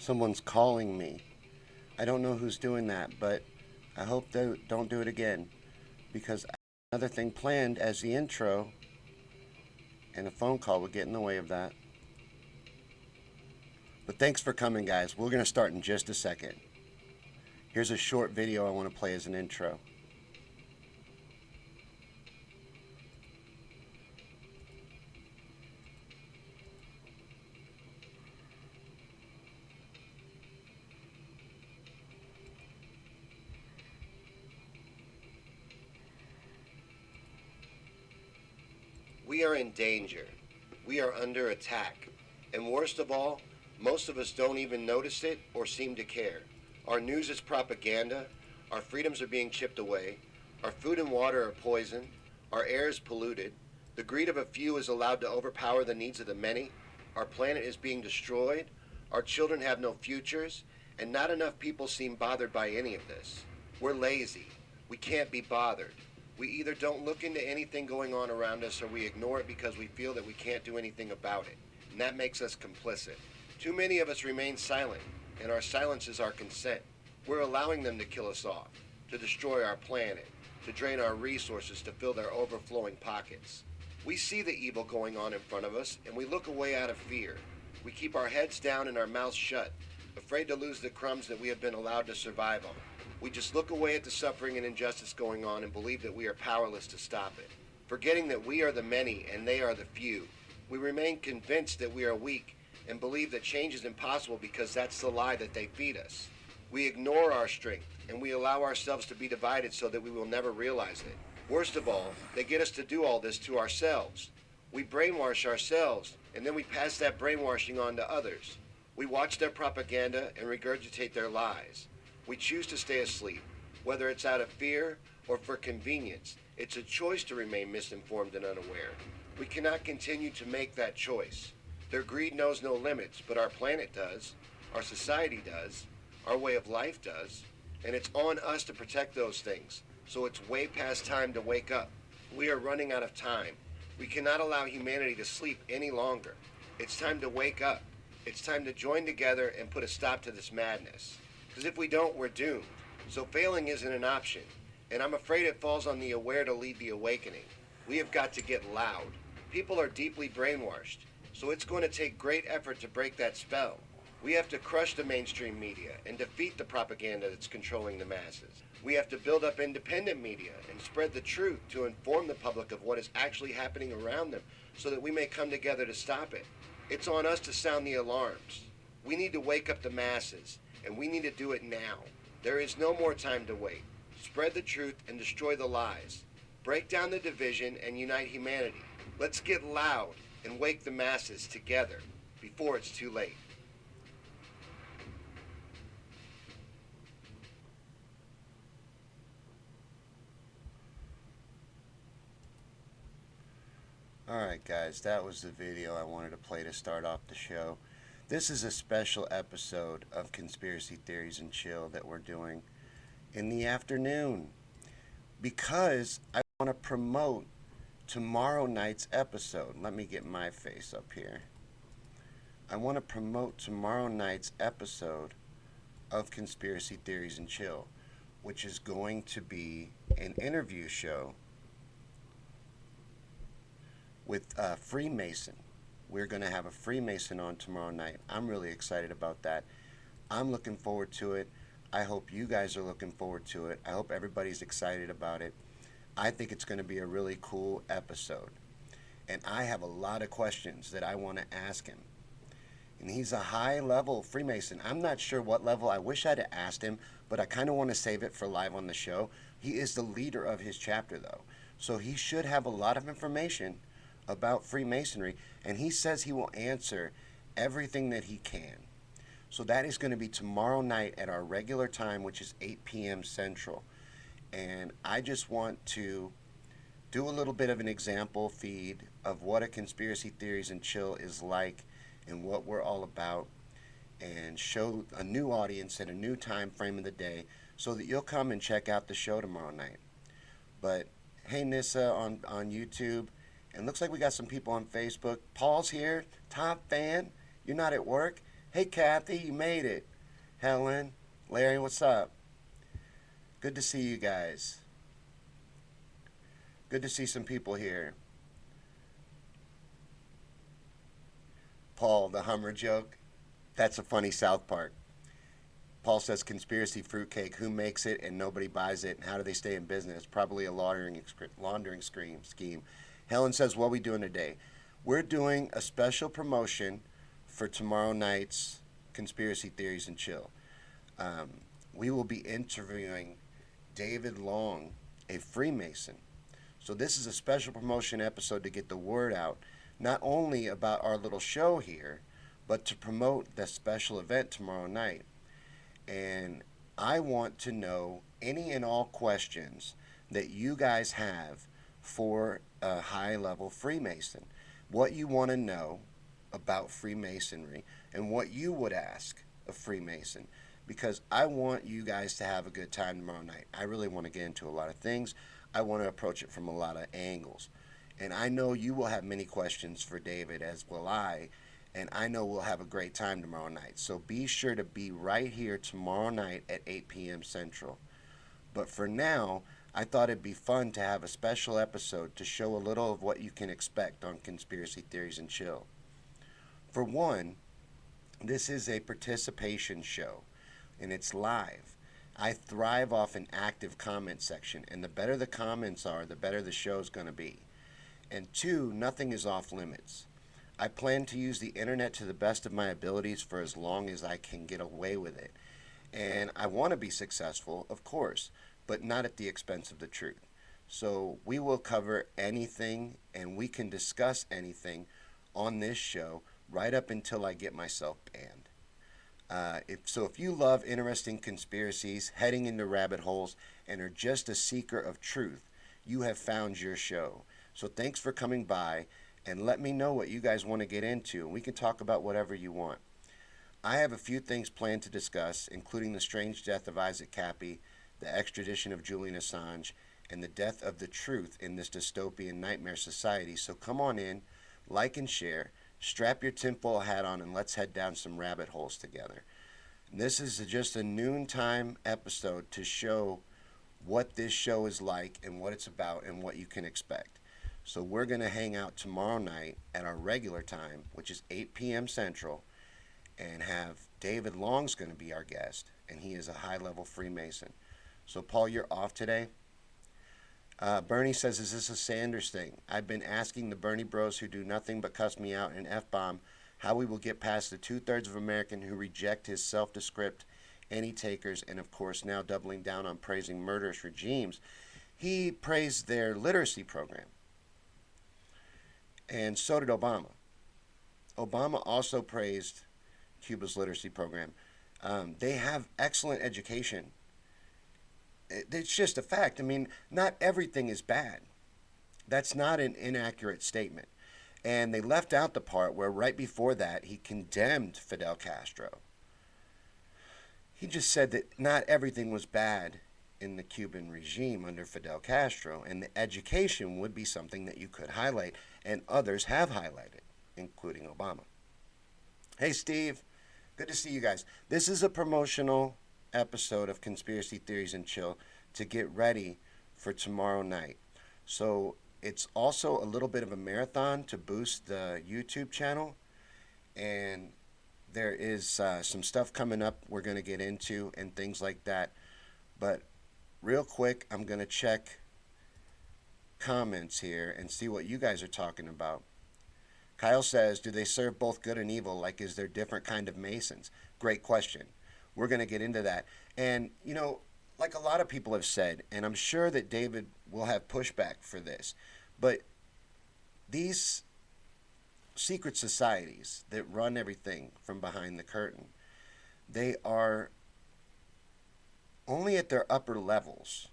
Someone's calling me. I don't know who's doing that, but I hope they don't do it again because I have another thing planned as the intro, and a phone call would get in the way of that. But thanks for coming, guys. We're going to start in just a second. Here's a short video I want to play as an intro. We are in danger. We are under attack. And worst of all, most of us don't even notice it or seem to care. Our news is propaganda. Our freedoms are being chipped away. Our food and water are poisoned. Our air is polluted. The greed of a few is allowed to overpower the needs of the many. Our planet is being destroyed. Our children have no futures. And not enough people seem bothered by any of this. We're lazy. We can't be bothered. We either don't look into anything going on around us or we ignore it because we feel that we can't do anything about it. And that makes us complicit. Too many of us remain silent, and our silence is our consent. We're allowing them to kill us off, to destroy our planet, to drain our resources to fill their overflowing pockets. We see the evil going on in front of us, and we look away out of fear. We keep our heads down and our mouths shut, afraid to lose the crumbs that we have been allowed to survive on. We just look away at the suffering and injustice going on and believe that we are powerless to stop it, forgetting that we are the many and they are the few. We remain convinced that we are weak and believe that change is impossible because that's the lie that they feed us. We ignore our strength and we allow ourselves to be divided so that we will never realize it. Worst of all, they get us to do all this to ourselves. We brainwash ourselves and then we pass that brainwashing on to others. We watch their propaganda and regurgitate their lies. We choose to stay asleep, whether it's out of fear or for convenience. It's a choice to remain misinformed and unaware. We cannot continue to make that choice. Their greed knows no limits, but our planet does, our society does, our way of life does, and it's on us to protect those things. So it's way past time to wake up. We are running out of time. We cannot allow humanity to sleep any longer. It's time to wake up. It's time to join together and put a stop to this madness. Because if we don't, we're doomed. So failing isn't an option. And I'm afraid it falls on the aware to lead the awakening. We have got to get loud. People are deeply brainwashed. So it's going to take great effort to break that spell. We have to crush the mainstream media and defeat the propaganda that's controlling the masses. We have to build up independent media and spread the truth to inform the public of what is actually happening around them so that we may come together to stop it. It's on us to sound the alarms. We need to wake up the masses. And we need to do it now. There is no more time to wait. Spread the truth and destroy the lies. Break down the division and unite humanity. Let's get loud and wake the masses together before it's too late. Alright guys, that was the video I wanted to play to start off the show. This is a special episode of Conspiracy Theories and Chill that we're doing in the afternoon because I want to promote tomorrow night's episode. Let me get my face up here. I want to promote tomorrow night's episode of Conspiracy Theories and Chill, which is going to be an interview show with Freemason. We're going to have a Freemason on tomorrow night. I'm really excited about that. I'm looking forward to it. I hope you guys are looking forward to it. I hope everybody's excited about it. I think it's going to be a really cool episode. And I have a lot of questions that I want to ask him. And he's a high-level Freemason. I'm not sure what level. I wish I'd asked him, but I kind of want to save it for live on the show. He is the leader of his chapter, though. So he should have a lot of information about Freemasonry, and he says he will answer everything that he can. So that is going to be tomorrow night at our regular time, which is 8 p.m. Central. And I just want to do a little bit of an example feed of what a Conspiracy Theories and Chill is like and what we're all about, and show a new audience at a new time frame of the day so that you'll come and check out the show tomorrow night. But hey, Nissa on YouTube. And looks like we got some people on Facebook. Paul's here. Top fan. You're not at work. Hey, Kathy, you made it. Helen, Larry, what's up? Good to see you guys. Good to see some people here. Paul, the Hummer joke. That's a funny South Park. Paul says conspiracy fruitcake. Who makes it and nobody buys it? And how do they stay in business? Probably a laundering scheme. Helen says, what are we doing today? We're doing a special promotion for tomorrow night's Conspiracy Theories and Chill. Um, we will be interviewing David Long, a Freemason. So this is a special promotion episode to get the word out, not only about our little show here, but to promote the special event tomorrow night. And I want to know any and all questions that you guys have for a high level Freemason. What you want to know about Freemasonry and what you would ask a Freemason. Because I want you guys to have a good time tomorrow night. I really want to get into a lot of things. I want to approach it from a lot of angles. And I know you will have many questions for David, as will I. And I know we'll have a great time tomorrow night. So be sure to be right here tomorrow night at 8 p.m. Central. But for now, I thought it'd be fun to have a special episode to show a little of what you can expect on Conspiracy Theories and Chill. For one, this is a participation show, and it's live. I thrive off an active comment section, and the better the comments are, the better the show's going to be. And two, nothing is off limits. I plan to use the internet to the best of my abilities for as long as I can get away with it. And I want to be successful, of course, but not at the expense of the truth. So we will cover anything and we can discuss anything on this show right up until I get myself banned. If you love interesting conspiracies, heading into rabbit holes, and are just a seeker of truth, you have found your show. So thanks for coming by, and let me know what you guys want to get into, and we can talk about whatever you want. I have a few things planned to discuss, including the strange death of Isaac Cappy, the extradition of Julian Assange, and the death of the truth in this dystopian nightmare society. So come on in, like and share, strap your tinfoil hat on, and let's head down some rabbit holes together. This is just a noontime episode to show what this show is like and what it's about and what you can expect. So we're going to hang out tomorrow night at our regular time, which is 8 p.m. Central, and have David Long's going to be our guest, and he is a high-level Freemason. So, Paul, you're off today? Bernie says, is this a Sanders thing? I've been asking the Bernie bros who do nothing but cuss me out and F-bomb how we will get past the two-thirds of Americans who reject his self-descript any-takers and, of course, now doubling down on praising murderous regimes. He praised their literacy program. And so did Obama. Obama also praised Cuba's literacy program. They have excellent education. It's just a fact. I mean, not everything is bad. That's not an inaccurate statement. And they left out the part where right before that he condemned Fidel Castro. He just said that not everything was bad in the Cuban regime under Fidel Castro, and the education would be something that you could highlight, and others have highlighted, including Obama. Hey, Steve. Good to see you guys. This is a promotional episode of Conspiracy Theories and Chill to get ready for tomorrow night. So it's also a little bit of a marathon to boost the YouTube channel, and there is some stuff coming up we're going to get into and things like that. But real quick, I'm going to check comments here and see what you guys are talking about. Kyle says, do they serve both good and evil? Like, is there different kind of Masons? Great question. We're going to get into that. And, you know, like a lot of people have said, and I'm sure that David will have pushback for this, but these secret societies that run everything from behind the curtain, they are only at their upper levels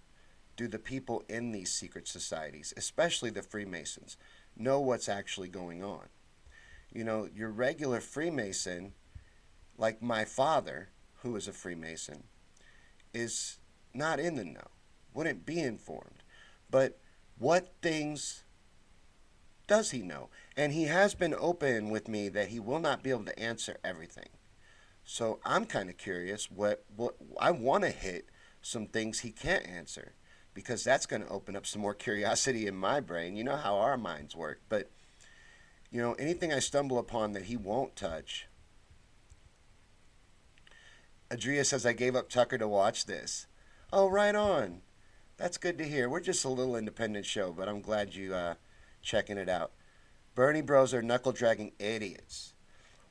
do the people in these secret societies, especially the Freemasons, know what's actually going on. You know, your regular Freemason, like my father, who is a Freemason, is not in the know, wouldn't be informed. But what things does he know? And he has been open with me that he will not be able to answer everything. So I'm kind of curious what I want to hit some things he can't answer because that's going to open up some more curiosity in my brain. You know how our minds work. But, anything I stumble upon that he won't touch. Adria says, I gave up Tucker to watch this. Oh, right on. That's good to hear. We're just a little independent show, but I'm glad you checking it out. Bernie bros are knuckle dragging idiots.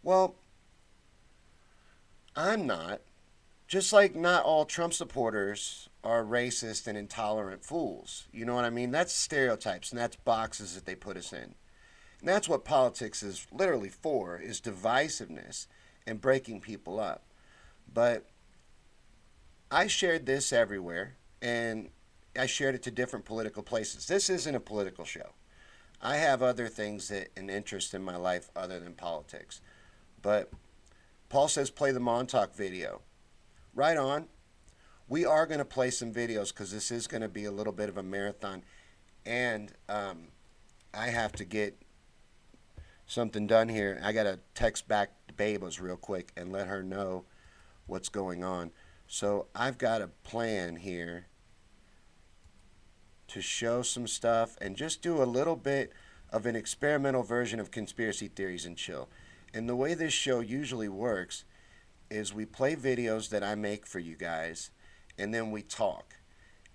Well, I'm not. Just like not all Trump supporters are racist and intolerant fools. You know what I mean? That's stereotypes and that's boxes that they put us in. And that's what politics is literally for, is divisiveness and breaking people up. But I shared this everywhere and I shared it to different political places. This isn't a political show. I have other things that an interest in my life other than politics. But Paul says play the Montauk video. Right on. We are going to play some videos because this is going to be a little bit of a marathon. And I have to get something done here. I got to text back to Babos real quick and let her know what's going on. So I've got a plan here to show some stuff and just do a little bit of an experimental version of conspiracy theories and chill. And the way this show usually works is we play videos that I make for you guys and then we talk.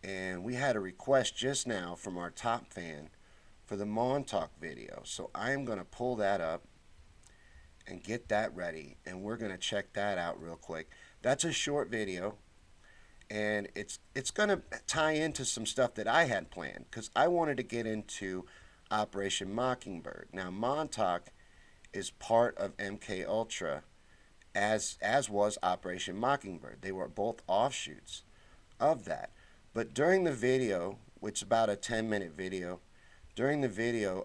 And we had a request just now from our top fan for the Montauk video. So I am going to pull that up and get that ready. And we're going to check that out real quick. That's a short video. And it's going to tie into some stuff that I had planned. Because I wanted to get into Operation Mockingbird. Now, Montauk is part of MK Ultra, as was Operation Mockingbird. They were both offshoots of that. But during the video, which is about a 10-minute video, during the video,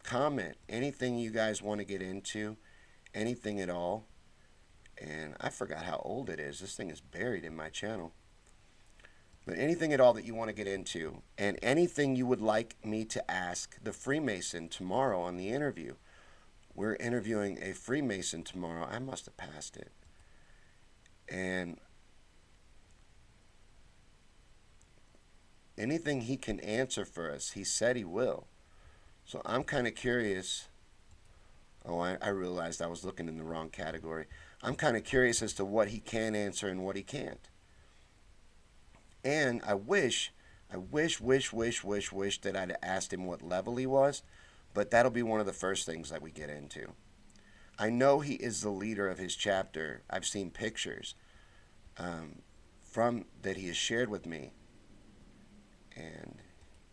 comment anything you guys want to get into, anything at all. And I forgot how old it is. This thing is buried in my channel. But anything at all that you want to get into, and anything you would like me to ask the Freemason tomorrow on the interview. We're interviewing a Freemason tomorrow. I must have passed it. And anything he can answer for us, he said he will. So I'm kind of curious. Oh, I realized I was looking in the wrong category. I'm kind of curious as to what he can answer and what he can't. And I wish that I'd asked him what level he was, but that'll be one of the first things that we get into. I know he is the leader of his chapter. I've seen pictures from that he has shared with me. And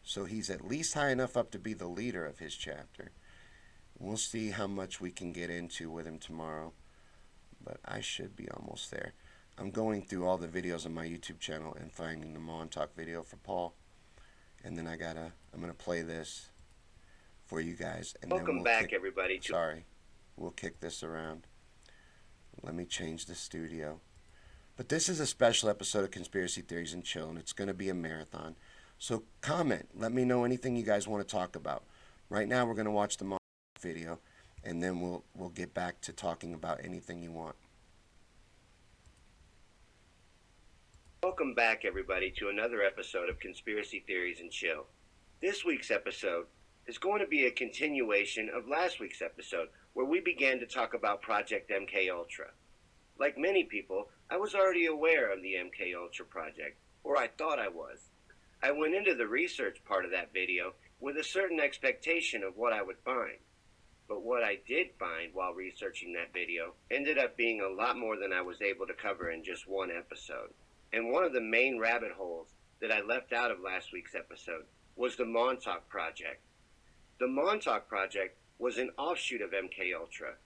so he's at least high enough up to be the leader of his chapter. We'll see how much we can get into with him tomorrow, but I should be almost there. I'm going through all the videos on my YouTube channel and finding the Montauk video for Paul. And then I'm going to play this for you guys. And Welcome then back, everybody. Sorry. We'll kick this around. Let me change the studio. But this is a special episode of Conspiracy Theories and Chill, and it's going to be a marathon. So comment. Let me know anything you guys want to talk about. Right now we're going to watch the Montauk video, and then we'll get back to talking about anything you want. Welcome back, everybody, to another episode of Conspiracy Theories and Chill. This week's episode is going to be a continuation of last week's episode, where we began to talk about Project MK Ultra. Like many people, I was already aware of the MK Ultra project, or I thought I was. I went into the research part of that video with a certain expectation of what I would find. But what I did find while researching that video ended up being a lot more than I was able to cover in just one episode. And one of the main rabbit holes that I left out of last week's episode was the Montauk Project. The Montauk Project was an offshoot of MK Ultra.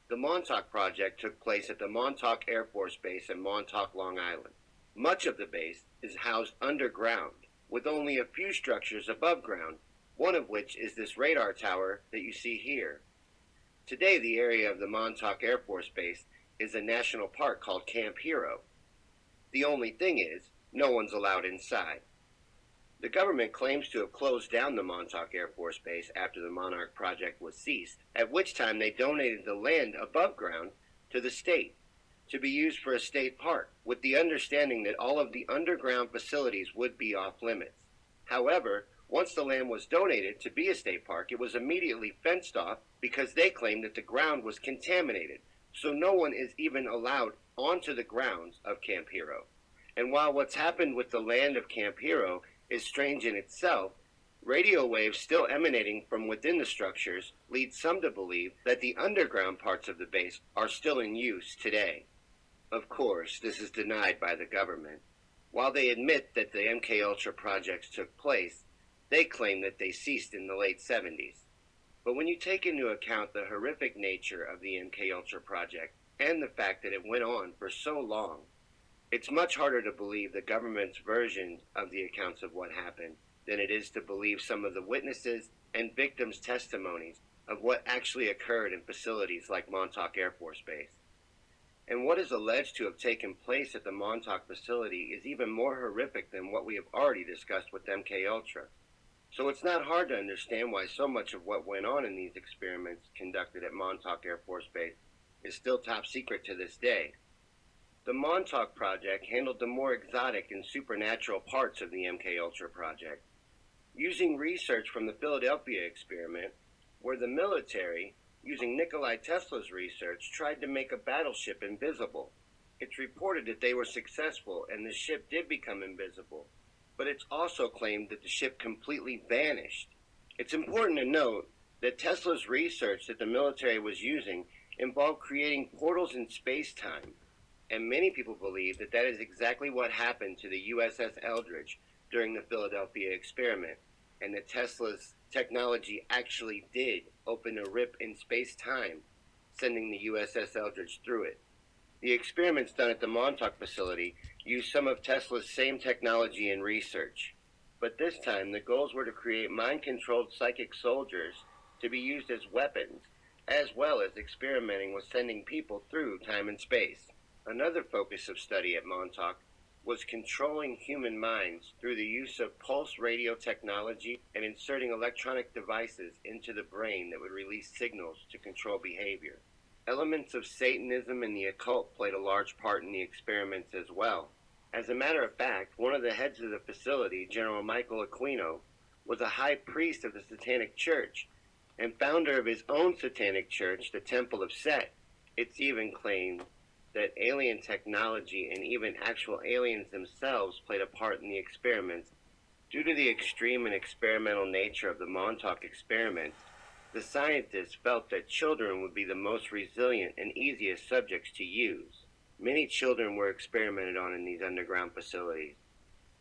The Montauk Project took place at the Montauk Air Force Base in Montauk, Long Island. Much of the base is housed underground, with only a few structures above ground, one of which is this radar tower that you see here. Today, the area of the Montauk Air Force Base is a national park called Camp Hero. The only thing is, no one's allowed inside. The government claims to have closed down the Montauk Air Force Base after the Monarch Project was ceased, at which time they donated the land above ground to the state to be used for a state park, with the understanding that all of the underground facilities would be off limits. However, once the land was donated to be a state park, it was immediately fenced off because they claimed that the ground was contaminated, so no one is even allowed onto the grounds of Camp Hero. And while what's happened with the land of Camp Hero is strange in itself, radio waves still emanating from within the structures lead some to believe that the underground parts of the base are still in use today. Of course, this is denied by the government. While they admit that the MKUltra projects took place, they claim that they ceased in the late 70s. But when you take into account the horrific nature of the MKUltra project and the fact that it went on for so long, it's much harder to believe the government's version of the accounts of what happened than it is to believe some of the witnesses and victims' testimonies of what actually occurred in facilities like Montauk Air Force Base. And what is alleged to have taken place at the Montauk facility is even more horrific than what we have already discussed with MKUltra. So it's not hard to understand why so much of what went on in these experiments conducted at Montauk Air Force Base is still top secret to this day. The Montauk project handled the more exotic and supernatural parts of the MKUltra project, using research from the Philadelphia experiment, where the military, using Nikola Tesla's research, tried to make a battleship invisible. It's reported that they were successful and the ship did become invisible, but it's also claimed that the ship completely vanished. It's important to note that Tesla's research that the military was using involved creating portals in space-time, and many people believe that that is exactly what happened to the USS Eldridge during the Philadelphia experiment, and that Tesla's technology actually did open a rip in space-time, sending the USS Eldridge through it. The experiments done at the Montauk facility used some of Tesla's same technology and research, but this time the goals were to create mind-controlled psychic soldiers to be used as weapons, as well as experimenting with sending people through time and space. Another focus of study at Montauk was controlling human minds through the use of pulse radio technology and inserting electronic devices into the brain that would release signals to control behavior. Elements of Satanism and the occult played a large part in the experiments as well. As a matter of fact, one of the heads of the facility, General Michael Aquino, was a high priest of the Satanic Church and founder of his own Satanic Church, the Temple of Set. It's even claimed that alien technology and even actual aliens themselves played a part in the experiments. Due to the extreme and experimental nature of the Montauk experiments, the scientists felt that children would be the most resilient and easiest subjects to use. Many children were experimented on in these underground facilities.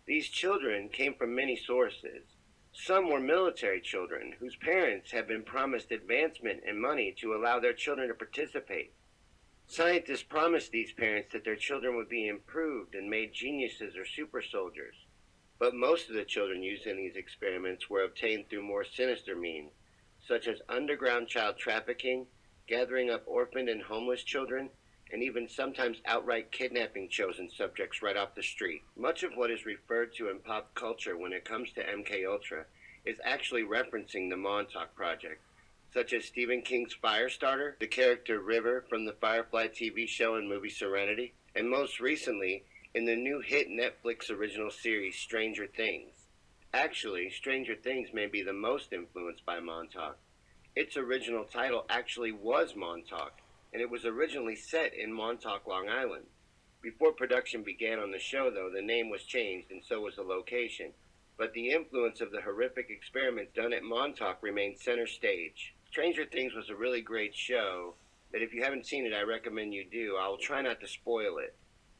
These children came from many sources. Some were military children whose parents had been promised advancement and money to allow their children to participate. Scientists promised these parents that their children would be improved and made geniuses or super soldiers. But most of the children used in these experiments were obtained through more sinister means, such as underground child trafficking, gathering up orphaned and homeless children, and even sometimes outright kidnapping chosen subjects right off the street. Much of what is referred to in pop culture when it comes to MKUltra is actually referencing the Montauk Project, such as Stephen King's Firestarter, the character River from the Firefly TV show and movie Serenity, and most recently in the new hit Netflix original series Stranger Things. Actually, Stranger Things may be the most influenced by Montauk. Its original title actually was Montauk, and it was originally set in Montauk, Long Island. Before production began on the show, though, the name was changed and so was the location, but the influence of the horrific experiments done at Montauk remained center stage. Stranger Things was a really great show that if you haven't seen it, I recommend you do. I will try not to spoil it.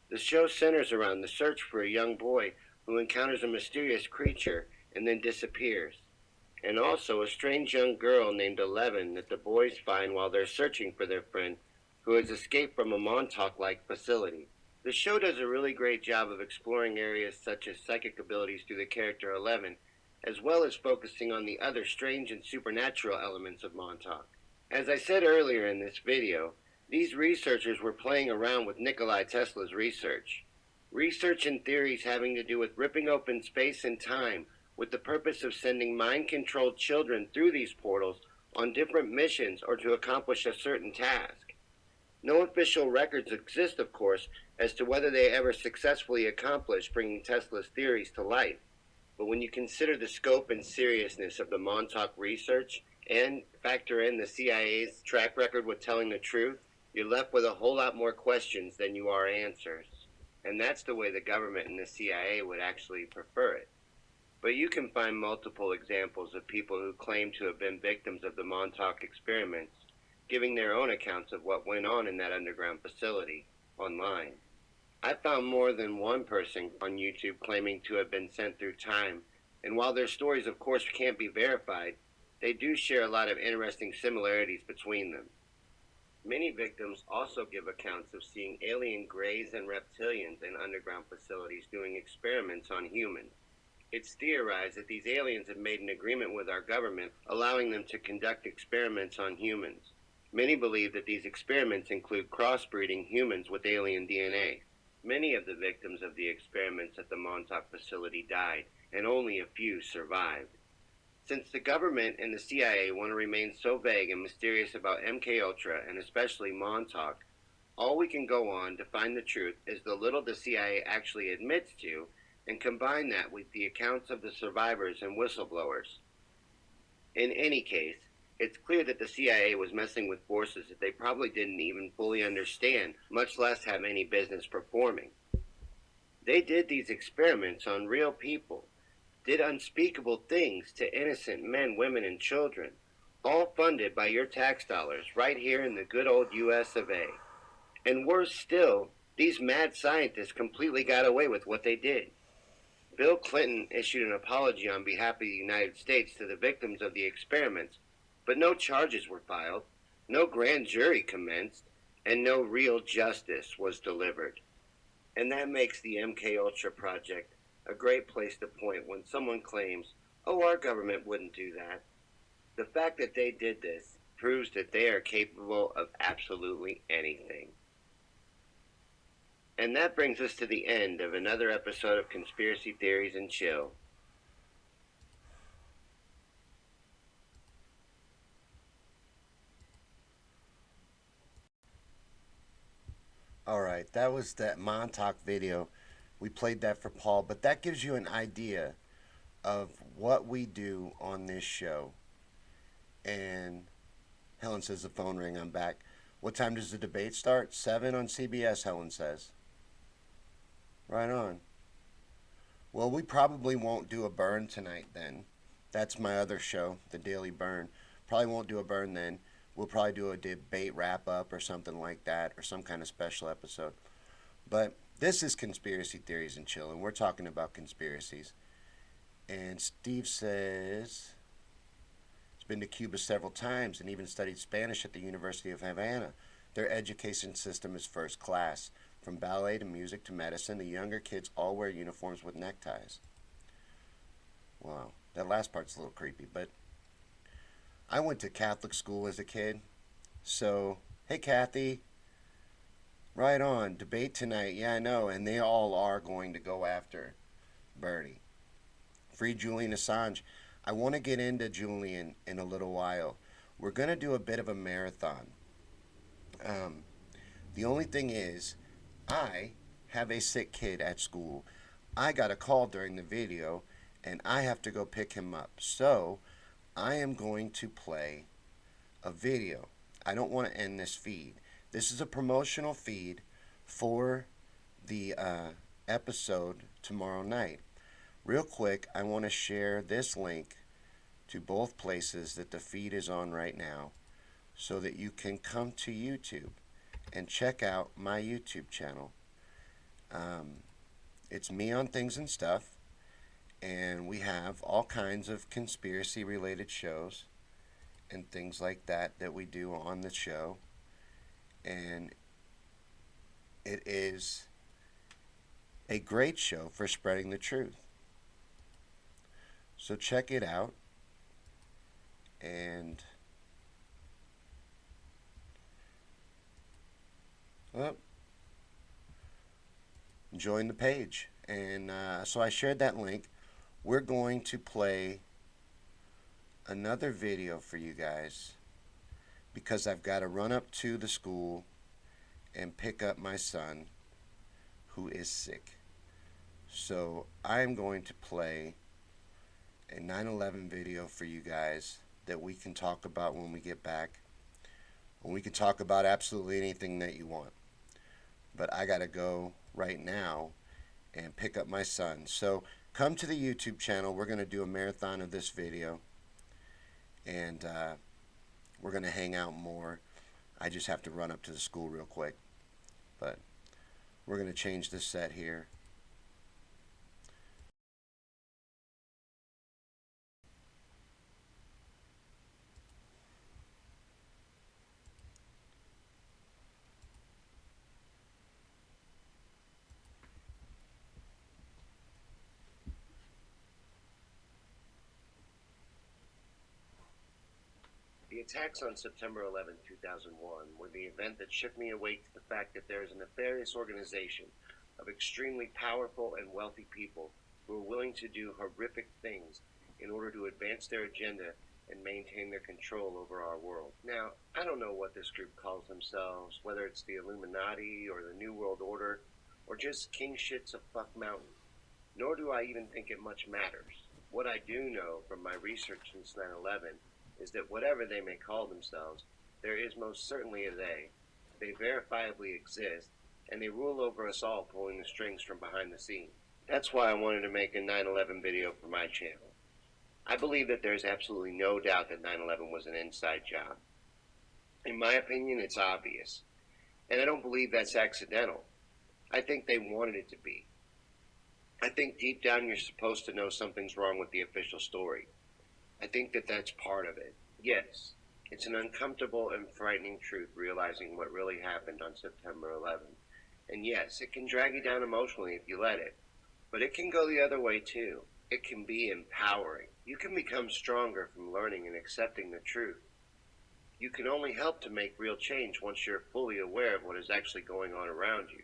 The show centers around the search for a young boy who encounters a mysterious creature and then disappears, and also a strange young girl named Eleven that the boys find while they're searching for their friend who has escaped from a Montauk-like facility. The show does a really great job of exploring areas such as psychic abilities through the character Eleven, as well as focusing on the other strange and supernatural elements of Montauk. As I said earlier in this video, these researchers were playing around with Nikola Tesla's research. Research and theories having to do with ripping open space and time with the purpose of sending mind-controlled children through these portals on different missions or to accomplish a certain task. No official records exist, of course, as to whether they ever successfully accomplished bringing Tesla's theories to life. But when you consider the scope and seriousness of the Montauk research and factor in the CIA's track record with telling the truth, you're left with a whole lot more questions than you are answers. And that's the way the government and the CIA would actually prefer it. But you can find multiple examples of people who claim to have been victims of the Montauk experiments, giving their own accounts of what went on in that underground facility online. I found more than one person on YouTube claiming to have been sent through time, and while their stories of course can't be verified, they do share a lot of interesting similarities between them. Many victims also give accounts of seeing alien greys and reptilians in underground facilities doing experiments on humans. It's theorized that these aliens have made an agreement with our government, allowing them to conduct experiments on humans. Many believe that these experiments include crossbreeding humans with alien DNA. Many of the victims of the experiments at the Montauk facility died, and only a few survived. Since the government and the CIA want to remain so vague and mysterious about MKUltra and especially Montauk, all we can go on to find the truth is the little the CIA actually admits to, and combine that with the accounts of the survivors and whistleblowers. In any case, it's clear that the CIA was messing with forces that they probably didn't even fully understand, much less have any business performing. They did these experiments on real people, did unspeakable things to innocent men, women, and children, all funded by your tax dollars right here in the good old US of A. And worse still, these mad scientists completely got away with what they did. Bill Clinton issued an apology on behalf of the United States to the victims of the experiments, but no charges were filed, no grand jury commenced, and no real justice was delivered. And that makes the MKUltra project a great place to point when someone claims, oh, our government wouldn't do that. The fact that they did this proves that they are capable of absolutely anything. And that brings us to the end of another episode of Conspiracy Theories and Chill. All right, that was that Montauk video. We played that for Paul, but that gives you an idea of what we do on this show. And Helen says the phone ring. I'm back. What time does the debate start? 7 on CBS, Helen says. Right on. Well, we probably won't do a burn tonight then. That's my other show, the Daily Burn. Probably won't do a burn then. We'll probably do a debate wrap up or something like that, or some kind of special episode. But this is Conspiracy Theories and Chill, and we're talking about conspiracies. And Steve says he's been to Cuba several times and even studied Spanish at the University of Havana. Their education system is first class. From ballet to music to medicine, the younger kids all wear uniforms with neckties. Wow, that last part's a little creepy, but I went to Catholic school as a kid. So, hey Kathy, right on. Debate tonight. Yeah, I know. And they all are going to go after Bernie. Free Julian Assange. I want to get into Julian in a little while. We're going to do a bit of a marathon. Um, the only thing is, I have a sick kid at school. I got a call during the video, and I have to go pick him up. So, I am going to play a video. I don't want to end this feed. This is a promotional feed for the episode tomorrow night. Real quick, I want to share this link to both places that the feed is on right now so that you can come to YouTube and check out my YouTube channel. It's me on Things and Stuff, and we have all kinds of conspiracy related shows and things like that that we do on the show. And it is a great show for spreading the truth. So check it out and well, join the page. And so I shared that link. We're going to play another video for you guys because I've got to run up to the school and pick up my son who is sick. So I'm going to play a 9/11 video for you guys that we can talk about when we get back. And we can talk about absolutely anything that you want. But I gotta go right now and pick up my son. So come to the YouTube channel. We're gonna do a marathon of this video, and we're gonna hang out more. I just have to run up to the school real quick. But we're gonna change this set here. The attacks on September 11, 2001 were the event that shook me awake to the fact that there is a nefarious organization of extremely powerful and wealthy people who are willing to do horrific things in order to advance their agenda and maintain their control over our world. Now, I don't know what this group calls themselves, whether it's the Illuminati or the New World Order or just king shits of fuck mountain, nor do I even think it much matters. What I do know from my research since 9/11 is that whatever they may call themselves, there is most certainly a they. They verifiably exist, and they rule over us all, pulling the strings from behind the scenes. That's why I wanted to make a 9/11 video for my channel. I believe that there's absolutely no doubt that 9/11 was an inside job. In my opinion, it's obvious. And I don't believe that's accidental. I think they wanted it to be. I think deep down you're supposed to know something's wrong with the official story. I think that that's part of it. Yes, it's an uncomfortable and frightening truth realizing what really happened on September 11th. And yes, it can drag you down emotionally if you let it. But it can go the other way too. It can be empowering. You can become stronger from learning and accepting the truth. You can only help to make real change once you're fully aware of what is actually going on around you.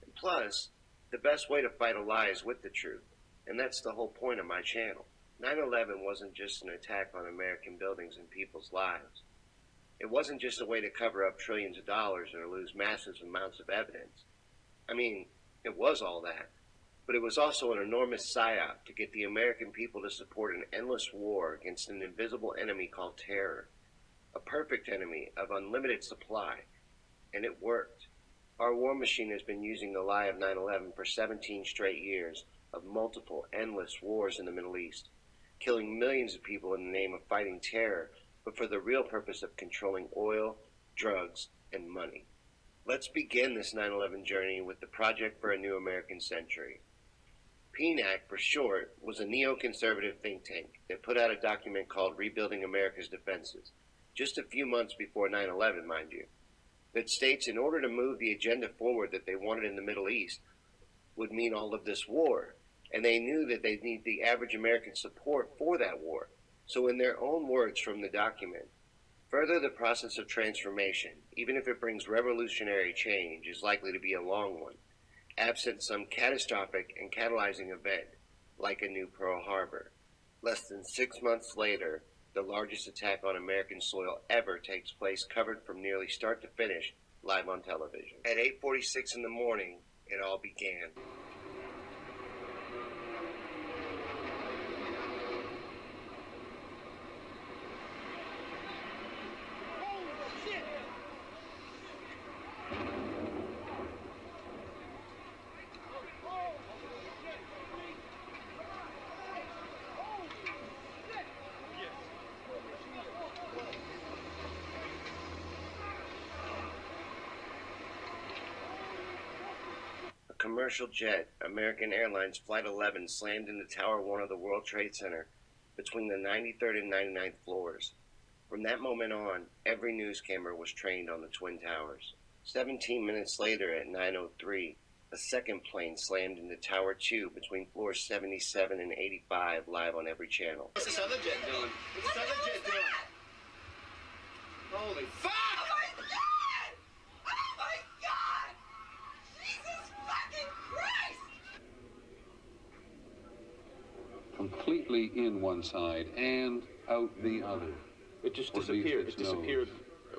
And plus, the best way to fight a lie is with the truth. And that's the whole point of my channel. 9/11 wasn't just an attack on American buildings and people's lives. It wasn't just a way to cover up trillions of dollars or lose massive amounts of evidence. I mean, it was all that. But it was also an enormous psyop to get the American people to support an endless war against an invisible enemy called terror. A perfect enemy of unlimited supply. And it worked. Our war machine has been using the lie of 9/11 for 17 straight years of multiple, endless wars in the Middle East, killing millions of people in the name of fighting terror, but for the real purpose of controlling oil, drugs, and money. Let's begin this 9/11 journey with the Project for a New American Century. PNAC, for short, was a neoconservative think tank that put out a document called Rebuilding America's Defenses, just a few months before 9/11, mind you, that states in order to move the agenda forward that they wanted in the Middle East would mean all of this war. And they knew that they'd need the average American support for that war. So in their own words from the document, further the process of transformation, even if it brings revolutionary change, is likely to be a long one, absent some catastrophic and catalyzing event, like a new Pearl Harbor. Less than 6 months later, the largest attack on American soil ever takes place, covered from nearly start to finish, live on television. At 8:46 in the morning, it all began. Commercial jet, American Airlines Flight 11, slammed into Tower 1 of the World Trade Center between the 93rd and 99th floors. From that moment on, every news camera was trained on the Twin Towers. 17 minutes later at 9:03, a second plane slammed into Tower 2 between floors 77 and 85, live on every channel. What's this other jet doing? What's this other jet doing? Holy fuck! Completely in one side and out the other. It just disappeared. It disappeared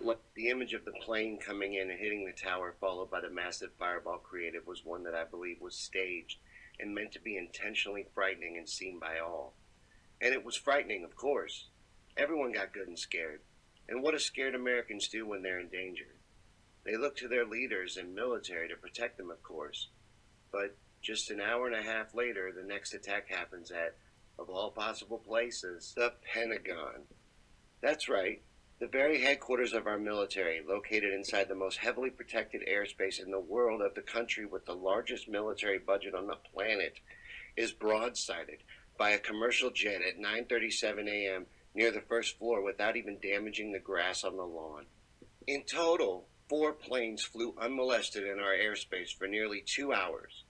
what? The image of the plane coming in and hitting the tower, followed by the massive fireball created, was one that I believe was staged and meant to be intentionally frightening and seen by all. And it was frightening, of course. Everyone got good and scared. And what do scared Americans do when they're in danger? They look to their leaders and military to protect them, of course. But just an hour and a half later, the next attack happens at, of all possible places, the Pentagon. That's right, the very headquarters of our military, located inside the most heavily protected airspace in the world of the country with the largest military budget on the planet, is broadsided by a commercial jet at 9:37 a.m. near the first floor without even damaging the grass on the lawn. In total, 4 planes flew unmolested in our airspace for nearly 2 hours,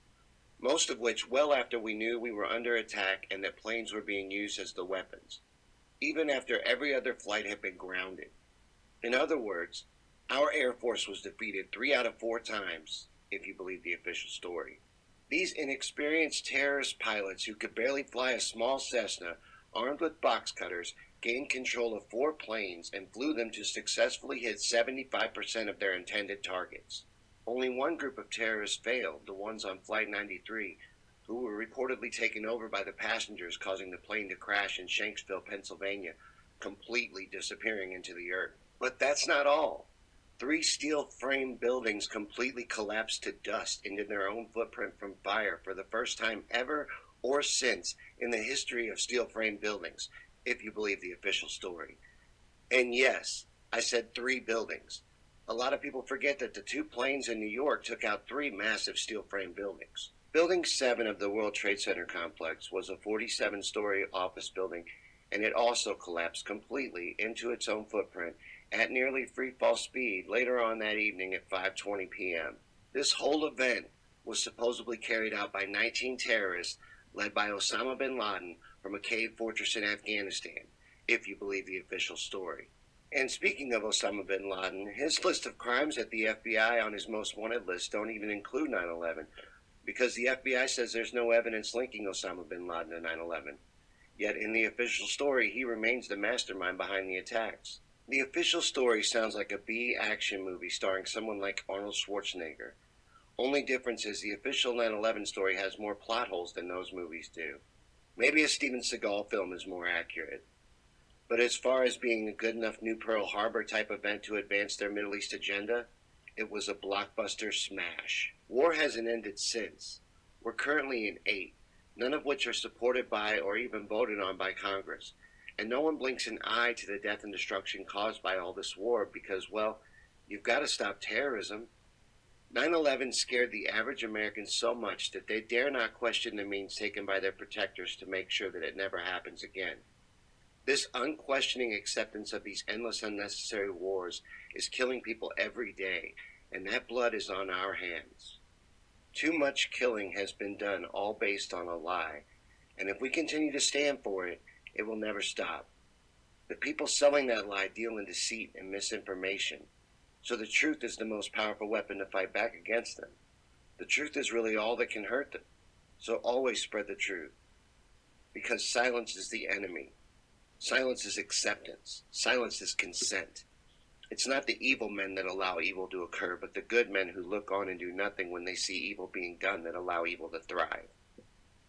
most of which well after we knew we were under attack and that planes were being used as the weapons, even after every other flight had been grounded. In other words, our Air Force was defeated 3 out of 4 times, if you believe the official story. These inexperienced terrorist pilots who could barely fly a small Cessna, armed with box cutters, gained control of 4 planes and flew them to successfully hit 75% of their intended targets. Only one group of terrorists failed, the ones on Flight 93, who were reportedly taken over by the passengers, causing the plane to crash in Shanksville, Pennsylvania, completely disappearing into the earth. But that's not all. 3 steel-frame buildings completely collapsed to dust into their own footprint from fire for the first time ever or since in the history of steel-frame buildings, if you believe the official story. And yes, I said 3 buildings. A lot of people forget that the 2 planes in New York took out 3 massive steel-frame buildings. Building 7 of the World Trade Center complex was a 47-story office building, and it also collapsed completely into its own footprint at nearly free-fall speed later on that evening at 5:20 p.m. This whole event was supposedly carried out by 19 terrorists led by Osama bin Laden from a cave fortress in Afghanistan, if you believe the official story. And speaking of Osama bin Laden, his list of crimes at the FBI on his most wanted list don't even include 9/11, because the FBI says there's no evidence linking Osama bin Laden to 9/11. Yet in the official story, he remains the mastermind behind the attacks. The official story sounds like a B action movie starring someone like Arnold Schwarzenegger. Only difference is the official 9/11 story has more plot holes than those movies do. Maybe a Steven Seagal film is more accurate. But as far as being a good enough new Pearl Harbor type event to advance their Middle East agenda, it was a blockbuster smash. War hasn't ended since. We're currently in 8, none of which are supported by or even voted on by Congress. And no one blinks an eye to the death and destruction caused by all this war because, well, you've got to stop terrorism. 9/11 scared the average American so much that they dare not question the means taken by their protectors to make sure that it never happens again. This unquestioning acceptance of these endless unnecessary wars is killing people every day, and that blood is on our hands. Too much killing has been done, all based on a lie, and if we continue to stand for it, it will never stop. The people selling that lie deal in deceit and misinformation, so the truth is the most powerful weapon to fight back against them. The truth is really all that can hurt them, so always spread the truth, because silence is the enemy. Silence is acceptance. Silence is consent. It's not the evil men that allow evil to occur, but the good men who look on and do nothing when they see evil being done that allow evil to thrive.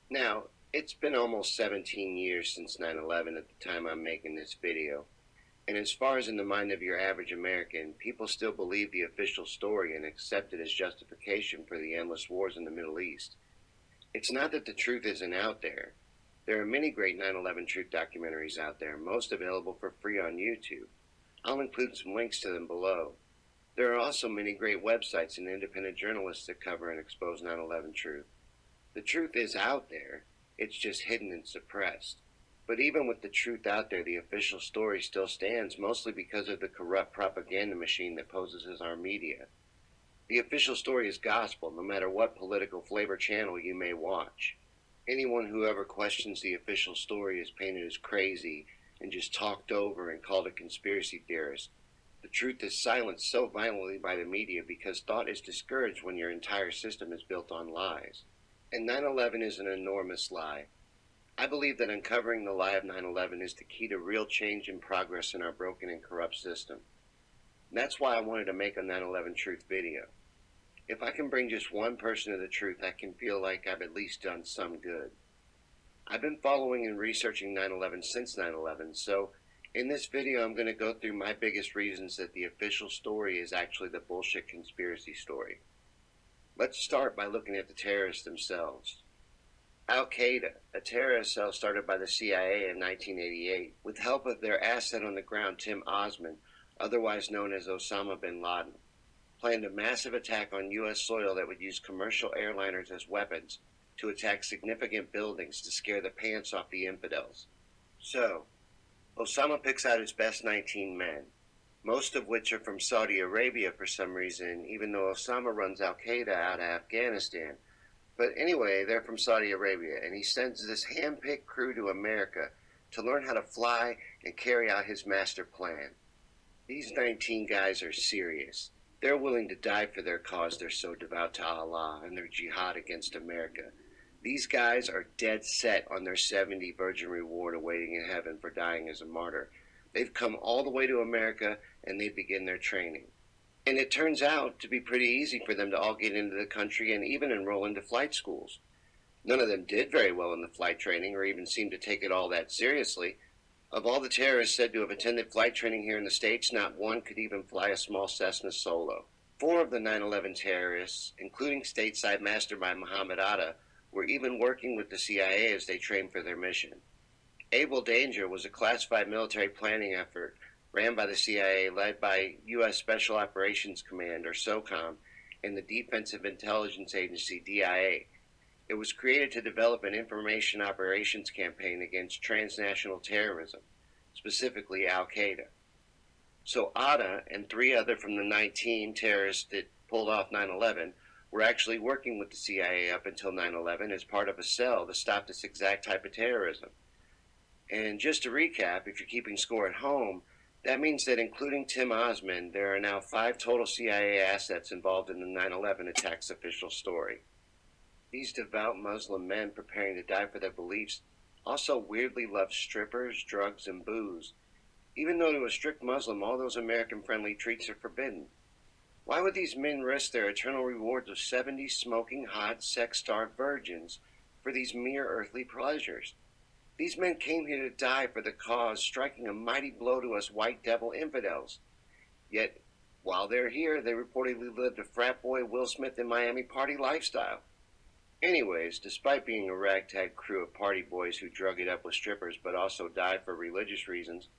Now, it's been almost 17 years since 9/11 at the time I'm making this video, and as far as in the mind of your average American, people still believe the official story and accept it as justification for the endless wars in the Middle East. It's not that the truth isn't out there. There are many great 9/11 truth documentaries out there, most available for free on YouTube. I'll include some links to them below. There are also many great websites and independent journalists that cover and expose 9/11 truth. The truth is out there, it's just hidden and suppressed. But even with the truth out there, the official story still stands, mostly because of the corrupt propaganda machine that poses as our media. The official story is gospel, no matter what political flavor channel you may watch. Anyone who ever questions the official story is painted as crazy and just talked over and called a conspiracy theorist. The truth is silenced so violently by the media because thought is discouraged when your entire system is built on lies. And 9/11 is an enormous lie. I believe that uncovering the lie of 9/11 is the key to real change and progress in our broken and corrupt system. And that's why I wanted to make a 9/11 truth video. If I can bring just one person to the truth, I can feel like I've at least done some good. I've been following and researching 9/11 since 9/11, so in this video I'm going to go through my biggest reasons that the official story is actually the bullshit conspiracy story. Let's start by looking at the terrorists themselves. Al-Qaeda, a terrorist cell started by the CIA in 1988 with help of their asset on the ground, Tim Osman, otherwise known as Osama bin Laden, planned a massive attack on U.S. soil that would use commercial airliners as weapons to attack significant buildings to scare the pants off the infidels. So, Osama picks out his best 19 men, most of which are from Saudi Arabia for some reason, even though Osama runs Al-Qaeda out of Afghanistan. But anyway, they're from Saudi Arabia, and he sends this hand-picked crew to America to learn how to fly and carry out his master plan. These 19 guys are serious. They're willing to die for their cause. They're so devout to Allah and their jihad against America. These guys are dead set on their 70 virgin reward awaiting in heaven for dying as a martyr. They've come all the way to America and they begin their training. And it turns out to be pretty easy for them to all get into the country and even enroll into flight schools. None of them did very well in the flight training or even seemed to take it all that seriously. Of all the terrorists said to have attended flight training here in the States, not one could even fly a small Cessna solo. 4 of the 9/11 terrorists, including stateside mastermind Mohammed Atta, were even working with the CIA as they trained for their mission. Able Danger was a classified military planning effort ran by the CIA, led by U.S. Special Operations Command, or SOCOM, and the Defensive Intelligence Agency, DIA. It was created to develop an information operations campaign against transnational terrorism, specifically Al-Qaeda. So Atta and 3 other from the 19 terrorists that pulled off 9/11 were actually working with the CIA up until 9/11 as part of a cell to stop this exact type of terrorism. And just to recap, if you're keeping score at home, that means that including Tim Osman, there are now 5 total CIA assets involved in the 9/11 attacks official story. These devout Muslim men preparing to die for their beliefs also weirdly love strippers, drugs, and booze, even though to a strict Muslim all those American-friendly treats are forbidden. Why would these men risk their eternal rewards of 70 smoking, hot, sex-starved virgins for these mere earthly pleasures? These men came here to die for the cause, striking a mighty blow to us white devil infidels. Yet, while they're here, they reportedly lived a frat boy Will Smith in Miami party lifestyle. Anyways, despite being a ragtag crew of party boys who drug it up with strippers but also died for religious reasons,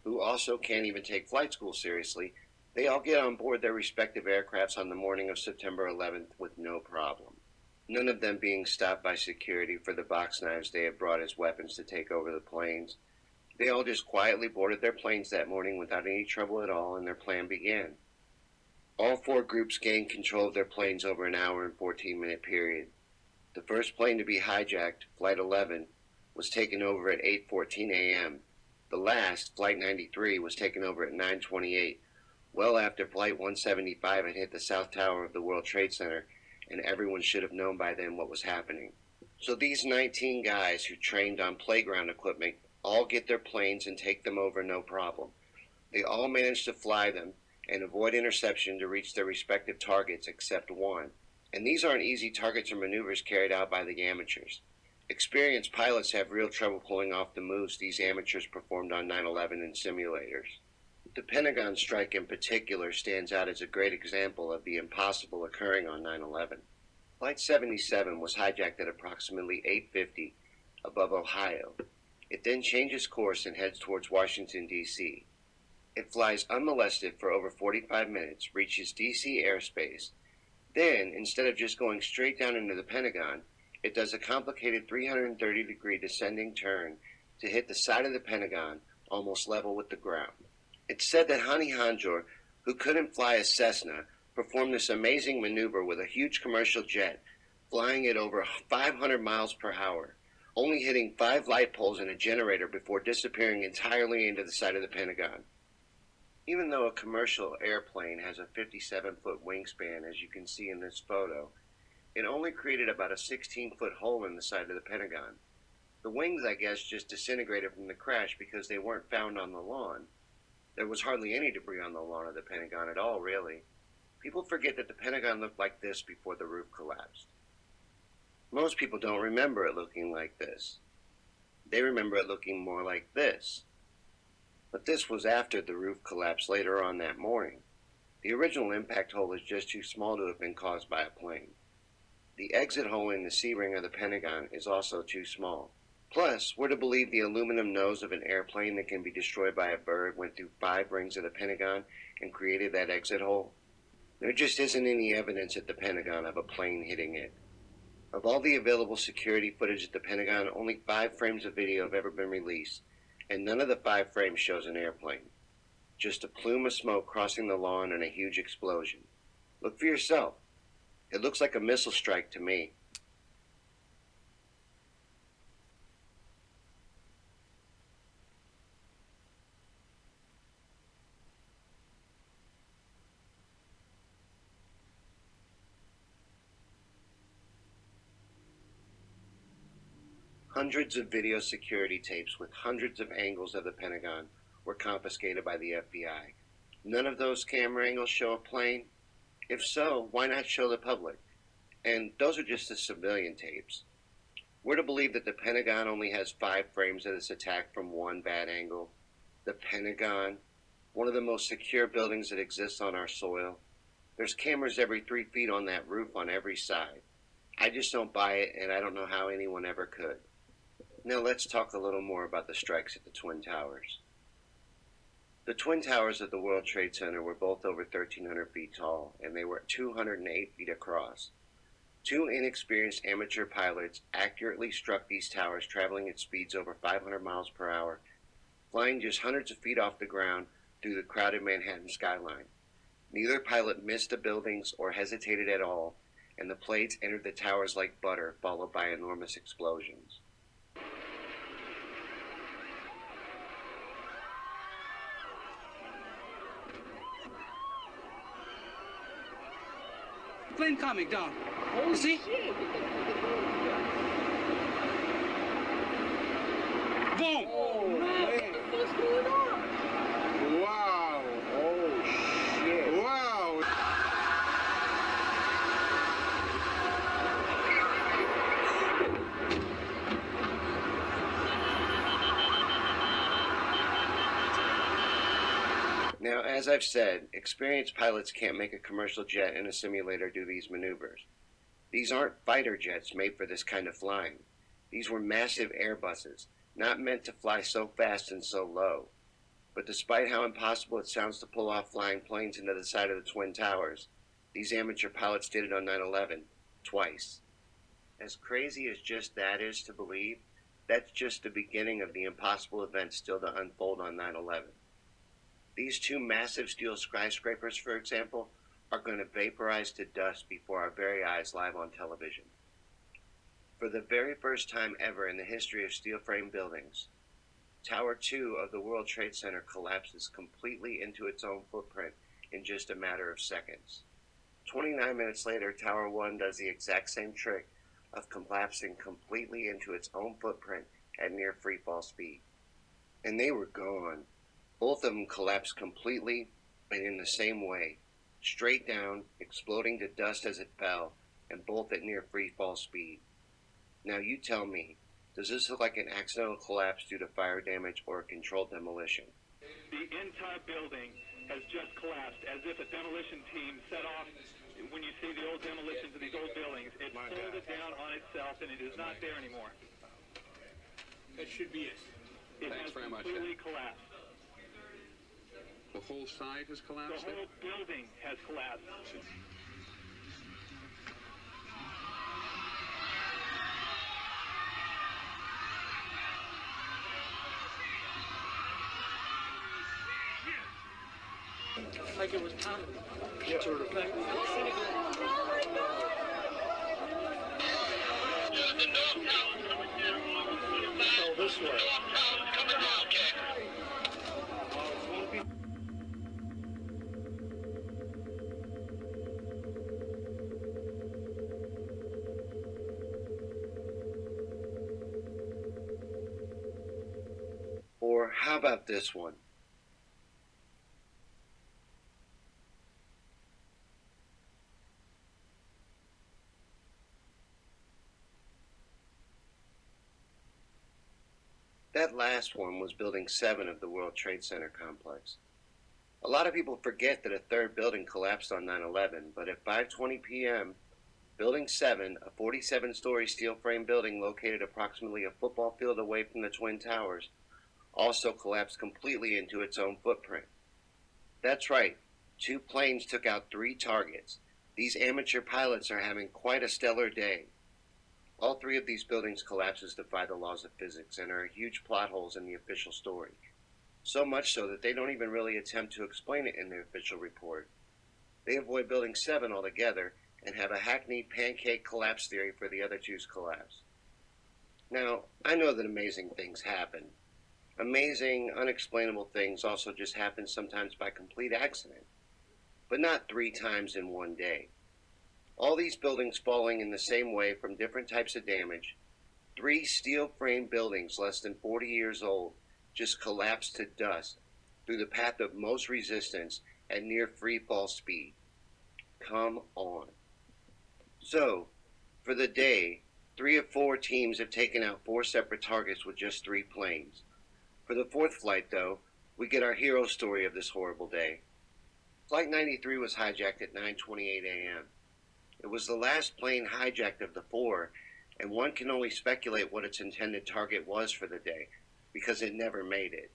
who also can't even take flight school seriously, they all get on board their respective aircrafts on the morning of September 11th with no problem. None of them being stopped by security for the box knives they had brought as weapons to take over the planes. They all just quietly boarded their planes that morning without any trouble at all, and their plan began. All 4 groups gained control of their planes over an hour and 14-minute period. The first plane to be hijacked, Flight 11, was taken over at 8:14 a.m. The last, Flight 93, was taken over at 9:28, well after Flight 175 had hit the South Tower of the World Trade Center, and everyone should have known by then what was happening. So these 19 guys who trained on playground equipment all get their planes and take them over no problem. They all manage to fly them and avoid interception to reach their respective targets except one. And these aren't easy targets or maneuvers carried out by the amateurs. Experienced pilots have real trouble pulling off the moves these amateurs performed on 9/11 in simulators. The Pentagon strike in particular stands out as a great example of the impossible occurring on 9/11. Flight 77 was hijacked at approximately 8:50 above Ohio. It then changes course and heads towards Washington, D.C. It flies unmolested for over 45 minutes, reaches D.C. airspace. Then, instead of just going straight down into the Pentagon, it does a complicated 330-degree descending turn to hit the side of the Pentagon, almost level with the ground. It's said that Hani Hanjour, who couldn't fly a Cessna, performed this amazing maneuver with a huge commercial jet, flying at over 500 miles per hour, only hitting 5 light poles and a generator before disappearing entirely into the side of the Pentagon. Even though a commercial airplane has a 57-foot wingspan, as you can see in this photo, it only created about a 16-foot hole in the side of the Pentagon. The wings, I guess, just disintegrated from the crash because they weren't found on the lawn. There was hardly any debris on the lawn of the Pentagon at all, really. People forget that the Pentagon looked like this before the roof collapsed. Most people don't remember it looking like this. They remember it looking more like this. But this was after the roof collapsed later on that morning. The original impact hole is just too small to have been caused by a plane. The exit hole in the C-ring of the Pentagon is also too small. Plus, we're to believe the aluminum nose of an airplane that can be destroyed by a bird went through 5 rings of the Pentagon and created that exit hole. There just isn't any evidence at the Pentagon of a plane hitting it. Of all the available security footage at the Pentagon, only 5 frames of video have ever been released, and none of the 5 frames shows an airplane. Just a plume of smoke crossing the lawn and a huge explosion. Look for yourself. It looks like a missile strike to me. Hundreds of video security tapes with hundreds of angles of the Pentagon were confiscated by the FBI. None of those camera angles show a plane. If so, why not show the public? And those are just the civilian tapes. We're to believe that the Pentagon only has 5 frames of this attack from one bad angle. The Pentagon, one of the most secure buildings that exists on our soil. There's cameras every 3 feet on that roof on every side. I just don't buy it, and I don't know how anyone ever could. Now let's talk a little more about the strikes at the Twin Towers. The Twin Towers of the World Trade Center were both over 1,300 feet tall, and they were 208 feet across. 2 inexperienced amateur pilots accurately struck these towers traveling at speeds over 500 miles per hour, flying just hundreds of feet off the ground through the crowded Manhattan skyline. Neither pilot missed the buildings or hesitated at all, and the planes entered the towers like butter, followed by enormous explosions. Plane coming down. You see? Boom! Oh, man. What's going on? Wow. Oh, shit. Wow. Now, as I've said, experienced pilots can't make a commercial jet in a simulator do these maneuvers. These aren't fighter jets made for this kind of flying. These were massive Airbuses, not meant to fly so fast and so low. But despite how impossible it sounds to pull off flying planes into the side of the Twin Towers, these amateur pilots did it on 9/11, twice. As crazy as just that is to believe, that's just the beginning of the impossible events still to unfold on 9/11. These 2 massive steel skyscrapers, for example, are going to vaporize to dust before our very eyes live on television. For the very first time ever in the history of steel frame buildings, Tower 2 of the World Trade Center collapses completely into its own footprint in just a matter of seconds. 29 minutes later, Tower 1 does the exact same trick of collapsing completely into its own footprint at near freefall speed. And they were gone. Both of them collapsed completely and in the same way, straight down, exploding to dust as it fell, and both at near freefall speed. Now you tell me, does this look like an accidental collapse due to fire damage or a controlled demolition? The entire building has just collapsed as if a demolition team set off. When you see the old demolitions of these old buildings, it folded down on itself and it is not there anymore. That should be it. It Thanks has very much, completely collapsed. The whole side has The collapsed? whole building has collapsed. Like it was pounding. Yeah. Sort of. So this way. Or how about this one? last one was Building 7 of the World Trade Center complex. A lot of people forget that a third building collapsed on 9/11, but at 5:20 p.m., Building 7, a 47-story steel frame building located approximately a football field away from the Twin Towers, also collapsed completely into its own footprint. That's right, 2 planes took out 3 targets. These amateur pilots are having quite a stellar day. All 3 of these buildings' collapses defy the laws of physics and are huge plot holes in the official story. So much so that they don't even really attempt to explain it in their official report. They avoid Building 7 altogether and have a hackneyed pancake collapse theory for the other 2's collapse. Now, I know that amazing things happen. Amazing, unexplainable things also just happen sometimes by complete accident, but not 3 times in one day. All these buildings falling in the same way from different types of damage, 3 steel frame buildings less than 40 years old just collapsed to dust through the path of most resistance at near free fall speed. Come on. So, for the day, 3 of 4 teams have taken out 4 separate targets with just 3 planes. For the 4th flight, though, we get our hero story of this horrible day. Flight 93 was hijacked at 9:28 a.m. It was the last plane hijacked of the 4, and one can only speculate what its intended target was for the day, because it never made it.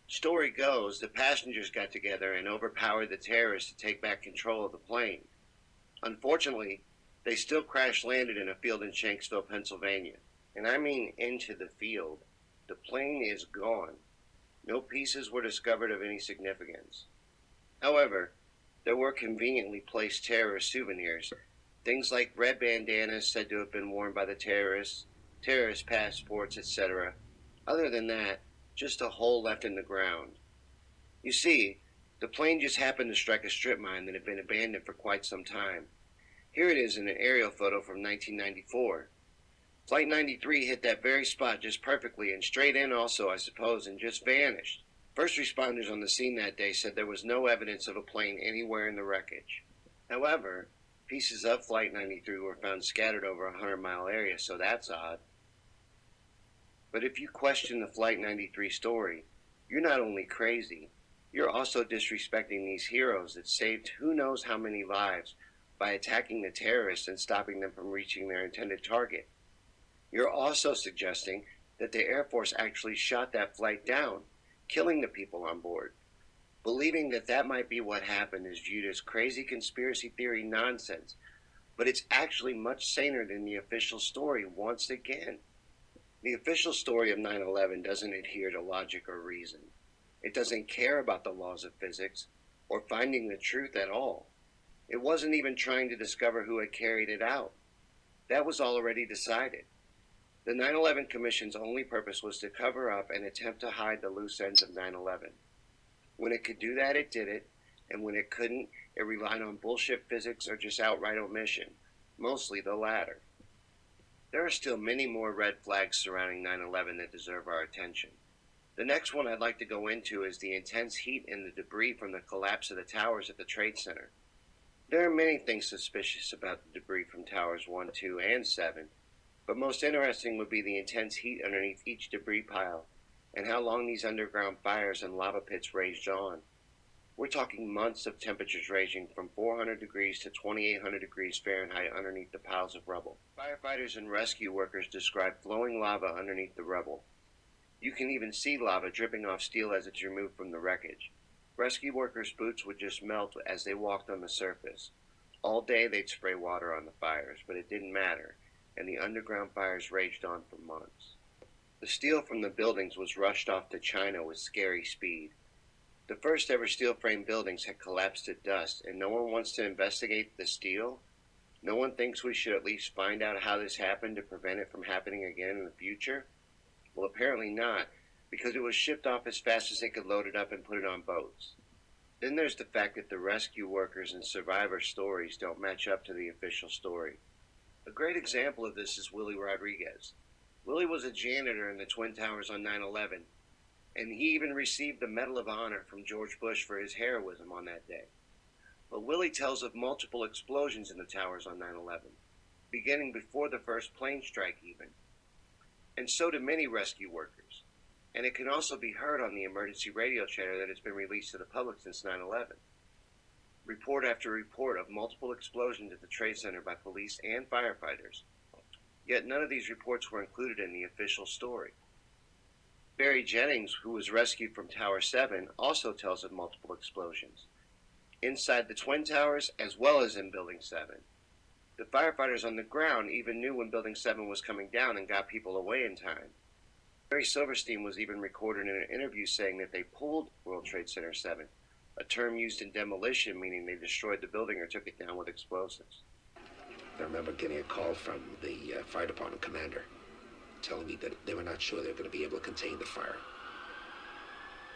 Story goes, the passengers got together and overpowered the terrorists to take back control of the plane. Unfortunately, they still crash-landed in a field in Shanksville, Pennsylvania. And I mean into the field. The plane is gone. No pieces were discovered of any significance. However, there were conveniently placed terrorist souvenirs, things like red bandanas said to have been worn by the terrorists, terrorist passports, etc. Other than that, just a hole left in the ground. You see, the plane just happened to strike a strip mine that had been abandoned for quite some time. Here it is in an aerial photo from 1994. Flight 93 hit that very spot just perfectly and straight in also, I suppose, and just vanished. First responders on the scene that day said there was no evidence of a plane anywhere in the wreckage. However, pieces of Flight 93 were found scattered over a 100-mile area, so that's odd. But if you question the Flight 93 story, you're not only crazy, you're also disrespecting these heroes that saved who knows how many lives by attacking the terrorists and stopping them from reaching their intended target. You're also suggesting that the Air Force actually shot that flight down, killing the people on board. Believing that that might be what happened is viewed as crazy conspiracy theory nonsense, but it's actually much saner than the official story once again. The official story of 9/11 doesn't adhere to logic or reason. It doesn't care about the laws of physics or finding the truth at all. It wasn't even trying to discover who had carried it out. That was already decided. The 9/11 Commission's only purpose was to cover up and attempt to hide the loose ends of 9/11. When it could do that, it did it, and when it couldn't, it relied on bullshit physics or just outright omission, mostly the latter. There are still many more red flags surrounding 9/11 that deserve our attention. The next one I'd like to go into is the intense heat and the debris from the collapse of the towers at the Trade Center. There are many things suspicious about the debris from Towers 1, 2, and 7, but most interesting would be the intense heat underneath each debris pile and how long these underground fires and lava pits raged on. We're talking months of temperatures ranging from 400 degrees to 2,800 degrees Fahrenheit underneath the piles of rubble. Firefighters and rescue workers describe flowing lava underneath the rubble. You can even see lava dripping off steel as it's removed from the wreckage. Rescue workers' boots would just melt as they walked on the surface. All day they'd spray water on the fires, but it didn't matter, and the underground fires raged on for months. The steel from the buildings was rushed off to China with scary speed. The first ever steel frame buildings had collapsed to dust, and no one wants to investigate the steel? No one thinks we should at least find out how this happened to prevent it from happening again in the future? Well, apparently not, because it was shipped off as fast as they could load it up and put it on boats. Then there's the fact that the rescue workers and survivor stories don't match up to the official story. A great example of this is Willie Rodriguez. Willie was a janitor in the Twin Towers on 9/11, and he even received the Medal of Honor from George Bush for his heroism on that day. But Willie tells of multiple explosions in the towers on 9/11, beginning before the first plane strike even. And so do many rescue workers. and it can also be heard on the emergency radio chatter that has been released to the public since 9/11. Report after report of multiple explosions at the Trade Center by police and firefighters, yet none of these reports were included in the official story. Barry Jennings, who was rescued from Tower 7, also tells of multiple explosions, inside the Twin Towers as well as in Building 7. The firefighters on the ground even knew when Building 7 was coming down and got people away in time. Barry Silverstein was even recorded in an interview saying that they pulled World Trade Center 7, a term used in demolition meaning they destroyed the building or took it down with explosives. I remember getting a call from the fire department commander telling me that they were not sure they were going to be able to contain the fire.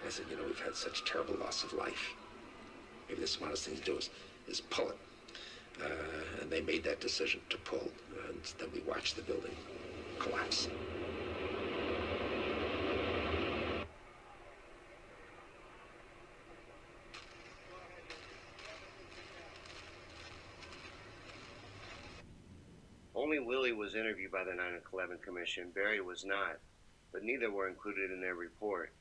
I said, you know, we've had such terrible loss of life. Maybe the smartest thing to do is pull it. And they made that decision to pull, and then we watched the building collapse. Only Willie was interviewed by the 9/11 Commission. Barry was not, but neither were included in their report.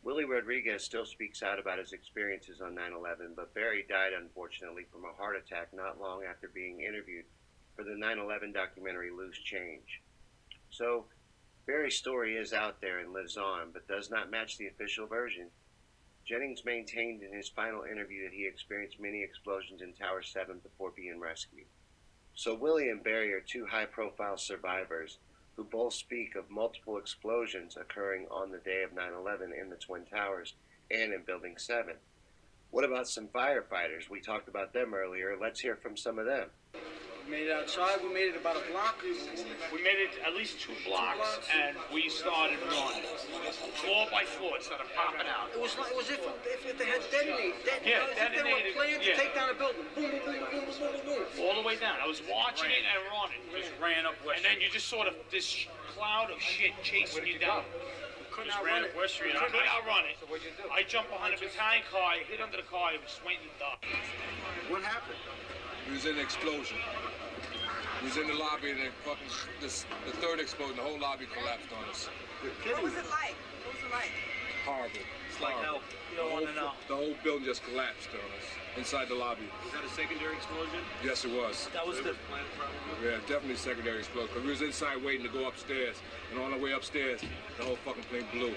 Willie Rodriguez still speaks out about his experiences on 9/11, but Barry died unfortunately from a heart attack not long after being interviewed for the 9/11 documentary Loose Change. So, Barry's story is out there and lives on, but does not match the official version. Jennings maintained in his final interview that he experienced many explosions in Tower 7 before being rescued. So Willie and Barry are two high-profile survivors who both speak of multiple explosions occurring on the day of 9/11 in the Twin Towers and in Building 7. What about some firefighters? We talked about them earlier. Let's hear from some of them. We made it outside. We made it about a block. We made it at least two blocks, and we started running. Floor by floor, it started popping out. It was like, it was if they had detonated. Yeah, As if they detonated, were planning to yeah. take down a building. Boom, boom, boom, boom, boom, boom, boom. All the way down. I was watching it and running. Just ran up West And then you just sort of, this cloud of shit chasing you down. Couldn't Just outrun ran it. up West Street. I could outrun it. So what'd you do? I jumped behind a battalion car, I hit under the car, I was waiting to die. What happened? It was an explosion. It was in the lobby, and then fucking the third explosion, the whole lobby collapsed on us. What was it like? What was it like? Horrible. It's like hell. You don't want to know. The whole building just collapsed on us inside the lobby. Was that a secondary explosion? Yes, it was. That was the... Yeah, definitely secondary explosion. Because we was inside waiting to go upstairs, and on our way upstairs, the whole fucking thing blew.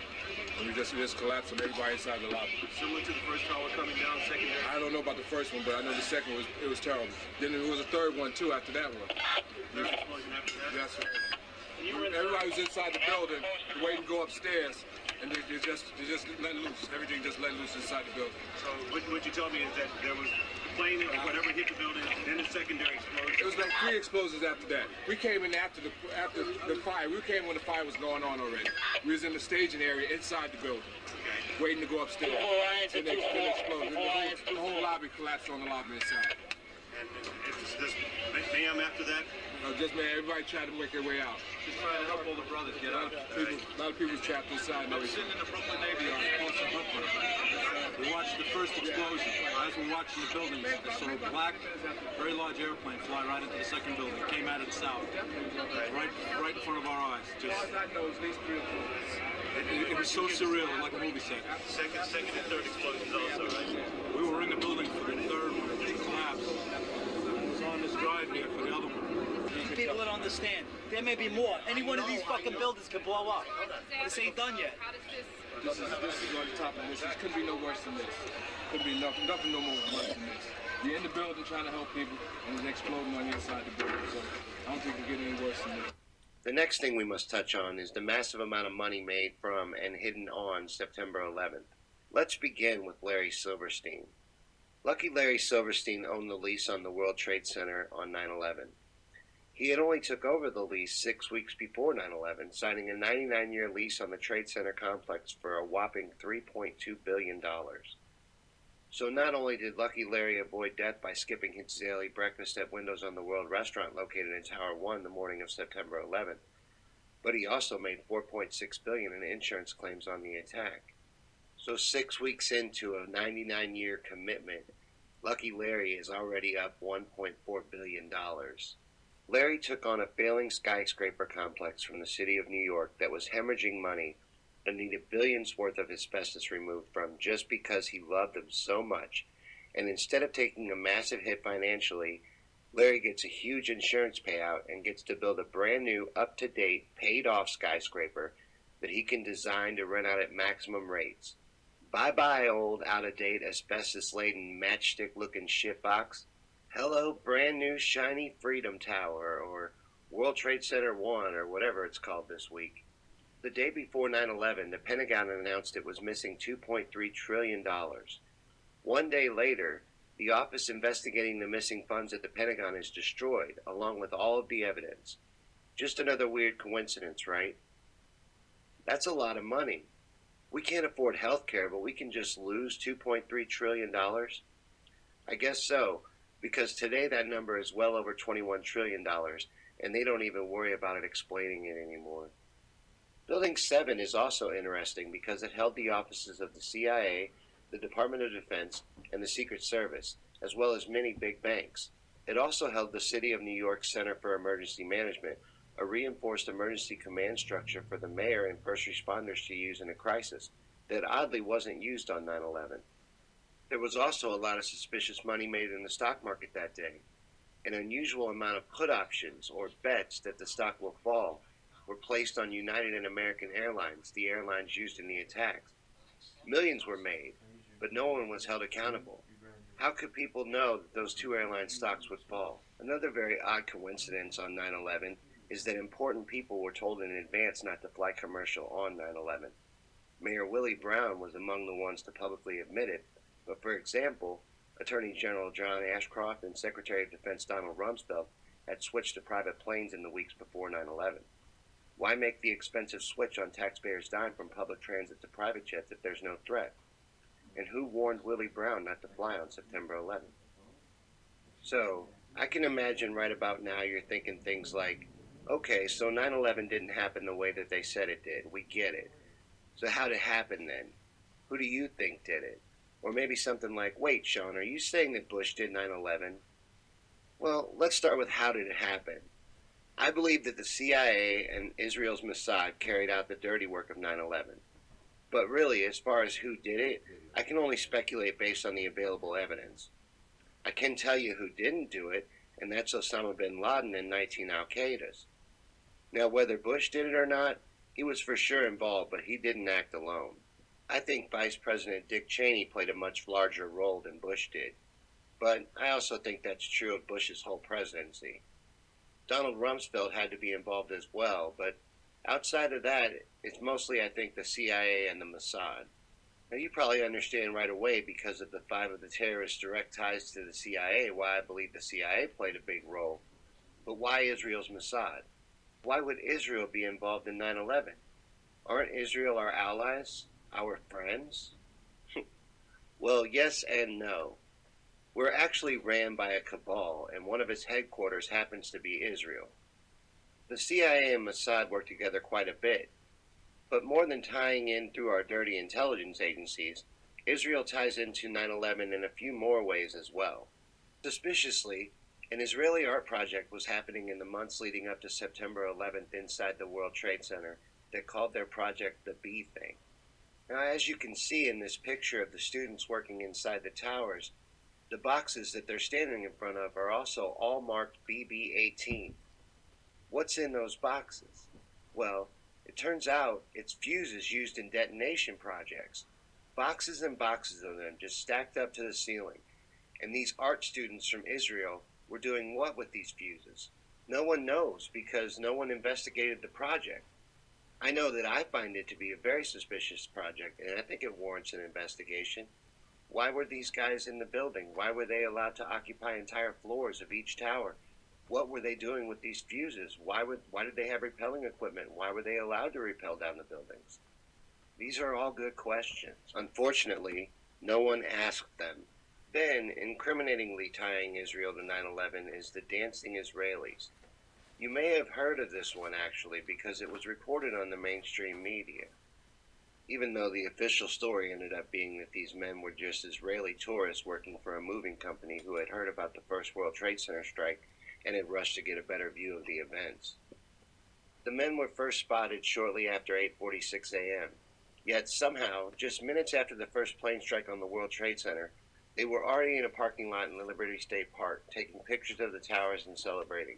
And we just collapsed on everybody inside the lobby. Similar to the first tower coming down, secondary? I don't know about the first one, but I know the second one was terrible. Then there was a third one too after that one. Third explosion after that? Yes, sir. Everybody was inside the building, waiting to go upstairs, and they just let loose. Everything just let loose inside the building. So what you told me is that there was the plane, whatever hit the building, then the secondary explosion. It was like 3 explosions after that. We came in after the fire. We came when the fire was going on already. We was in the staging area inside the building, waiting to go upstairs. And then exploded. The whole lobby collapsed on the lobby inside. And it's just mayhem after that? Just man, everybody tried to make their way out. Just trying to help all the brothers get out. A lot of people trapped inside. I was sitting in the Brooklyn Navy Yard, across from Brooklyn. We watched the first explosion. As we're watching the building, I saw a black, very large airplane fly right into the second building. It came out of the south, right in front of our eyes. Just, it was so surreal, like a movie set. Second and third explosions also, right? We were in the building for the third one. It collapsed. I was on this drive here for the other one. People don't understand. There may be more. Any one of these fucking buildings could blow up. This ain't done yet. This is on top of this. This couldn't be no worse than this. Couldn't be nothing no more worse than this. You're in the building trying to help people, and it's exploding on the inside the building. So I don't think it can get any worse than this. The next thing we must touch on is the massive amount of money made from and hidden on September 11th. Let's begin with Larry Silverstein. Lucky Larry Silverstein owned the lease on the World Trade Center on 9/11. He had only took over the lease 6 weeks before 9/11, signing a 99-year lease on the Trade Center complex for a whopping $3.2 billion. So not only did Lucky Larry avoid death by skipping his daily breakfast at Windows on the World restaurant located in Tower 1 the morning of September 11th, but he also made $4.6 billion in insurance claims on the attack. So 6 weeks into a 99-year commitment, Lucky Larry is already up $1.4 billion. Larry took on a failing skyscraper complex from the city of New York that was hemorrhaging money and needed billions worth of asbestos removed from just because he loved them so much. And instead of taking a massive hit financially, Larry gets a huge insurance payout and gets to build a brand new, up-to-date, paid-off skyscraper that he can design to rent out at maximum rates. Bye-bye, old, out-of-date, asbestos-laden, matchstick-looking shitbox. Hello, brand new, shiny Freedom Tower, or World Trade Center 1, or whatever it's called this week. The day before 9/11, the Pentagon announced it was missing $2.3 trillion. One day later, the office investigating the missing funds at the Pentagon is destroyed, along with all of the evidence. Just another weird coincidence, right? That's a lot of money. We can't afford health care, but we can just lose $2.3 trillion? I guess so, because today that number is well over $21 trillion, and they don't even worry about it explaining it anymore. Building 7 is also interesting because it held the offices of the CIA, the Department of Defense, and the Secret Service, as well as many big banks. It also held the City of New York Center for Emergency Management, a reinforced emergency command structure for the mayor and first responders to use in a crisis that oddly wasn't used on 9/11. There was also a lot of suspicious money made in the stock market that day. An unusual amount of put options, or bets that the stock will fall, were placed on United and American Airlines, the airlines used in the attacks. Millions were made, but no one was held accountable. How could people know that those two airline stocks would fall? Another very odd coincidence on 9/11 is that important people were told in advance not to fly commercial on 9/11. Mayor Willie Brown was among the ones to publicly admit it, but for example, Attorney General John Ashcroft and Secretary of Defense Donald Rumsfeld had switched to private planes in the weeks before 9/11. Why make the expensive switch on taxpayers' dime from public transit to private jets if there's no threat? And who warned Willie Brown not to fly on September 11th? So, I can imagine right about now you're thinking things like, okay, so 9/11 didn't happen the way that they said it did. We get it. So how did it happen then? Who do you think did it? Or maybe something like, wait, Sean, are you saying that Bush did 9/11? Well, let's start with how did it happen. I believe that the CIA and Israel's Mossad carried out the dirty work of 9/11. But really, as far as who did it, I can only speculate based on the available evidence. I can tell you who didn't do it, and that's Osama bin Laden and 19 Al-Qaedas. Now, whether Bush did it or not, he was for sure involved, but he didn't act alone. I think Vice President Dick Cheney played a much larger role than Bush did. But I also think that's true of Bush's whole presidency. Donald Rumsfeld had to be involved as well, but outside of that, it's mostly, I think, the CIA and the Mossad. Now, you probably understand right away, because of the 5 of the terrorists' direct ties to the CIA, why I believe the CIA played a big role. But why Israel's Mossad? Why would Israel be involved in 9/11? Aren't Israel our allies? Our friends? Well, yes and no. We're actually ran by a cabal, and one of its headquarters happens to be Israel. The CIA and Mossad work together quite a bit, but more than tying in through our dirty intelligence agencies, Israel ties into 9/11 in a few more ways as well. Suspiciously, an Israeli art project was happening in the months leading up to September 11th inside the World Trade Center that called their project the B Thing. Now, as you can see in this picture of the students working inside the towers, the boxes that they're standing in front of are also all marked BB-18. What's in those boxes? Well, it turns out it's fuses used in detonation projects. Boxes and boxes of them just stacked up to the ceiling. And these art students from Israel were doing what with these fuses? No one knows, because no one investigated the project. I know that I find it to be a very suspicious project, and I think it warrants an investigation. Why were these guys in the building? Why were they allowed to occupy entire floors of each tower? What were they doing with these fuses? Why did they have repelling equipment? Why were they allowed to repel down the buildings? These are all good questions. Unfortunately, no one asked them. Then, incriminatingly tying Israel to 9/11 is the dancing Israelis. You may have heard of this one, actually, because it was reported on the mainstream media, even though the official story ended up being that these men were just Israeli tourists working for a moving company who had heard about the first World Trade Center strike and had rushed to get a better view of the events. The men were first spotted shortly after 8:46 a.m. Yet somehow, just minutes after the first plane strike on the World Trade Center, they were already in a parking lot in the Liberty State Park, taking pictures of the towers and celebrating.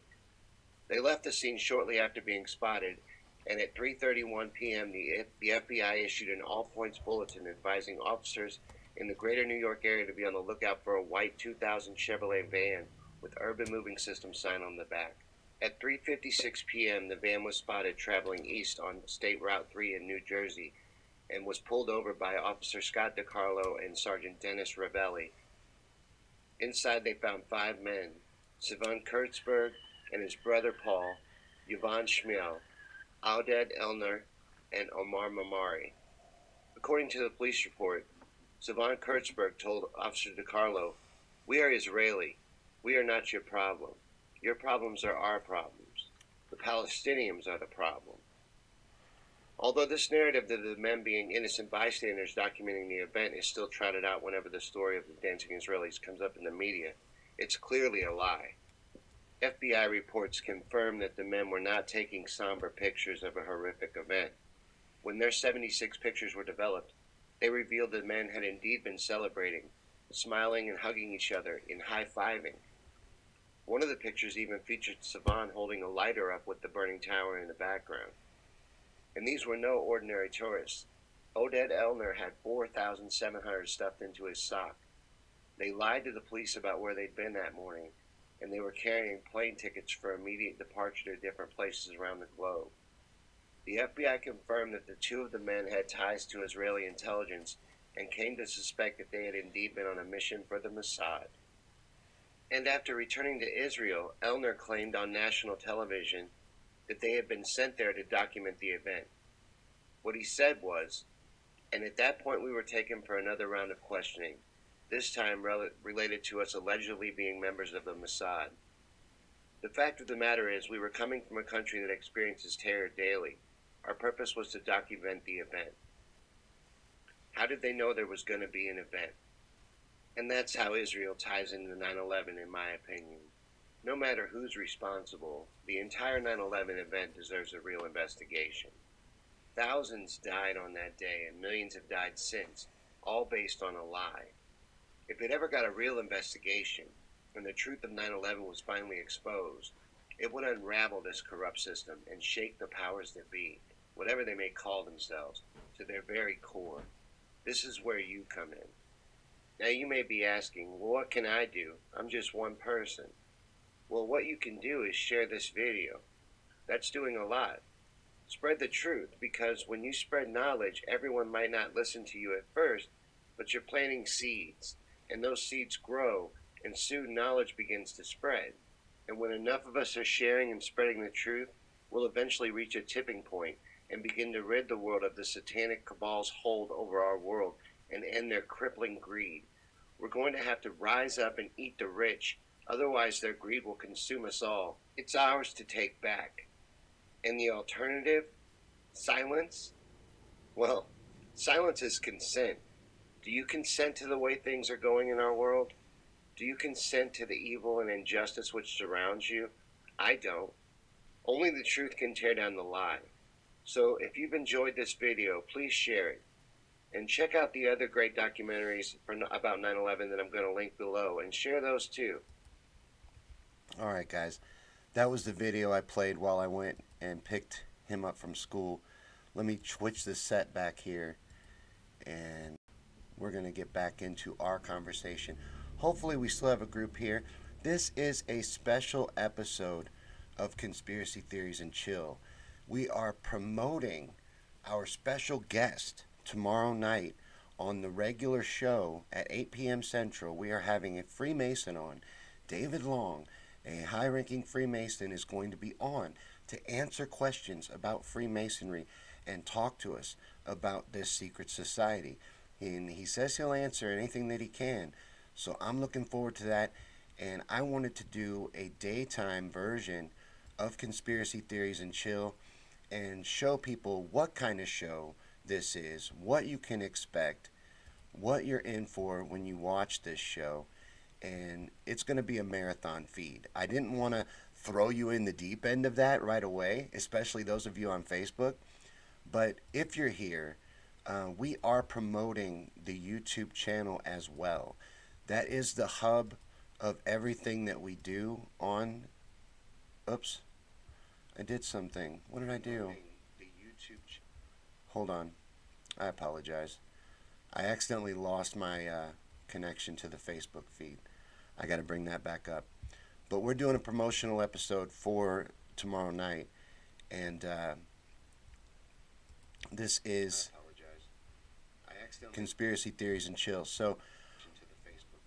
They left the scene shortly after being spotted, and at 3:31 p.m., the FBI issued an all-points bulletin advising officers in the greater New York area to be on the lookout for a white 2000 Chevrolet van with Urban Moving System sign on the back. At 3:56 p.m., the van was spotted traveling east on State Route 3 in New Jersey and was pulled over by Officer Scott DiCarlo and Sergeant Dennis Ravelli. Inside, they found 5 men: Sivan Kurtzberg and his brother Paul, Yvonne Schmiel, Auded Elner, and Omar Mamari. According to the police report, Sivan Kurtzberg told Officer DiCarlo, "We are Israeli. We are not your problem. Your problems are our problems. The Palestinians are the problem." Although this narrative of the men being innocent bystanders documenting the event is still trotted out whenever the story of the dancing Israelis comes up in the media, it's clearly a lie. FBI reports confirm that the men were not taking somber pictures of a horrific event. When their 76 pictures were developed, they revealed the men had indeed been celebrating, smiling and hugging each other, in high-fiving. One of the pictures even featured Savan holding a lighter up with the burning tower in the background. And these were no ordinary tourists. Oded Elner had 4,700 stuffed into his sock. They lied to the police about where they'd been that morning, and they were carrying plane tickets for immediate departure to different places around the globe. The FBI confirmed that the 2 of the men had ties to Israeli intelligence and came to suspect that they had indeed been on a mission for the Mossad. And after returning to Israel, Elner claimed on national television that they had been sent there to document the event. What he said was, "And at that point we were taken for another round of questioning, this time related to us allegedly being members of the Mossad. The fact of the matter is we were coming from a country that experiences terror daily. Our purpose was to document the event." How did they know there was going to be an event? And that's how Israel ties into 9/11, in my opinion. No matter who's responsible, the entire 9/11 event deserves a real investigation. Thousands died on that day, and millions have died since, all based on a lie. If it ever got a real investigation, and the truth of 9/11 was finally exposed, it would unravel this corrupt system and shake the powers that be, whatever they may call themselves, to their very core. This is where you come in. Now you may be asking, well, what can I do? I'm just one person. Well, what you can do is share this video. That's doing a lot. Spread the truth, because when you spread knowledge, everyone might not listen to you at first, but you're planting seeds, and those seeds grow, and soon knowledge begins to spread. And when enough of us are sharing and spreading the truth, we'll eventually reach a tipping point and begin to rid the world of the satanic cabal's hold over our world and end their crippling greed. We're going to have to rise up and eat the rich, otherwise their greed will consume us all. It's ours to take back. And the alternative? Silence? Well, silence is consent. Do you consent to the way things are going in our world? Do you consent to the evil and injustice which surrounds you? I don't. Only the truth can tear down the lie. So if you've enjoyed this video, please share it. And check out the other great documentaries about 9/11 that I'm going to link below, and share those too. Alright guys, that was the video I played while I went and picked him up from school. Let me switch the set back here, and we're going to get back into our conversation. Hopefully we still have a group here. This is a special episode of Conspiracy Theories and Chill. We are promoting our special guest tomorrow night on the regular show at 8 p.m. Central. We are having a Freemason on. David Long, a high-ranking Freemason, is going to be on to answer questions about Freemasonry and talk to us about this secret society. And he says he'll answer anything that he can. So I'm looking forward to that. And I wanted to do a daytime version of Conspiracy Theories and Chill and show people what kind of show this is, what you can expect, what you're in for when you watch this show. And it's going to be a marathon feed. I didn't want to throw you in the deep end of that right away, especially those of you on Facebook. But if you're here, we are promoting the YouTube channel as well. That is the hub of everything that we do on. Oops, I did something. What did I do? The YouTube. Hold on. I apologize. I accidentally lost my connection to the Facebook feed. I got to bring that back up. But we're doing a promotional episode for tomorrow night, and this is Conspiracy Theories and Chill. So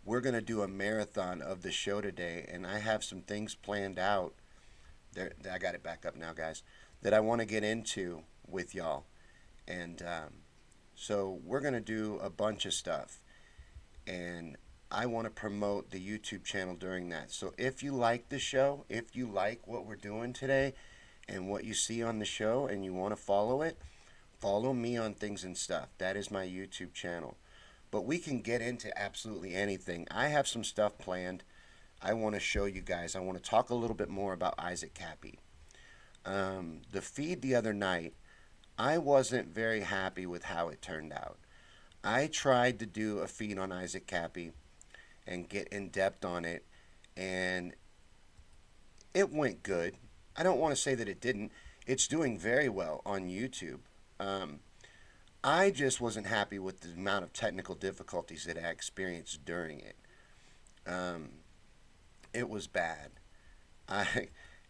we're going to do a marathon of the show today, and I have some things planned out. There, I got it back up now, guys, that I want to get into with y'all. And so we're going to do a bunch of stuff, and I want to promote the YouTube channel during that. So if you like the show, if you like what we're doing today and what you see on the show and you want to follow it, follow me on Things and Stuff. That is my YouTube channel. But we can get into absolutely anything. I have some stuff planned I want to show you guys. I want to talk a little bit more about Isaac Cappy. The feed the other night, I wasn't very happy with how it turned out. I tried to do a feed on Isaac Cappy and get in depth on it, and it went good. I don't want to say that it didn't. It's doing very well on YouTube. I just wasn't happy with the amount of technical difficulties that I experienced during it. It was bad.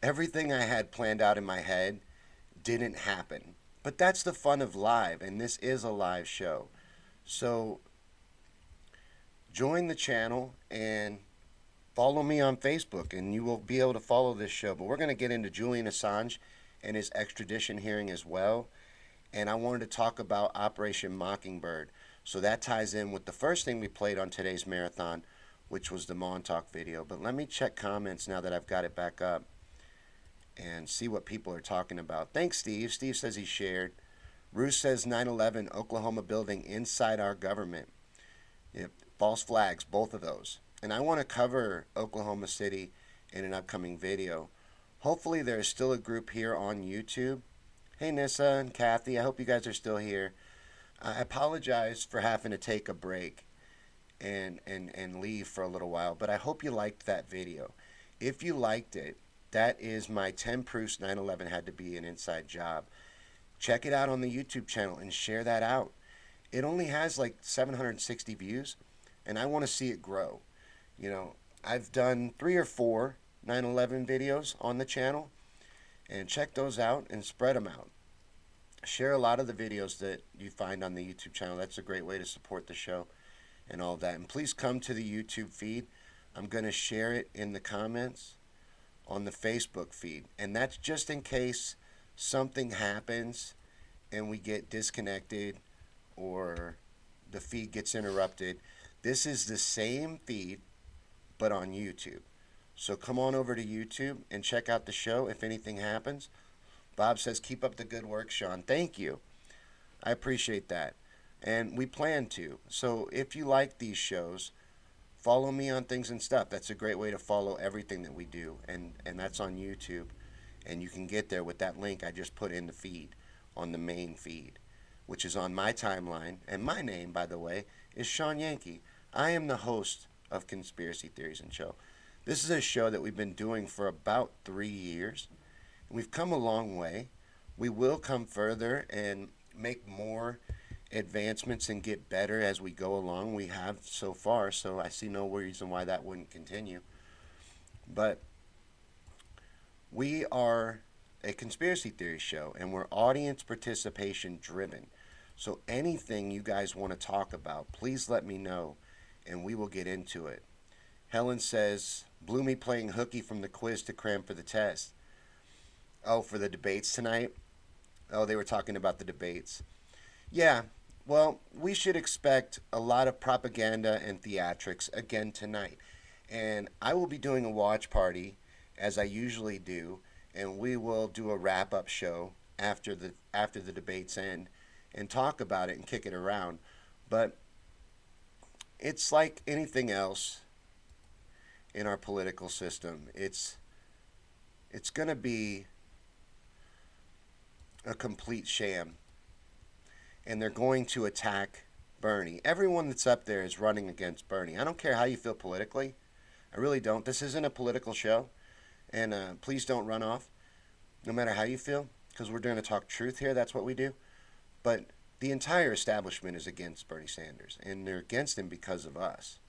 Everything I had planned out in my head didn't happen. But that's the fun of live, and this is a live show. So join the channel and follow me on Facebook, and you will be able to follow this show. But we're going to get into Julian Assange and his extradition hearing as well. And I wanted to talk about Operation Mockingbird. So that ties in with the first thing we played on today's marathon, which was the Montauk video. But let me check comments now that I've got it back up and see what people are talking about. Thanks, Steve. Steve says he shared. Bruce says 9/11 Oklahoma building inside our government. Yep, false flags, both of those. And I want to cover Oklahoma City in an upcoming video. Hopefully there's still a group here on YouTube. Hey, Nissa and Kathy, I hope you guys are still here. I apologize for having to take a break and leave for a little while, but I hope you liked that video. If you liked it, that is my 10 proofs 9/11 had to be an inside job. Check it out on the YouTube channel and share that out. It only has like 760 views, and I want to see it grow. You know, I've done 3 or 4 9/11 videos on the channel, and check those out and spread them out. Share a lot of the videos that you find on the YouTube channel. That's a great way to support the show and all that. And please come to the YouTube feed. I'm going to share it in the comments on the Facebook feed. And that's just in case something happens and we get disconnected or the feed gets interrupted. This is the same feed, but on YouTube. So come on over to YouTube and check out the show if anything happens. Bob says, keep up the good work, Sean. Thank you. I appreciate that. And we plan to. So if you like these shows, follow me on Things and Stuff. That's a great way to follow everything that we do. And that's on YouTube. And you can get there with that link I just put in the feed, on the main feed, which is on my timeline. And my name, by the way, is Sean Yankee. I am the host of Conspiracy Theories and Chill. This is a show that we've been doing for about 3 years. We've come a long way. We will come further and make more advancements and get better as we go along. We have so far, so I see no reason why that wouldn't continue. But we are a conspiracy theory show, and we're audience participation driven. So anything you guys want to talk about, please let me know, and we will get into it. Helen says, blew me playing hooky from the quiz to cram for the test. Oh, for the debates tonight? Oh, they were talking about the debates. Yeah, well, we should expect a lot of propaganda and theatrics again tonight. And I will be doing a watch party, as I usually do, and we will do a wrap-up show after the debates end and talk about it and kick it around. But it's like anything else in our political system. It's going to be a complete sham. and they're going to attack Bernie. Everyone that's up there is running against Bernie. I don't care how you feel politically. I really don't. This isn't a political show, and please don't run off, no matter how you feel, because we're going to talk truth here. That's what we do. But the entire establishment is against Bernie Sanders, and they're against him because of us,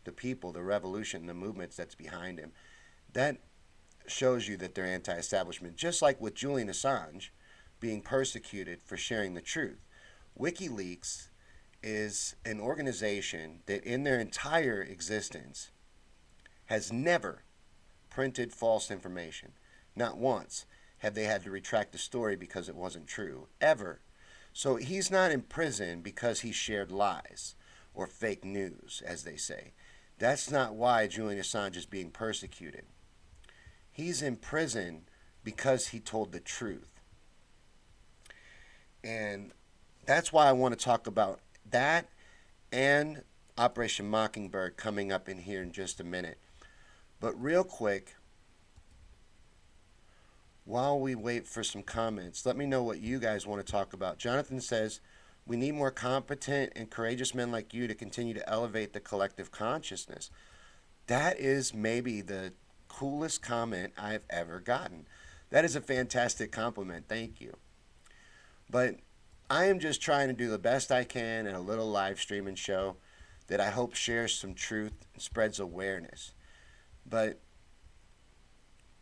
the people, the revolution, the movements that's behind him. That shows you that they're anti-establishment, just like with Julian Assange being persecuted for sharing the truth. WikiLeaks is an organization that in their entire existence has never printed false information. Not once have they had to retract the story because it wasn't true, ever. So he's not in prison because he shared lies or fake news, as they say. That's not why Julian Assange is being persecuted. He's in prison because he told the truth. And that's why I want to talk about that and Operation Mockingbird coming up in here in just a minute. But real quick, while we wait for some comments, let me know what you guys want to talk about. Jonathan says, we need more competent and courageous men like you to continue to elevate the collective consciousness. That is maybe the coolest comment I've ever gotten. That is a fantastic compliment. Thank you. But I am just trying to do the best I can in a little live streaming show that I hope shares some truth and spreads awareness. But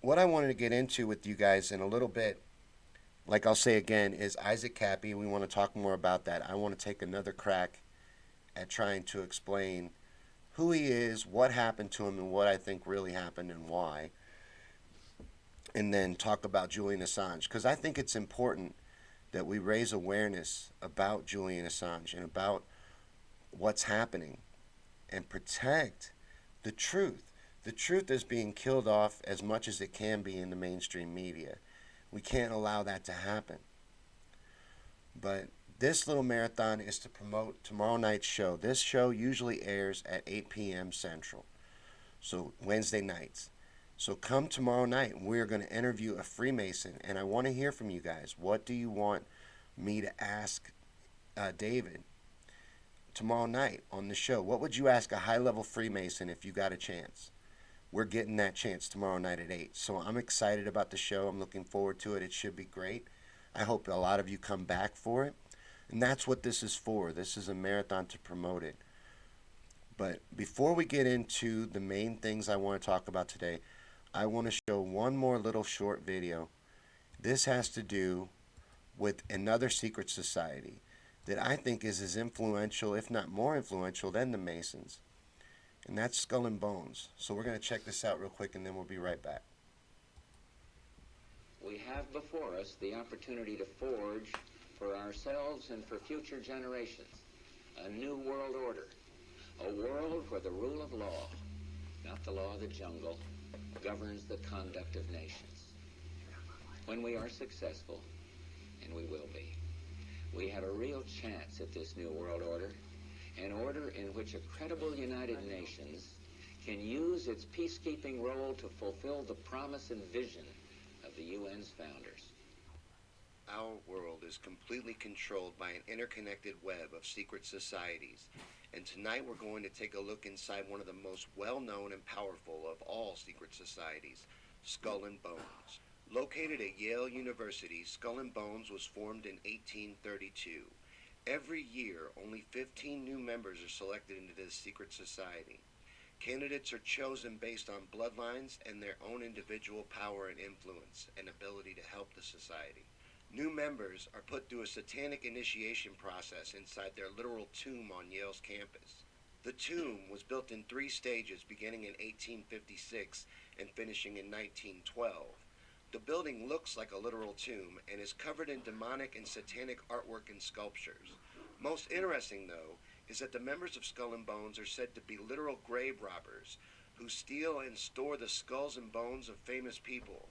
what I wanted to get into with you guys in a little bit, like I'll say again, is Isaac Cappy. We want to talk more about that. I want to take another crack at trying to explain who he is, what happened to him, and what I think really happened and why. And then talk about Julian Assange, because I think it's important that we raise awareness about Julian Assange and about what's happening and protect the truth. The truth is being killed off as much as it can be in the mainstream media. We can't allow that to happen. But this little marathon is to promote tomorrow night's show. This show usually airs at 8 p.m. Central, so Wednesday nights. So come tomorrow night, and we're going to interview a Freemason, and I want to hear from you guys. What do you want me to ask David tomorrow night on the show? What would you ask a high-level Freemason if you got a chance? We're getting that chance tomorrow night at 8. So I'm excited about the show. I'm looking forward to it. It should be great. I hope a lot of you come back for it. And that's what this is for. This is a marathon to promote it. But before we get into the main things I want to talk about today, I want to show one more little short video. This has to do with another secret society that I think is as influential, if not more influential, than the Masons. And that's Skull and Bones. So we're going to check this out real quick, and then we'll be right back. We have before us the opportunity to forge for ourselves and for future generations a new world order, a world where the rule of law, not the law of the jungle, governs the conduct of nations. When we are successful, and we will be, we have a real chance at this new world order, an order in which a credible United Nations can use its peacekeeping role to fulfill the promise and vision of the UN's founders. Our world is completely controlled by an interconnected web of secret societies, and tonight we're going to take a look inside one of the most well-known and powerful of all secret societies, Skull and Bones. Located at Yale University, Skull and Bones was formed in 1832. Every year, only 15 new members are selected into this secret society. Candidates are chosen based on bloodlines and their own individual power and influence and ability to help the society. New members are put through a satanic initiation process inside their literal tomb on Yale's campus. The tomb was built in 3 stages beginning in 1856 and finishing in 1912. The building looks like a literal tomb and is covered in demonic and satanic artwork and sculptures. Most interesting, though, is that the members of Skull and Bones are said to be literal grave robbers who steal and store the skulls and bones of famous people.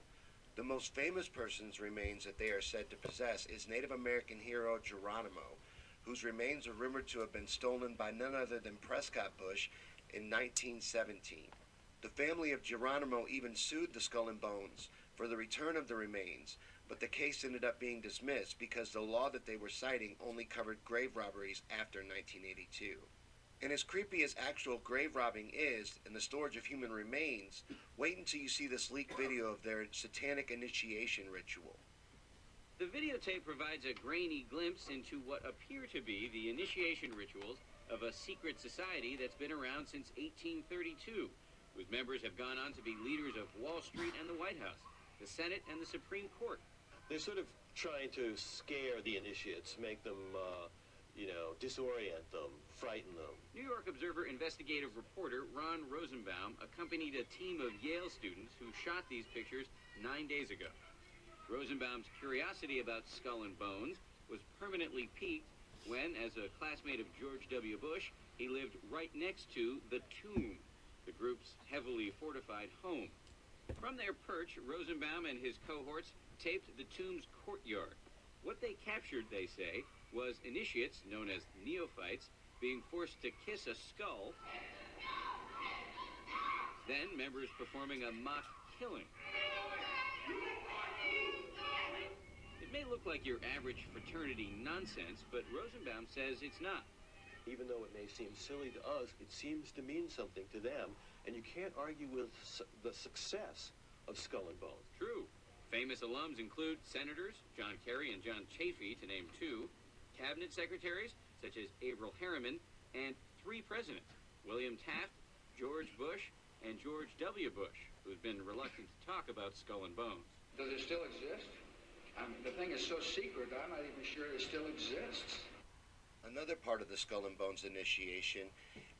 The most famous person's remains that they are said to possess is Native American hero Geronimo, whose remains are rumored to have been stolen by none other than Prescott Bush in 1917. The family of Geronimo even sued the Skull and Bones for the return of the remains, but the case ended up being dismissed because the law that they were citing only covered grave robberies after 1982. And as creepy as actual grave robbing is and the storage of human remains, wait until you see this leaked video of their satanic initiation ritual. The videotape provides a grainy glimpse into what appear to be the initiation rituals of a secret society that's been around since 1832, whose members have gone on to be leaders of Wall Street and the White House, the Senate and the Supreme Court. They're sort of trying to scare the initiates, make them, disorient them, frighten them. New York Observer investigative reporter Ron Rosenbaum accompanied a team of Yale students who shot these pictures 9 days ago. Rosenbaum's curiosity about Skull and Bones was permanently piqued when, as a classmate of George W. Bush, he lived right next to the Tomb, the group's heavily fortified home. From their perch, Rosenbaum and his cohorts taped the Tomb's courtyard. What they captured, they say, was initiates, known as neophytes, being forced to kiss a skull, then members performing a mock killing. It may look like your average fraternity nonsense, but Rosenbaum says it's not. Even though it may seem silly to us, it seems to mean something to them, and you can't argue with the success of Skull and Bones. True. Famous alums include senators John Kerry and John Chafee, to name two, cabinet secretaries such as Averell Harriman, and 3 presidents, William Taft, George Bush, and George W. Bush, who's been reluctant to talk about Skull and Bones. Does it still exist? The thing is so secret, I'm not even sure it still exists. Another part of the Skull and Bones initiation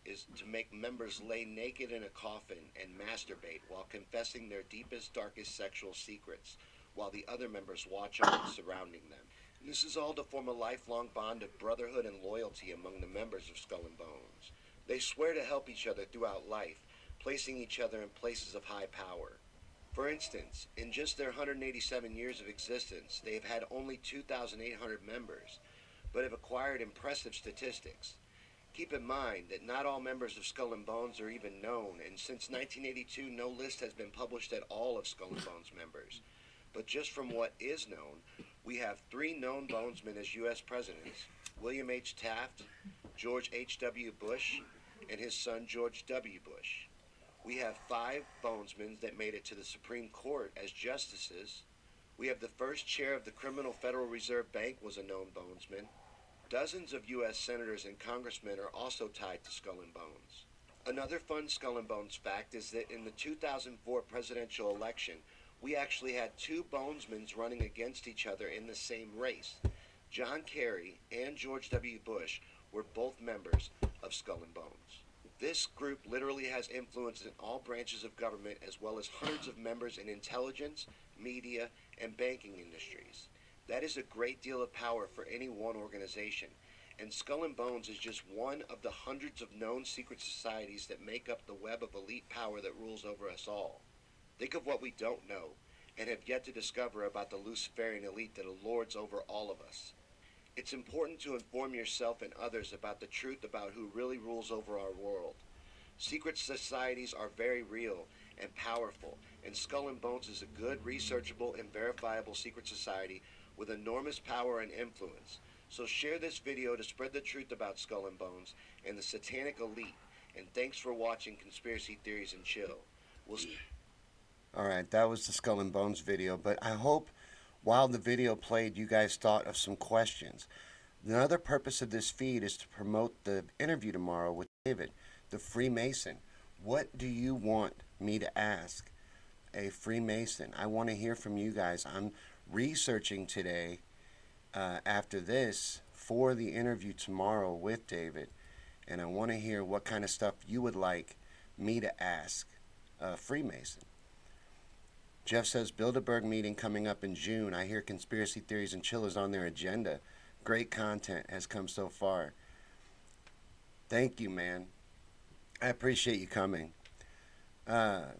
is to make members lay naked in a coffin and masturbate while confessing their deepest, darkest sexual secrets, while the other members watch on surrounding them. And this is all to form a lifelong bond of brotherhood and loyalty among the members of Skull and Bones. They swear to help each other throughout life, placing each other in places of high power. For instance, in just their 187 years of existence, they have had only 2,800 members, but have acquired impressive statistics. Keep in mind that not all members of Skull and Bones are even known, and since 1982, no list has been published at all of Skull and Bones members. But just from what is known, we have 3 known Bonesmen as U.S. presidents: William H. Taft, George H.W. Bush, and his son George W. Bush. We have 5 Bonesmen that made it to the Supreme Court as justices. We have the first chair of the Criminal Federal Reserve Bank was a known Bonesman. Dozens of U.S. senators and congressmen are also tied to Skull and Bones. Another fun Skull and Bones fact is that in the 2004 presidential election, we actually had 2 Bonesmen running against each other in the same race. John Kerry and George W. Bush were both members of Skull and Bones. This group literally has influence in all branches of government, as well as hundreds of members in intelligence, media, and banking industries. That is a great deal of power for any one organization, and Skull and Bones is just one of the hundreds of known secret societies that make up the web of elite power that rules over us all. Think of what we don't know, and have yet to discover about the Luciferian elite that lords over all of us. It's important to inform yourself and others about the truth about who really rules over our world. Secret societies are very real and powerful, and Skull and Bones is a good, researchable, and verifiable secret society with enormous power and influence. So share this video to spread the truth about Skull and Bones and the satanic elite. And thanks for watching Conspiracy Theories and Chill. Alright, that was the Skull and Bones video, but I hope while the video played you guys thought of some questions. The other purpose of this feed is to promote the interview tomorrow with David, the Freemason. What do you want me to ask a Freemason? I want to hear from you guys. I'm researching today after this for the interview tomorrow with David, and I want to hear what kind of stuff you would like me to ask a Freemason. Jeff says, Bilderberg meeting coming up in June. I hear Conspiracy Theories and Chill is on their agenda. Great content has come so far. Thank you, man. I appreciate you coming.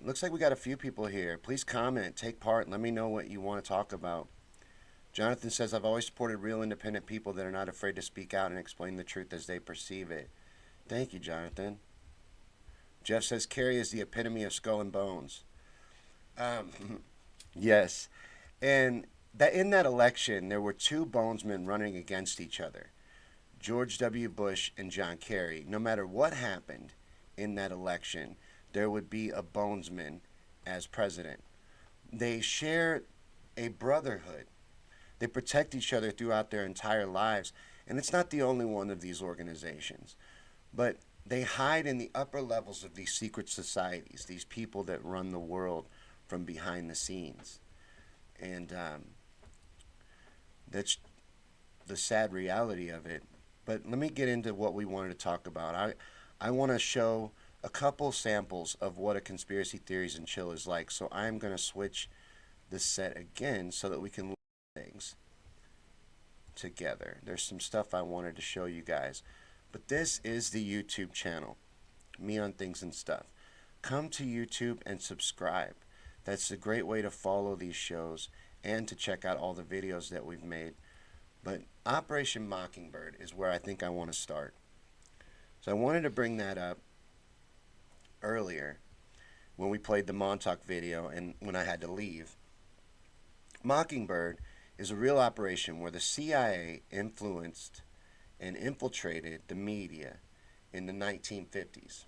Looks like we got a few people here. Please comment, take part, and let me know what you want to talk about. Jonathan says, I've always supported real independent people that are not afraid to speak out and explain the truth as they perceive it. Thank you, Jonathan. Jeff says, Carrie is the epitome of Skull and Bones. Yes. And that in that election there were two bonesmen running against each other, George W. Bush and John Kerry. No matter what happened in that election, there would be a bonesman as president. They share a brotherhood. They protect each other throughout their entire lives. And it's not the only one of these organizations. But they hide in the upper levels of these secret societies, these people that run the world from behind the scenes. And that's the sad reality of it. But let me get into what we wanted to talk about. I want to show a couple samples of what a conspiracy theories and chill is like. So I'm going to switch the set again so that we can look at things together. There's some stuff I wanted to show you guys. But this is the YouTube channel, Me on Things and Stuff. Come to YouTube and subscribe. That's a great way to follow these shows and to check out all the videos that we've made. But Operation Mockingbird is where I think I want to start. So I wanted to bring that up earlier when we played the Montauk video and when I had to leave. Mockingbird is a real operation where the CIA influenced and infiltrated the media in the 1950s.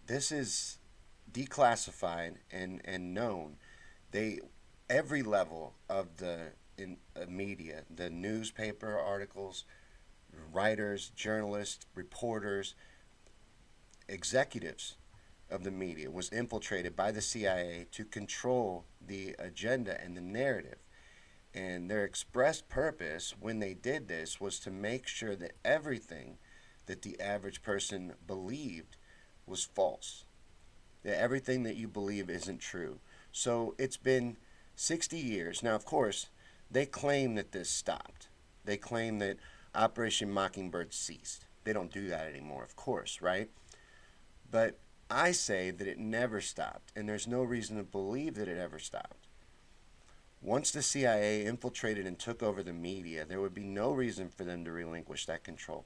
This is declassified and known. Every level of the media, the newspaper articles, writers, journalists, reporters, executives of the media was infiltrated by the CIA to control the agenda and the narrative. And their express purpose when they did this was to make sure that everything that the average person believed was false. That everything that you believe isn't true. So it's been 60 years. Now, of course, they claim that this stopped. They claim that Operation Mockingbird ceased. They don't do that anymore, of course, right? But I say that it never stopped, and there's no reason to believe that it ever stopped. Once the CIA infiltrated and took over the media, there would be no reason for them to relinquish that control.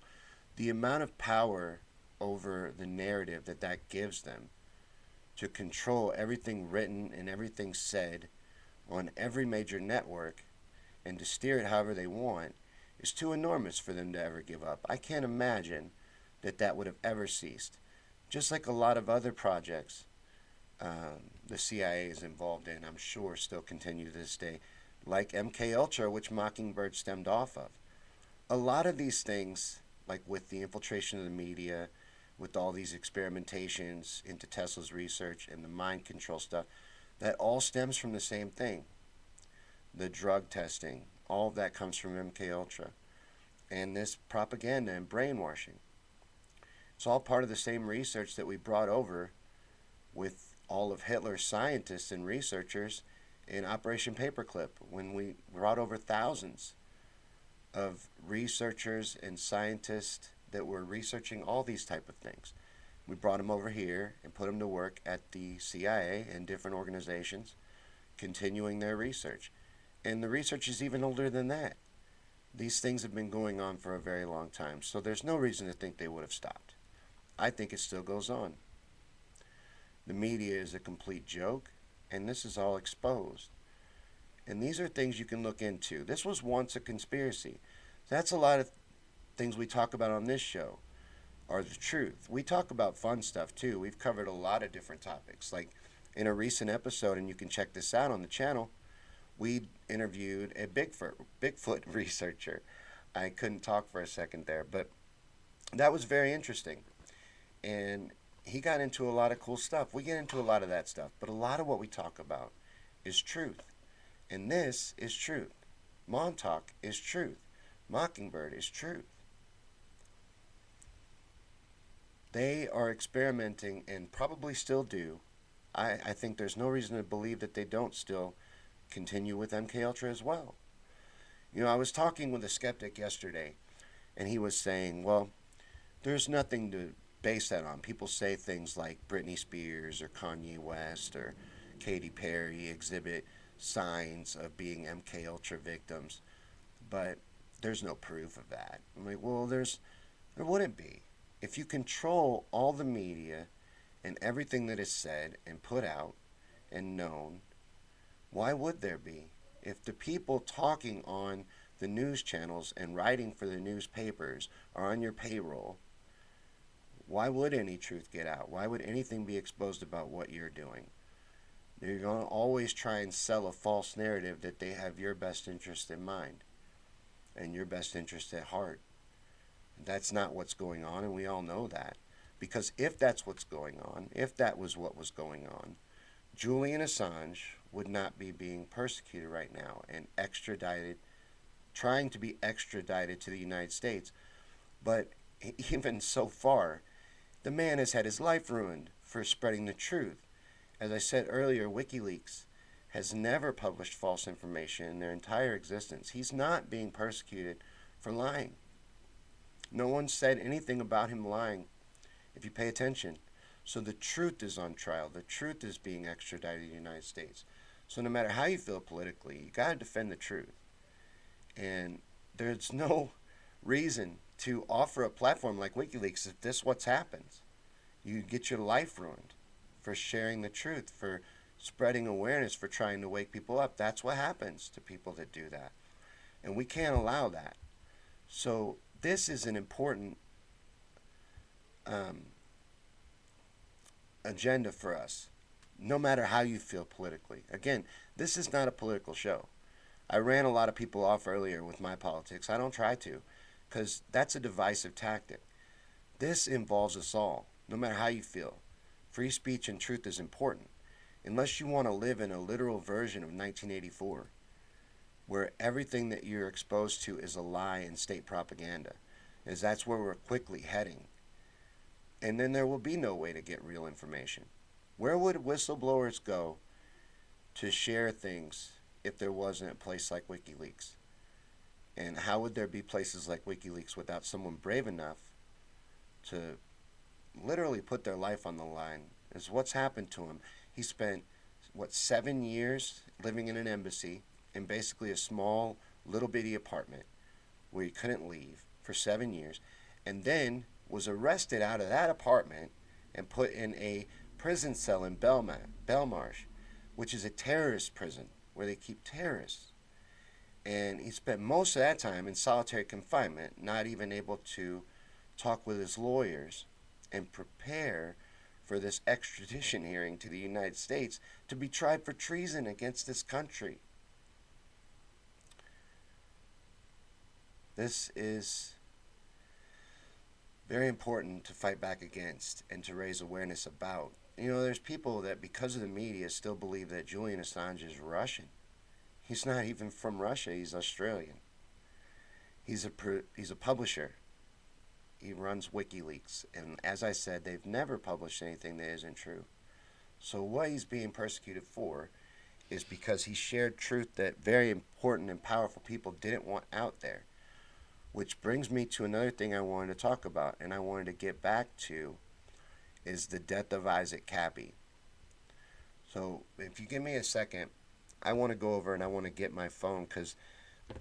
The amount of power over the narrative that gives them to control everything written and everything said on every major network and to steer it however they want is too enormous for them to ever give up. I can't imagine that would have ever ceased. Just like a lot of other projects the CIA is involved in, I'm sure still continue to this day, like MK Ultra, which Mockingbird stemmed off of. A lot of these things, like with the infiltration of the media, with all these experimentations into Tesla's research and the mind control stuff, that all stems from the same thing. The drug testing, all of that comes from MK Ultra. And this propaganda and brainwashing. It's all part of the same research that we brought over with all of Hitler's scientists and researchers in Operation Paperclip, when we brought over thousands of researchers and scientists that were researching all these type of things. We brought them over here and put them to work at the CIA and different organizations, continuing their research. And the research is even older than that. These things have been going on for a very long time, so there's no reason to think they would have stopped. I think it still goes on. The media is a complete joke, and this is all exposed. And these are things you can look into. This was once a conspiracy. That's a lot of things we talk about on this show are the truth. We talk about fun stuff too. We've covered a lot of different topics. Like in a recent episode, and you can check this out on the channel, we interviewed a Bigfoot researcher. I couldn't talk for a second there, but that was very interesting. And he got into a lot of cool stuff. We get into a lot of that stuff, but a lot of what we talk about is truth. And this is truth. Montauk is truth. Mockingbird is truth. They are experimenting and probably still do. I think there's no reason to believe that they don't still continue with MK Ultra as well. You know, I was talking with a skeptic yesterday, and he was saying, well, there's nothing to base that on. People say things like Britney Spears or Kanye West or Katy Perry exhibit signs of being MK Ultra victims, but there's no proof of that. I'm like, well, there wouldn't be. If you control all the media and everything that is said and put out and known, Why would there be? If the people talking on the news channels and writing for the newspapers are on your payroll, why would any truth get out? Why would anything be exposed about what you're doing? They're going to always try and sell a false narrative that they have your best interest in mind and your best interest at heart. That's not what's going on, and we all know that. Because if that's what's going on, if that was what was going on, Julian Assange would not be being persecuted right now and extradited, trying to be extradited to the United States. But even so far, the man has had his life ruined for spreading the truth. As I said earlier, WikiLeaks has never published false information in their entire existence. He's not being persecuted for lying. No one said anything about him lying, if you pay attention. So the truth is on trial. The truth is being extradited to the United States. So no matter how you feel politically, you got to defend the truth. And there's no reason to offer a platform like WikiLeaks if this what's happens. You get your life ruined for sharing the truth, for spreading awareness, for trying to wake people up. That's what happens to people that do that. And we can't allow that. So this is an important agenda for us, no matter how you feel politically. Again, this is not a political show. I ran a lot of people off earlier with my politics. I don't try to, because that's a divisive tactic. This involves us all, no matter how you feel. Free speech and truth is important, unless you want to live in a literal version of 1984, where everything that you're exposed to is a lie and state propaganda, as that's where we're quickly heading. And then there will be no way to get real information. Where would whistleblowers go to share things if there wasn't a place like WikiLeaks? And how would there be places like WikiLeaks without someone brave enough to literally put their life on the line? Is what's happened to him. He spent, 7 years living in an embassy in basically a small, little bitty apartment where he couldn't leave for 7 years, and then was arrested out of that apartment and put in a prison cell in Belmarsh, which is a terrorist prison where they keep terrorists. And he spent most of that time in solitary confinement, not even able to talk with his lawyers and prepare for this extradition hearing to the United States to be tried for treason against this country. This is very important to fight back against and to raise awareness about. There's people that, because of the media, still believe that Julian Assange is Russian. He's not even from Russia. He's Australian. He's a publisher. He runs WikiLeaks. And as I said, they've never published anything that isn't true. So what he's being persecuted for is because he shared truth that very important and powerful people didn't want out there. Which brings me to another thing I wanted to talk about, and I wanted to get back to, is the death of Isaac Kappy. So if you give me a second, I want to go over and I want to get my phone, because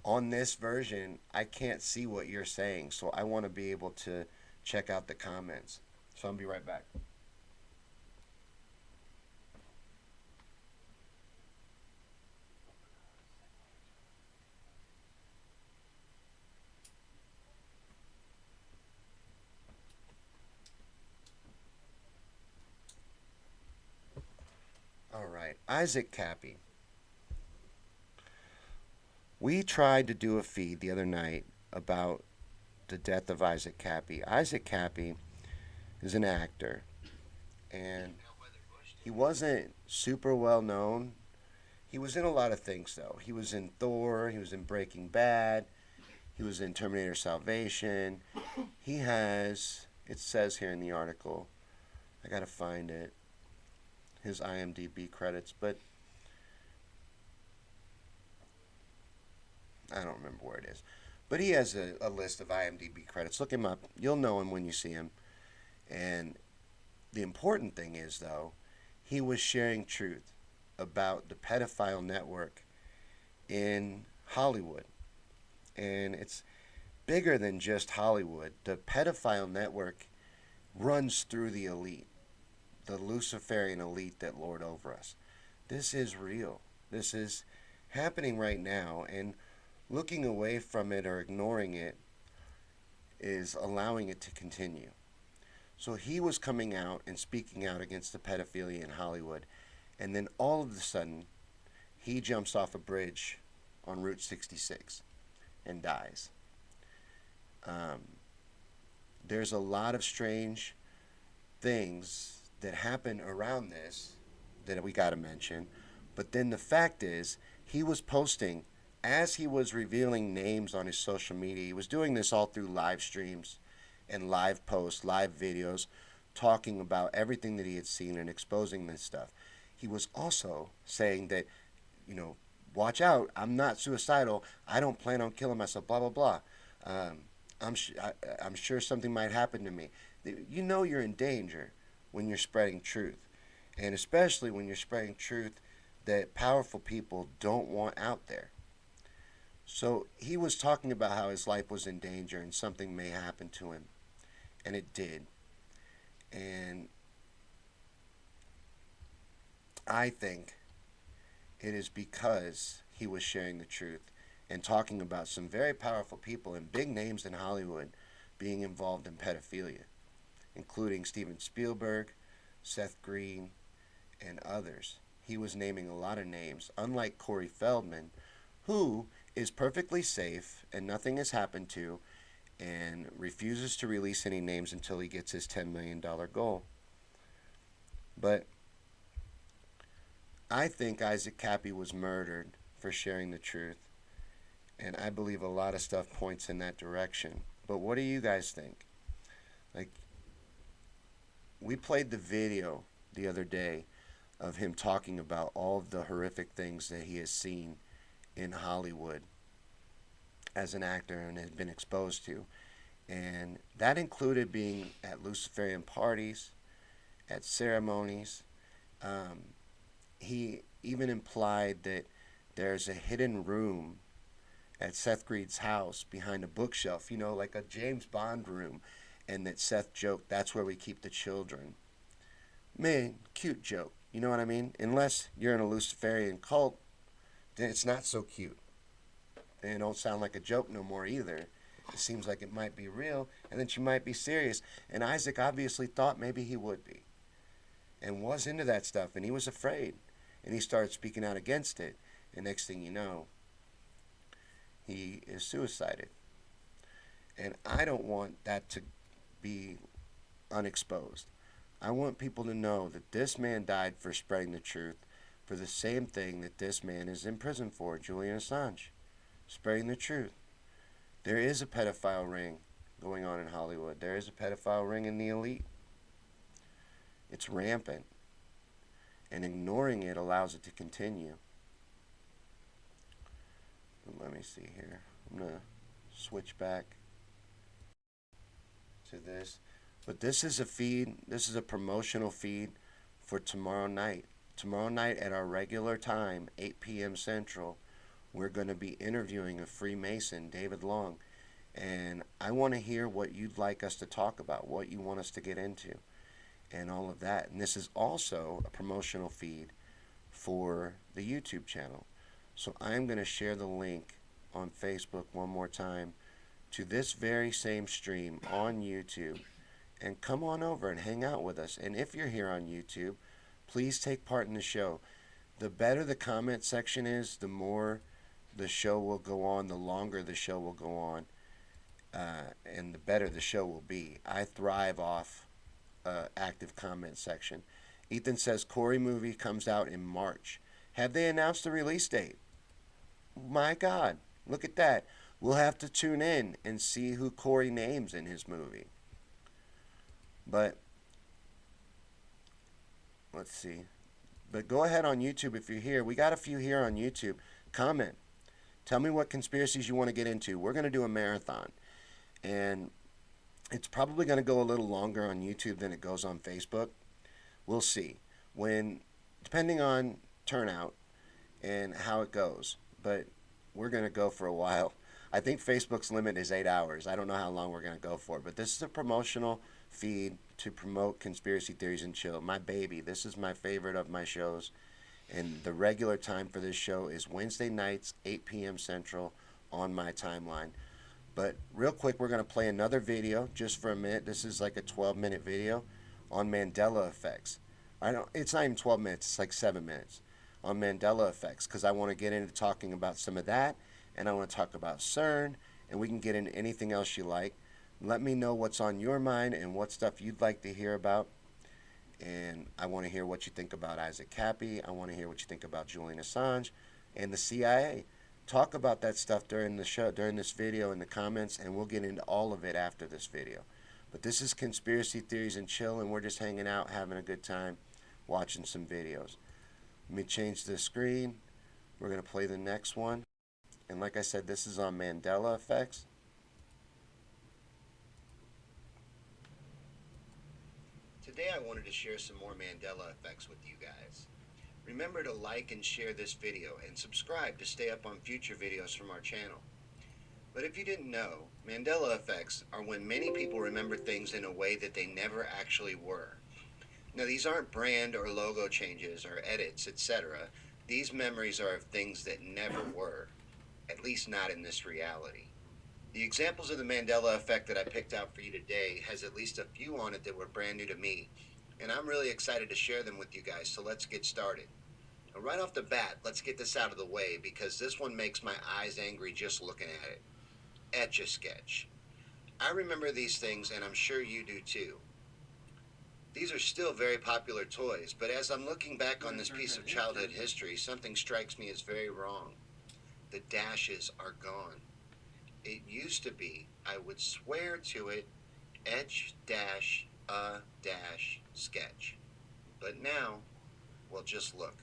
on this version, I can't see what you're saying, so I want to be able to check out the comments. So I'll be right back. All right, Isaac Kappy. We tried to do a feed the other night about the death of Isaac Kappy. Isaac Kappy is an actor, and he wasn't super well known. He was in a lot of things, though. He was in Thor, he was in Breaking Bad, he was in Terminator Salvation. He has, it says here in the article, I gotta find it, his IMDb credits, but I don't remember where it is. But he has a list of IMDb credits. Look him up. You'll know him when you see him. And the important thing is, though, he was sharing truth about the pedophile network in Hollywood. And it's bigger than just Hollywood. The pedophile network runs through the elite, the Luciferian elite that lord over us. This is real. This is happening right now, and looking away from it or ignoring it is allowing it to continue. So he was coming out and speaking out against the pedophilia in Hollywood, and then all of a sudden, he jumps off a bridge on Route 66 and dies. There's a lot of strange things that happen around this that we got to mention. But then the fact is, he was posting as he was revealing names on his social media. He was doing this all through live streams and live posts, live videos, talking about everything that he had seen and exposing this stuff. He was also saying that, watch out, I'm not suicidal. I don't plan on killing myself, blah, blah, blah. I'm sure something might happen to me. You know you're in danger when you're spreading truth. And especially when you're spreading truth that powerful people don't want out there. So he was talking about how his life was in danger and something may happen to him. And it did. And I think it is because he was sharing the truth and talking about some very powerful people and big names in Hollywood being involved in pedophilia, including Steven Spielberg, Seth Green, and others. He was naming a lot of names, unlike Corey Feldman, who is perfectly safe and nothing has happened to, and refuses to release any names until he gets his $10 million goal. But I think Isaac Cappy was murdered for sharing the truth, and I believe a lot of stuff points in that direction. But what do you guys think? Like, we played the video the other day of him talking about all of the horrific things that he has seen in Hollywood as an actor and has been exposed to. And that included being at Luciferian parties, at ceremonies. He even implied that there's a hidden room at Seth Green's house behind a bookshelf, like a James Bond room, and that Seth joked, that's where we keep the children. Man, cute joke, you know what I mean? Unless you're in a Luciferian cult, then it's not so cute. And it don't sound like a joke no more either. It seems like it might be real, and that you might be serious. And Isaac obviously thought maybe he would be, and was into that stuff, and he was afraid. And he started speaking out against it. And next thing you know, he is suicided. And I don't want that to be unexposed. I want people to know that this man died for spreading the truth, for the same thing that this man is in prison for, Julian Assange, spreading the truth. There is a pedophile ring going on in Hollywood. There is a pedophile ring in the elite. It's rampant. And ignoring it allows it to continue. Let me see here. I'm going to switch back to this. But this is a feed. This is a promotional feed for tomorrow night. Tomorrow night at our regular time, 8 p.m. Central, we're going to be interviewing a Freemason, David Long. And I want to hear what you'd like us to talk about, what you want us to get into, and all of that. And this is also a promotional feed for the YouTube channel. So I'm going to share the link on Facebook one more time to this very same stream on YouTube. And come on over and hang out with us. And if you're here on YouTube, please take part in the show. The better the comment section is, the more the show will go on, the longer the show will go on, and the better the show will be. I thrive off active comment section. Ethan says Corey movie comes out in March. Have they announced the release date? My God, look at that. We'll have to tune in and see who Corey names in his movie. But let's see. But go ahead on YouTube if you're here. We got a few here on YouTube. Comment. Tell me what conspiracies you want to get into. We're going to do a marathon. And it's probably going to go a little longer on YouTube than it goes on Facebook. We'll see. Depending on turnout and how it goes. But we're going to go for a while. I think Facebook's limit is 8 hours. I don't know how long we're going to go for. But this is a promotional feed to promote Conspiracy Theories and Chill. My baby. This is my favorite of my shows. And the regular time for this show is Wednesday nights, 8 p.m. Central on my timeline. But real quick, we're going to play another video just for a minute. This is like a 12-minute video on Mandela effects. It's not even 12 minutes, it's like 7 minutes on Mandela effects, because I want to get into talking about some of that, and I want to talk about CERN, and we can get into anything else you like. Let me know what's on your mind and what stuff you'd like to hear about. And I want to hear what you think about Isaac Cappy. I want to hear what you think about Julian Assange and the CIA. Talk about that stuff during the show, during this video in the comments, and we'll get into all of it after this video. But this is Conspiracy Theories and Chill, and we're just hanging out, having a good time, watching some videos. Let me change the screen. We're going to play the next one. And like I said, this is on Mandela effects. Today I wanted to share some more Mandela effects with you guys. Remember to like and share this video and subscribe to stay up on future videos from our channel. But if you didn't know, Mandela effects are when many people remember things in a way that they never actually were. Now these aren't brand or logo changes or edits, etc. These memories are of things that never were, at least not in this reality. The examples of the Mandela effect that I picked out for you today has at least a few on it that were brand new to me, and I'm really excited to share them with you guys, so let's get started. Now, right off the bat, let's get this out of the way because this one makes my eyes angry just looking at it. Etch-a-Sketch. I remember these things, and I'm sure you do too. These are still very popular toys, but as I'm looking back on this piece of childhood history, something strikes me as very wrong. The dashes are gone. It used to be, I would swear to it, etch-a-sketch. But now, well, just look.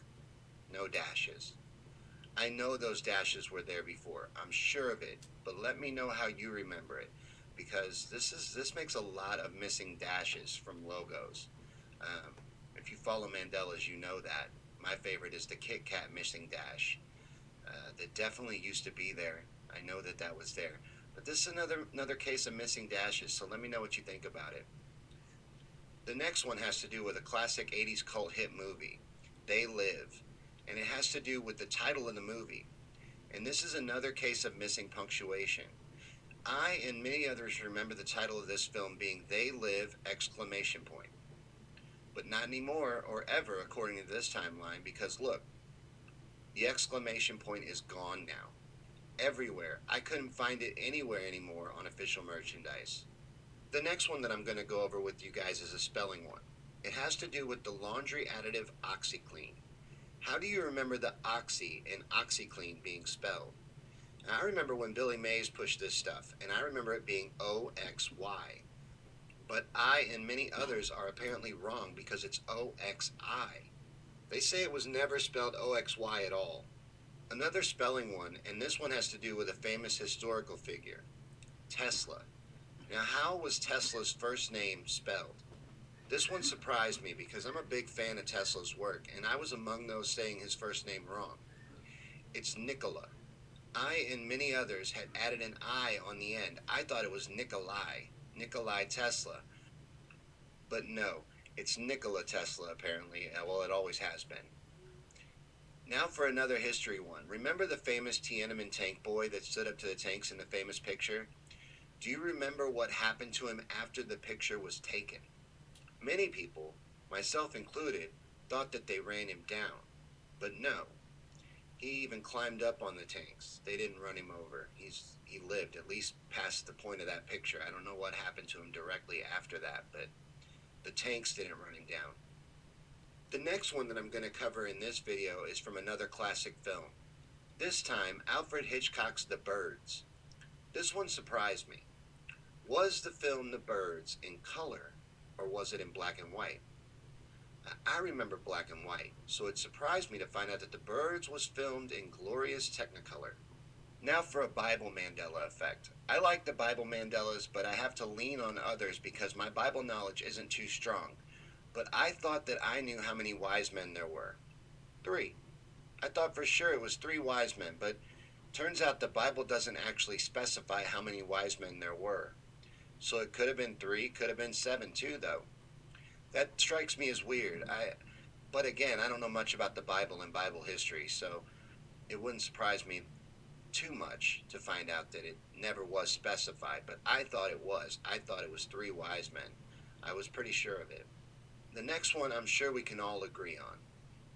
No dashes. I know those dashes were there before. I'm sure of it, but let me know how you remember it, because this makes a lot of missing dashes from logos. If you follow Mandela's, you know that. My favorite is the Kit Kat missing dash. That definitely used to be there. I know that that was there. But this is another case of missing dashes, so let me know what you think about it. The next one has to do with a classic 80s cult hit movie, They Live, and it has to do with the title of the movie. And this is another case of missing punctuation. I and many others remember the title of this film being They Live! But not anymore or ever according to this timeline, because look, the exclamation point is gone now. Everywhere. I couldn't find it anywhere anymore on official merchandise. The next one that I'm going to go over with you guys is a spelling one. It has to do with the laundry additive OxyClean. How do you remember the Oxy and OxyClean being spelled? Now, I remember when Billy Mays pushed this stuff, and I remember it being OXY. But I and many others are apparently wrong because it's OXI. They say it was never spelled OXY at all. Another spelling one, and this one has to do with a famous historical figure, Tesla. Now, how was Tesla's first name spelled? This one surprised me because I'm a big fan of Tesla's work, and I was among those saying his first name wrong. It's Nikola. I and many others had added an I on the end. I thought it was Nikolai Tesla. But no, it's Nikola Tesla apparently. Well, it always has been. Now for another history one. Remember the famous Tiananmen tank boy that stood up to the tanks in the famous picture? Do you remember what happened to him after the picture was taken? Many people, myself included, thought that they ran him down. But no. He even climbed up on the tanks. They didn't run him over. He lived, at least past the point of that picture. I don't know what happened to him directly after that, but the tanks didn't run him down. The next one that I'm going to cover in this video is from another classic film. This time, Alfred Hitchcock's The Birds. This one surprised me. Was the film The Birds in color, or was it in black and white? I remember black and white, so it surprised me to find out that The Birds was filmed in glorious Technicolor. Now for a Bible Mandela effect. I like the Bible Mandelas, but I have to lean on others because my Bible knowledge isn't too strong. But I thought that I knew how many wise men there were. 3. I thought for sure it was 3 wise men, but turns out the Bible doesn't actually specify how many wise men there were. So it could have been 3, could have been 7 too, though. That strikes me as weird. But again, I don't know much about the Bible and Bible history, so it wouldn't surprise me too much to find out that it never was specified, but I thought it was. I thought it was three wise men. I was pretty sure of it. The next one I'm sure we can all agree on.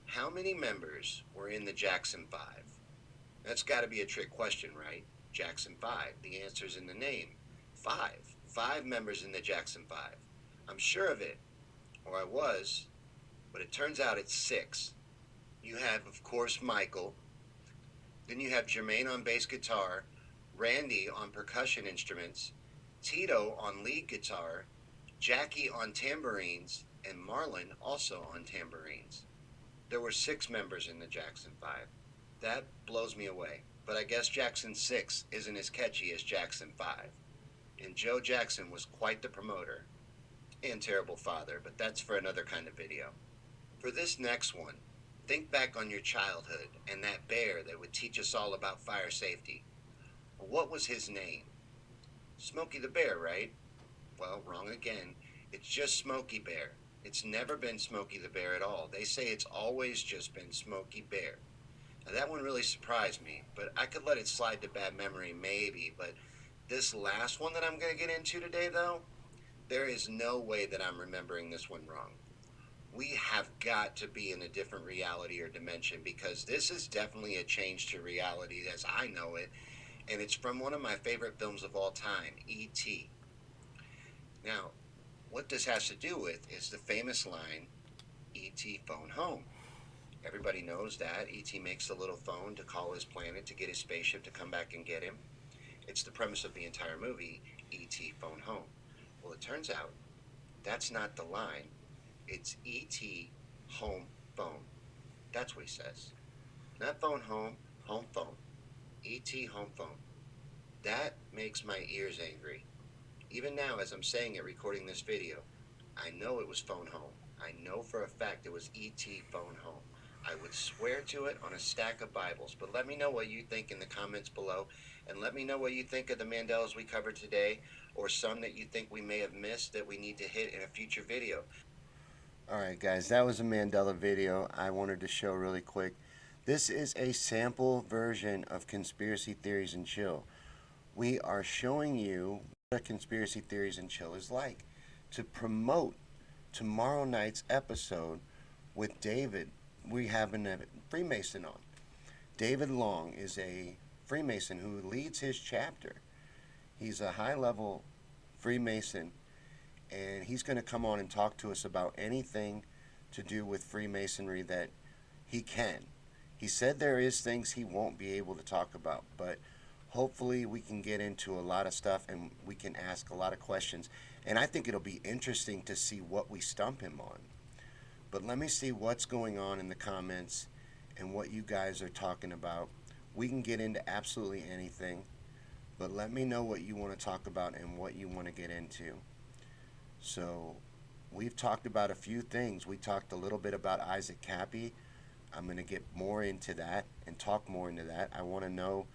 How many members were in the Jackson 5? That's got to be a trick question, right? Jackson 5. The answer's in the name. 5. 5 members in the Jackson 5. I'm sure of it, or I was, but it turns out it's 6. You have, of course, Michael. Then you have Jermaine on bass guitar, Randy on percussion instruments, Tito on lead guitar, Jackie on tambourines, and Marlon also on tambourines. There were 6 members in the Jackson 5. That blows me away, but I guess Jackson 6 isn't as catchy as Jackson 5. And Joe Jackson was quite the promoter and terrible father, but that's for another kind of video. For this next one, think back on your childhood and that bear that would teach us all about fire safety. What was his name? Smokey the Bear, right? Well, wrong again. It's just Smokey Bear. It's never been Smokey the Bear at all. They say it's always just been Smokey Bear. Now, that one really surprised me, but I could let it slide to bad memory maybe, but this last one that I'm going to get into today, though, there is no way that I'm remembering this one wrong. We have got to be in a different reality or dimension, because this is definitely a change to reality as I know it, and it's from one of my favorite films of all time, E.T. Now, what this has to do with is the famous line, E.T. phone home. Everybody knows that. E.T. makes the little phone to call his planet to get his spaceship to come back and get him. It's the premise of the entire movie, E.T. phone home. Well, it turns out that's not the line. It's E.T. home phone. That's what he says. Not phone home, home phone. E.T. home phone. That makes my ears angry. Even now, as I'm saying it, recording this video, I know it was phone home. I know for a fact it was E.T. phone home. I would swear to it on a stack of Bibles, but let me know what you think in the comments below, and let me know what you think of the Mandelas we covered today, or some that you think we may have missed that we need to hit in a future video. Alright guys, that was a Mandela video I wanted to show really quick. This is a sample version of Conspiracy Theories and Chill. We are showing you what Conspiracy Theories and Chill is like, to promote tomorrow night's episode with David. We have a Freemason on. David Long is a Freemason who leads his chapter. He's a high-level Freemason, and he's going to come on and talk to us about anything to do with Freemasonry that he can. He said there is things he won't be able to talk about, but hopefully we can get into a lot of stuff and we can ask a lot of questions. And I think it'll be interesting to see what we stump him on. But let me see what's going on in the comments and what you guys are talking about. We can get into absolutely anything, but let me know what you want to talk about and what you want to get into. So we've talked about a few things. We talked a little bit about Isaac Cappy. I'm going to get more into that and talk more into that. I want to know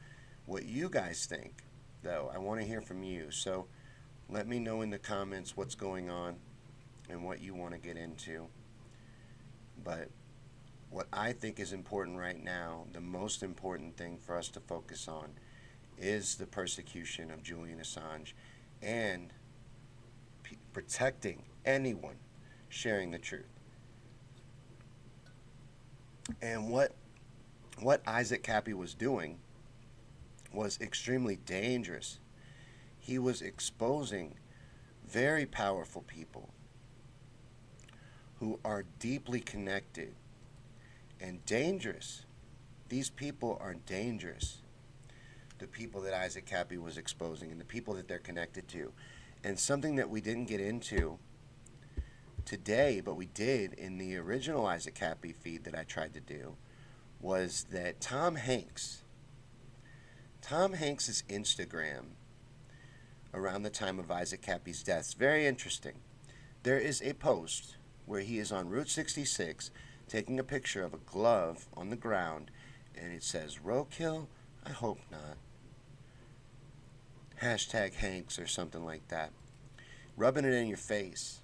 what you guys think, though. I want to hear from you. So let me know in the comments what's going on and what you want to get into. But what I think is important right now, the most important thing for us to focus on, is the persecution of Julian Assange and protecting anyone sharing the truth. And what Isaac Cappy was doing was extremely dangerous. He was exposing very powerful people who are deeply connected and dangerous. These people are dangerous. The people that Isaac Cappy was exposing and the people that they're connected to. And something that we didn't get into today, but we did in the original Isaac Cappy feed that I tried to do, was that Tom Hanks' Instagram around the time of Isaac Cappy's death is very interesting. There is a post where he is on Route 66 taking a picture of a glove on the ground, and it says, "Roadkill? I hope not. Hashtag Hanks," or something like that. Rubbing it in your face.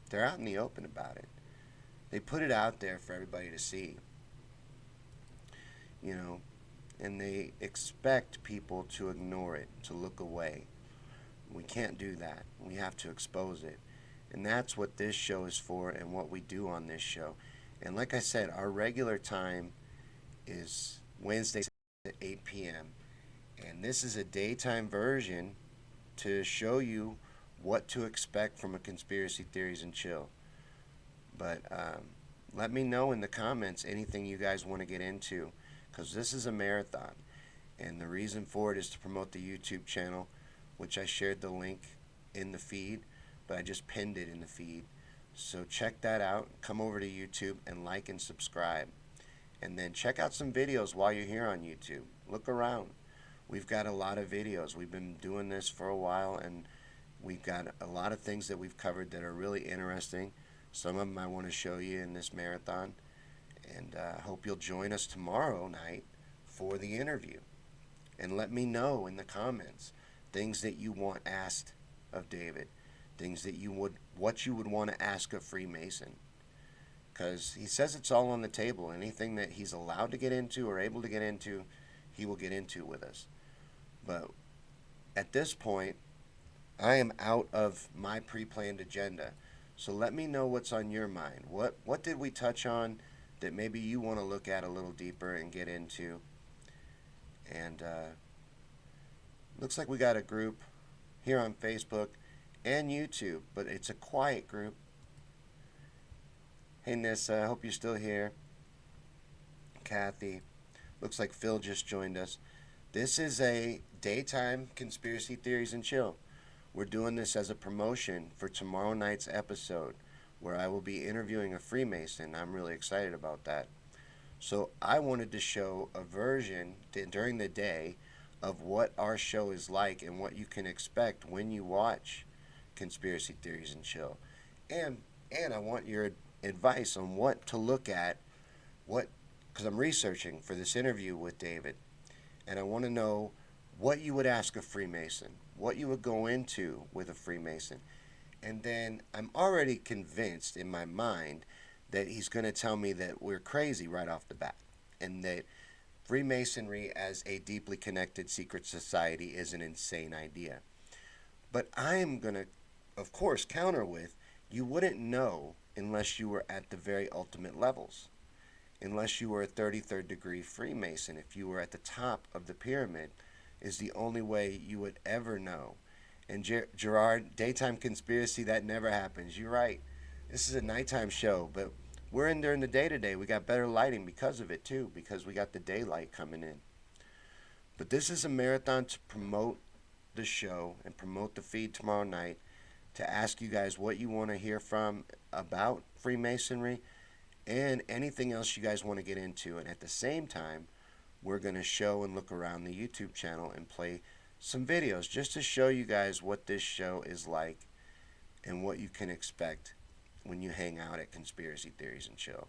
They're out in the open about it. They put it out there for everybody to see, you know, and they expect people to ignore it, to look away. We can't do that. We have to expose it. And that's what this show is for and what we do on this show. And like I said, our regular time is Wednesdays at 8 p.m. And this is a daytime version to show you what to expect from a Conspiracy Theories and Chill. But let me know in the comments anything you guys want to get into, because this is a marathon. And the reason for it is to promote the YouTube channel, which I shared the link in the feed, but I just pinned it in the feed. So check that out. Come over to YouTube and like and subscribe. And then check out some videos while you're here on YouTube. Look around. We've got a lot of videos. We've been doing this for a while, and we've got a lot of things that we've covered that are really interesting. Some of them I want to show you in this marathon. And I hope you'll join us tomorrow night for the interview. And let me know in the comments things that you want asked of David, things that what you would want to ask of Freemason. Because he says it's all on the table. Anything that he's allowed to get into or able to get into, he will get into with us. But at this point, I am out of my pre-planned agenda. So let me know what's on your mind. What did we touch on that maybe you want to look at a little deeper and get into? And looks like we got a group here on Facebook and YouTube, but it's a quiet group. Hey Nissa, I hope you're still here. Kathy. Looks like Phil just joined us. This is a daytime Conspiracy Theories and Chill. We're doing this as a promotion for tomorrow night's episode, where I will be interviewing a Freemason. I'm really excited about that. So I wanted to show a version during the day of what our show is like and what you can expect when you watch Conspiracy Theories and Chill. And I want your advice on what to look at, because I'm researching for this interview with David, and I want to know what you would ask a Freemason, what you would go into with a Freemason. And then I'm already convinced in my mind that he's going to tell me that we're crazy right off the bat, and that Freemasonry as a deeply connected secret society is an insane idea. But I am going to, of course, counter with, you wouldn't know unless you were at the very ultimate levels. Unless you were a 33rd degree Freemason, if you were at the top of the pyramid, is the only way you would ever know. And Gerard, daytime conspiracy, that never happens. You're right. This is a nighttime show, but we're in during the day today. We got better lighting because of it, too, because we got the daylight coming in. But this is a marathon to promote the show and promote the feed tomorrow night, to ask you guys what you want to hear from about Freemasonry and anything else you guys want to get into. And at the same time, we're going to show and look around the YouTube channel and play some videos just to show you guys what this show is like and what you can expect when you hang out at Conspiracy Theories and Chill.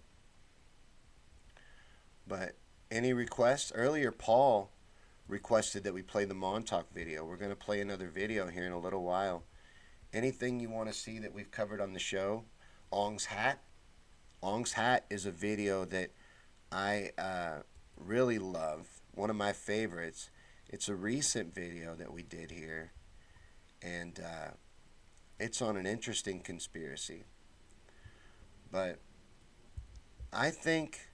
But any requests? Earlier, Paul requested that we play the Montauk video. We're going to play another video here in a little while. Anything you want to see that we've covered on the show? Ong's Hat. Ong's Hat is a video that I really love. One of my favorites. It's a recent video that we did here. And it's on an interesting conspiracy. But I think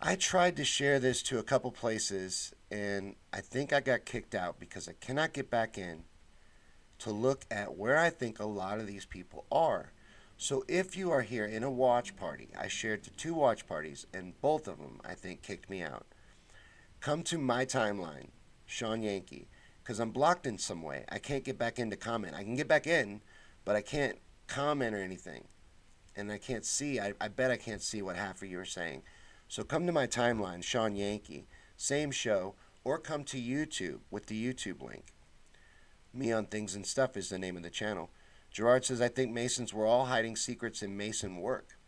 I tried to share this to a couple places, and I think I got kicked out because I cannot get back in to look at where I think a lot of these people are. So if you are here in a watch party, I shared to 2 watch parties, and both of them, I think, kicked me out. Come to my timeline, Sean Yankee, because I'm blocked in some way. I can't get back in to comment. I can get back in, but I can't comment or anything. And I can't see, I bet I can't see what half of you are saying. So come to my timeline, Sean Yankee, same show, or come to YouTube with the YouTube link. Me on Things and Stuff is the name of the channel. Gerard says, I think Masons were all hiding secrets in Mason work.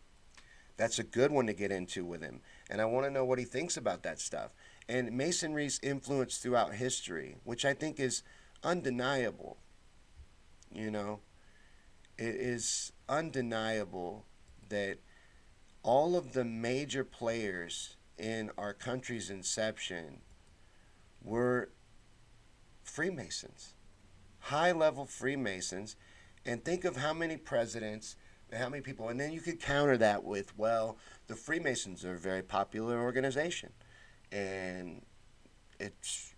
That's a good one to get into with him. And I want to know what he thinks about that stuff. And Masonry's influence throughout history, which I think is undeniable. You know, it is undeniable that all of the major players in our country's inception were Freemasons, high level Freemasons. And think of how many presidents, how many people, and then you could counter that with, well, the Freemasons are a very popular organization. And it's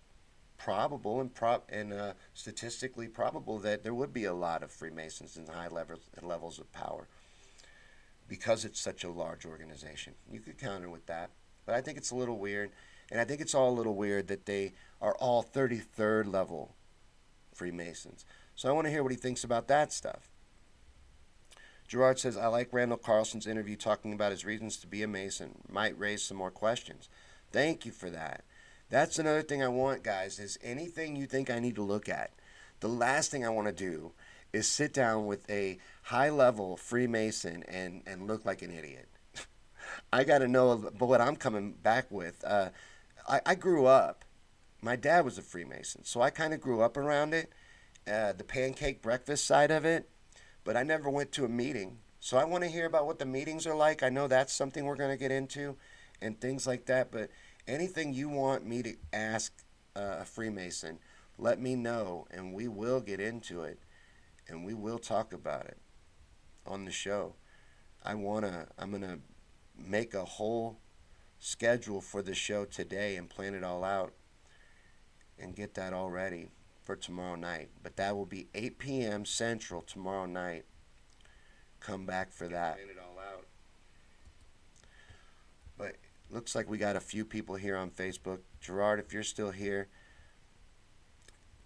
probable and statistically probable that there would be a lot of Freemasons in high levels of power because it's such a large organization. You could counter with that. But I think it's a little weird. And I think it's all a little weird that they are all 33rd level Freemasons. So I want to hear what he thinks about that stuff. Gerard says, I like Randall Carlson's interview talking about his reasons to be a Mason. Might raise some more questions. Thank you for that. That's another thing I want, guys, is anything you think I need to look at. The last thing I want to do is sit down with a high-level Freemason and look like an idiot. I got to know what I'm coming back with. I grew up. My dad was a Freemason, so I kind of grew up around it, the pancake breakfast side of it, but I never went to a meeting. So I want to hear about what the meetings are like. I know that's something we're going to get into and things like that, but anything you want me to ask a Freemason, let me know, and we will get into it, and we will talk about it on the show. I'm going to make a whole schedule for the show today and plan it all out and get that all ready for tomorrow night. But that will be 8 p.m. Central tomorrow night. Come back for that. Plan it all out. But looks like we got a few people here on Facebook. Gerard, if you're still here,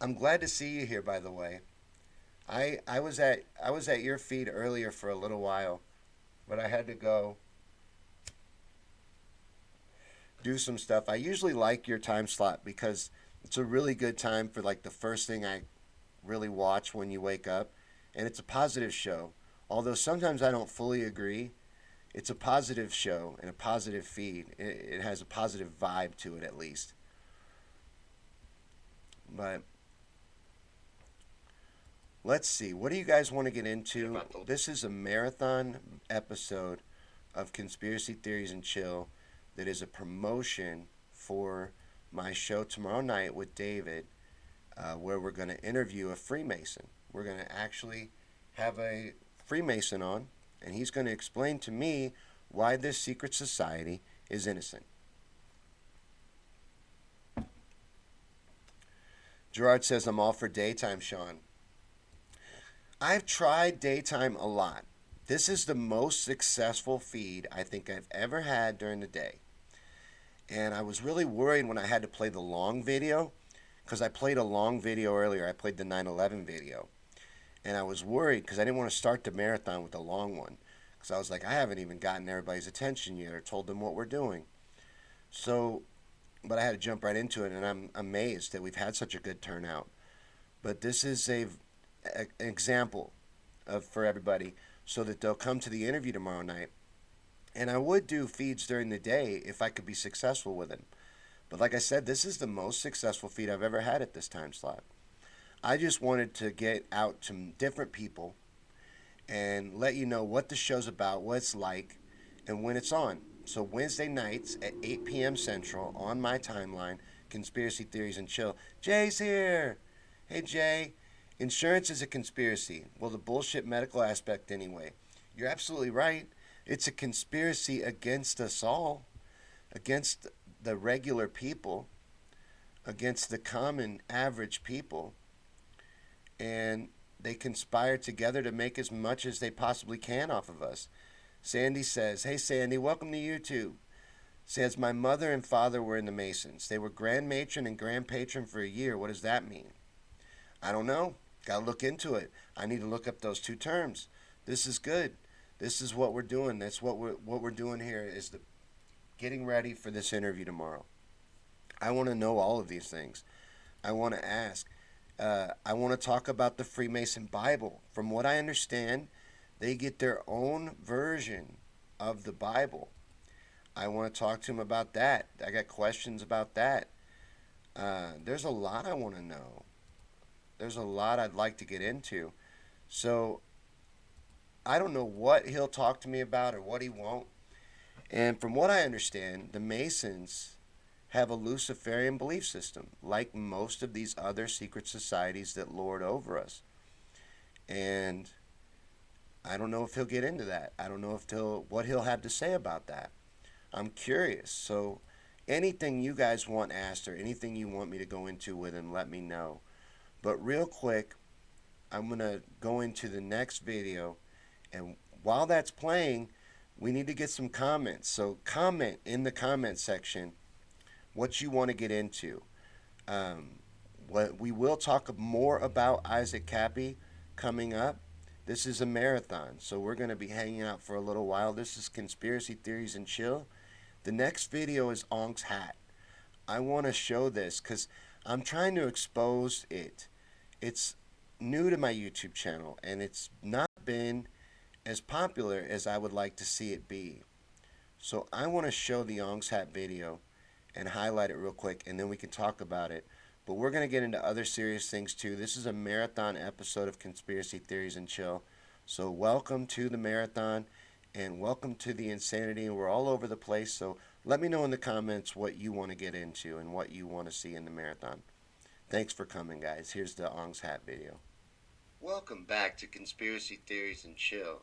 I'm glad to see you here, by the way. I was at your feed earlier for a little while, but I had to go do some stuff. I usually like your time slot because it's a really good time for like the first thing I really watch when you wake up, and it's a positive show. Although sometimes I don't fully agree, it's a positive show and a positive feed. It has a positive vibe to it, at least. But let's see. What do you guys want to get into? This is a marathon episode of Conspiracy Theories and Chill that is a promotion for my show tomorrow night with David, where we're going to interview a Freemason. We're going to actually have a Freemason on, and he's going to explain to me why this secret society is innocent. Gerard says, I'm all for daytime, Sean. I've tried daytime a lot. This is the most successful feed I think I've ever had during the day. And I was really worried when I had to play the long video, because I played a long video earlier. I played the 9/11 video. And I was worried because I didn't want to start the marathon with the long one. Because I was like, I haven't even gotten everybody's attention yet or told them what we're doing. So, but I had to jump right into it, and I'm amazed that we've had such a good turnout. But this is an example for everybody so that they'll come to the interview tomorrow night. And I would do feeds during the day if I could be successful with it. But like I said, this is the most successful feed I've ever had at this time slot. I just wanted to get out to different people and let you know what the show's about, what it's like, and when it's on. So Wednesday nights at 8 p.m. Central on my timeline, Conspiracy Theories and Chill. Jay's here. Hey, Jay. Insurance is a conspiracy. Well, the bullshit medical aspect anyway. You're absolutely right. It's a conspiracy against us all, against the regular people, against the common average people. And they conspire together to make as much as they possibly can off of us. Sandy says, hey, Sandy, welcome to YouTube. Says, my mother and father were in the Masons. They were grand matron and grand patron for a year. What does that mean? I don't know. Got to look into it. I need to look up those two terms. This is good. This is what we're doing. That's what we're doing here is getting ready for this interview tomorrow. I want to know all of these things. I want to ask. I want to talk about the Freemason Bible. From what I understand, they get their own version of the Bible. I want to talk to them about that. I got questions about that. There's a lot I want to know. There's a lot I'd like to get into. So I don't know what he'll talk to me about or what he won't. And from what I understand, the Masons have a Luciferian belief system, like most of these other secret societies that lord over us. And I don't know if he'll get into that. I don't know if what he'll have to say about that. I'm curious. So anything you guys want asked or anything you want me to go into with him, let me know. But real quick, I'm going to go into the next video. And while that's playing, we need to get some comments. So comment in the comment section what you want to get into. What we will talk more about Isaac Cappy coming up. This is a marathon, so we're going to be hanging out for a little while. This is Conspiracy Theories and Chill. The next video is Ong's hat. I want to show this because I'm trying to expose it. It's new to my YouTube channel, and it's not been as popular as I would like to see it be. So I want to show the Ong's hat video and highlight it real quick, and then we can talk about it. But we're going to get into other serious things too. This is a marathon episode of Conspiracy Theories and Chill. So welcome to the marathon and welcome to the insanity. We're all over the place. So let me know in the comments what you want to get into and what you want to see in the marathon. Thanks for coming, guys. Here's the Ong's hat video. Welcome back to Conspiracy Theories and Chill.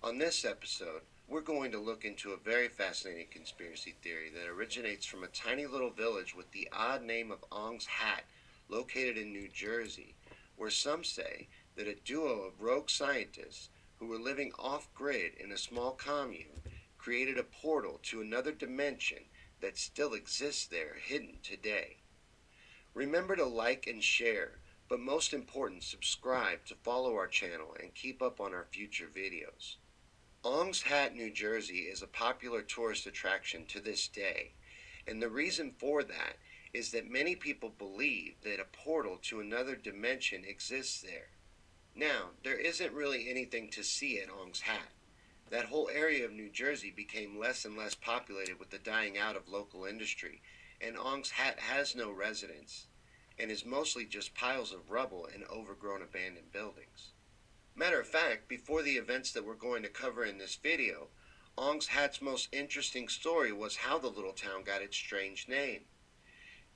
On this episode, we're going to look into a very fascinating conspiracy theory that originates from a tiny little village with the odd name of Ong's Hat, located in New Jersey, where some say that a duo of rogue scientists who were living off-grid in a small commune created a portal to another dimension that still exists there, hidden today. Remember to like and share, but most important, subscribe to follow our channel and keep up on our future videos. Ong's Hat, New Jersey is a popular tourist attraction to this day, and the reason for that is that many people believe that a portal to another dimension exists there. Now, there isn't really anything to see at Ong's Hat. That whole area of New Jersey became less and less populated with the dying out of local industry, and Ong's Hat has no residents, and is mostly just piles of rubble and overgrown abandoned buildings. Matter of fact, before the events that we're going to cover in this video, Ong's Hat's most interesting story was how the little town got its strange name.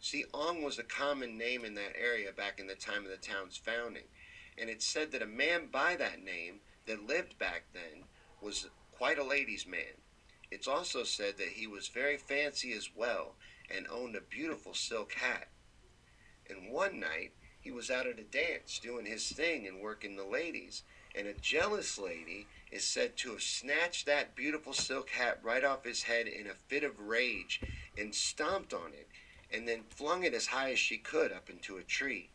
See, Ong was a common name in that area back in the time of the town's founding, and it's said that a man by that name that lived back then was quite a ladies' man. It's also said that he was very fancy as well and owned a beautiful silk hat. And one night, he was out at a dance doing his thing and working the ladies, and a jealous lady is said to have snatched that beautiful silk hat right off his head in a fit of rage and stomped on it and then flung it as high as she could up into a tree.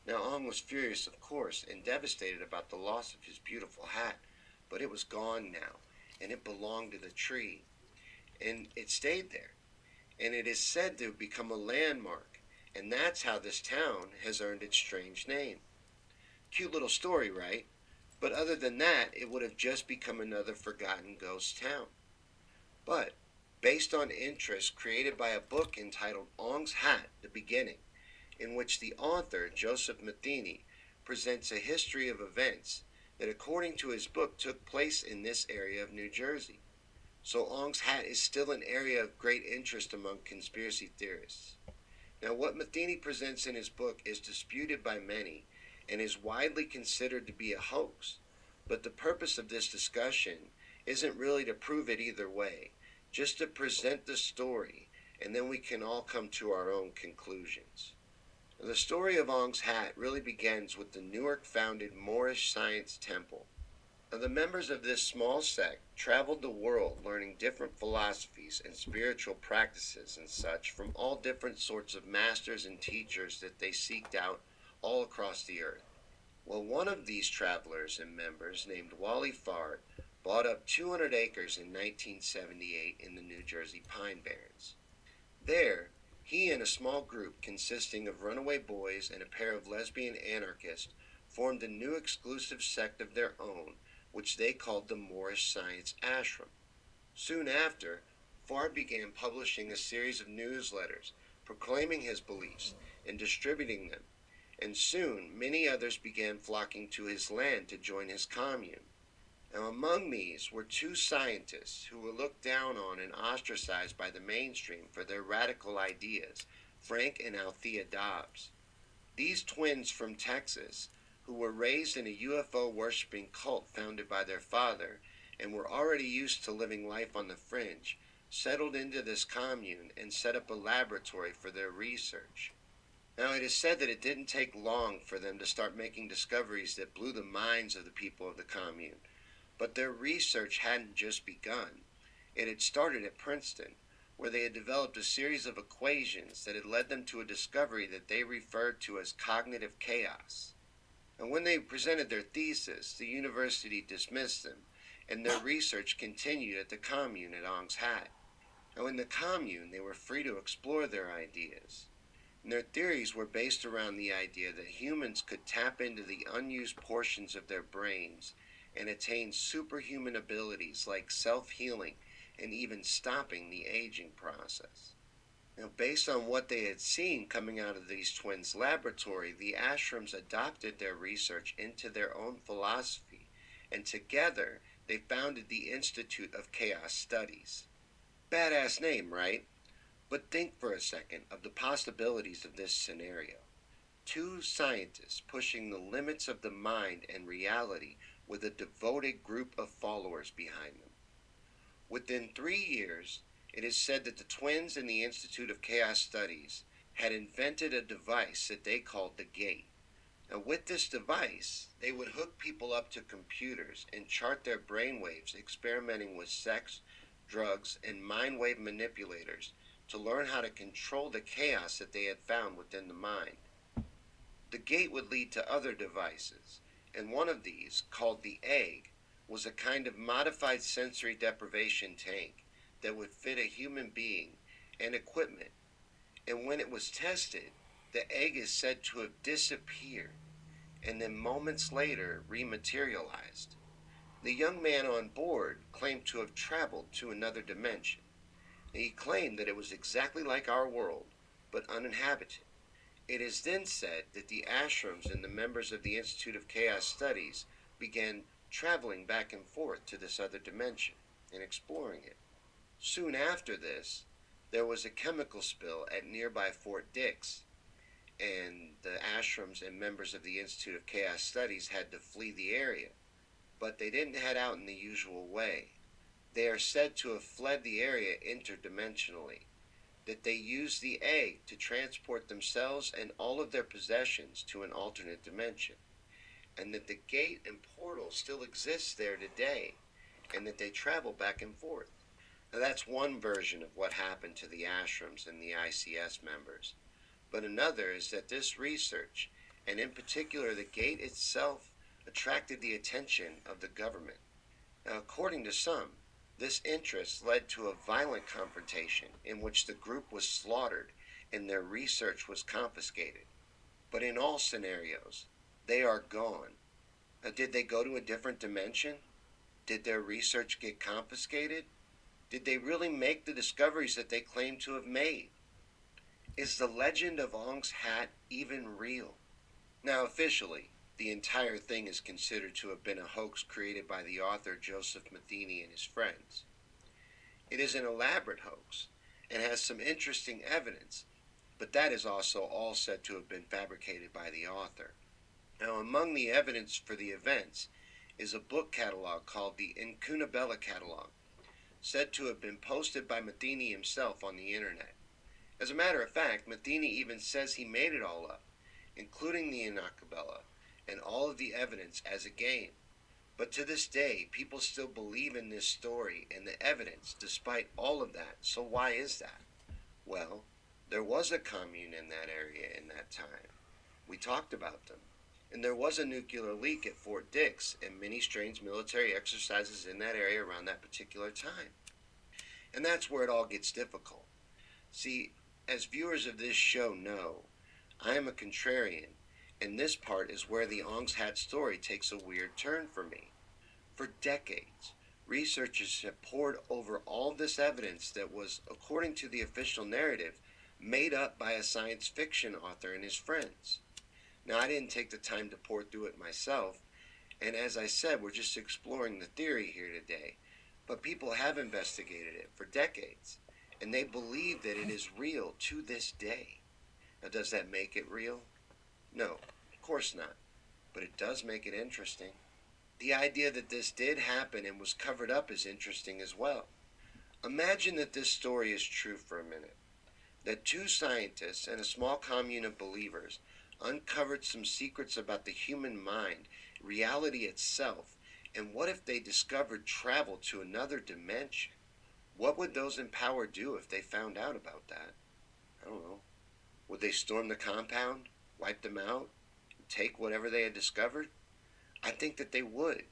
Now Ong was furious, of course, and devastated about the loss of his beautiful hat, but it was gone now, and it belonged to the tree, and it stayed there, and it is said to have become a landmark, and that's how this town has earned its strange name. Cute little story, right? But other than that, it would have just become another forgotten ghost town. But, based on interest created by a book entitled Ong's Hat, The Beginning, in which the author, Joseph Matheny, presents a history of events that according to his book took place in this area of New Jersey. So Ong's Hat is still an area of great interest among conspiracy theorists. Now, what Matheny presents in his book is disputed by many and is widely considered to be a hoax, but the purpose of this discussion isn't really to prove it either way, just to present the story, and then we can all come to our own conclusions. Now, the story of Ong's Hat really begins with the Newark-founded Moorish Science Temple. Now, the members of this small sect traveled the world learning different philosophies and spiritual practices and such from all different sorts of masters and teachers that they seeked out all across the earth. Well, one of these travelers and members, named Wally Fard, bought up 200 acres in 1978 in the New Jersey Pine Barrens. There, he and a small group consisting of runaway boys and a pair of lesbian anarchists formed a new exclusive sect of their own, which they called the Moorish Science Ashram. Soon after, Fard began publishing a series of newsletters proclaiming his beliefs and distributing them, and soon many others began flocking to his land to join his commune. Now, among these were two scientists who were looked down on and ostracized by the mainstream for their radical ideas, Frank and Althea Dobbs. These twins from Texas, who were raised in a UFO worshipping cult founded by their father and were already used to living life on the fringe, settled into this commune and set up a laboratory for their research. Now, it is said that it didn't take long for them to start making discoveries that blew the minds of the people of the commune. But their research hadn't just begun. It had started at Princeton, where they had developed a series of equations that had led them to a discovery that they referred to as cognitive chaos. And when they presented their thesis, the university dismissed them, and their research continued at the commune at Ong's Hat. Now, in the commune, they were free to explore their ideas. And their theories were based around the idea that humans could tap into the unused portions of their brains and attain superhuman abilities like self-healing and even stopping the aging process. Now, based on what they had seen coming out of these twins' laboratory, the ashrams adopted their research into their own philosophy, and together they founded the Institute of Chaos Studies. Badass name, right? But think for a second of the possibilities of this scenario. Two scientists pushing the limits of the mind and reality with a devoted group of followers behind them. Within 3 years, it is said that the twins in the Institute of Chaos Studies had invented a device that they called the Gate. Now, with this device, they would hook people up to computers and chart their brainwaves, experimenting with sex, drugs, and mind wave manipulators to learn how to control the chaos that they had found within the mind. The Gate would lead to other devices, and one of these, called the Egg, was a kind of modified sensory deprivation tank that would fit a human being and equipment. And when it was tested, the egg is said to have disappeared and then moments later rematerialized. The young man on board claimed to have traveled to another dimension. He claimed that it was exactly like our world, but uninhabited. It is then said that the ashrams and the members of the Institute of Chaos Studies began traveling back and forth to this other dimension and exploring it. Soon after this, there was a chemical spill at nearby Fort Dix, and the ashrams and members of the Institute of Chaos Studies had to flee the area. But they didn't head out in the usual way. They are said to have fled the area interdimensionally, that they used the egg to transport themselves and all of their possessions to an alternate dimension, and that the gate and portal still exists there today, and that they travel back and forth. Now, that's one version of what happened to the ashrams and the ICS members. But another is that this research, and in particular the gate itself, attracted the attention of the government. Now, according to some, this interest led to a violent confrontation in which the group was slaughtered and their research was confiscated. But in all scenarios, they are gone. Now, did they go to a different dimension? Did their research get confiscated? Did they really make the discoveries that they claim to have made? Is the legend of Ong's Hat even real? Now, officially, the entire thing is considered to have been a hoax created by the author Joseph Matheny and his friends. It is an elaborate hoax and has some interesting evidence, but that is also all said to have been fabricated by the author. Now, among the evidence for the events is a book catalog called the Incunabella Catalog, said to have been posted by Matheny himself on the internet. As a matter of fact, Matheny even says he made it all up, including the Incunabella and all of the evidence as a game. But to this day, people still believe in this story and the evidence despite all of that. So why is that? Well, there was a commune in that area in that time. We talked about them. And there was a nuclear leak at Fort Dix and many strange military exercises in that area around that particular time. And that's where it all gets difficult. See, as viewers of this show know, I am a contrarian, and this part is where the Ong's Hat story takes a weird turn for me. For decades, researchers have pored over all this evidence that was, according to the official narrative, made up by a science fiction author and his friends. Now, I didn't take the time to pore through it myself, And as I said, we're just exploring the theory here today. But people have investigated it for decades, and they believe that it is real to this day. Now, does that make it real? No, of course not. But it does make it interesting. The idea that this did happen and was covered up is interesting as well. Imagine that this story is true for a minute. That two scientists and a small commune of believers uncovered some secrets about the human mind, reality itself, and what if they discovered travel to another dimension? What would those in power do if they found out about that? I don't know. Would they storm the compound, wipe them out, and take whatever they had discovered? I think that they would.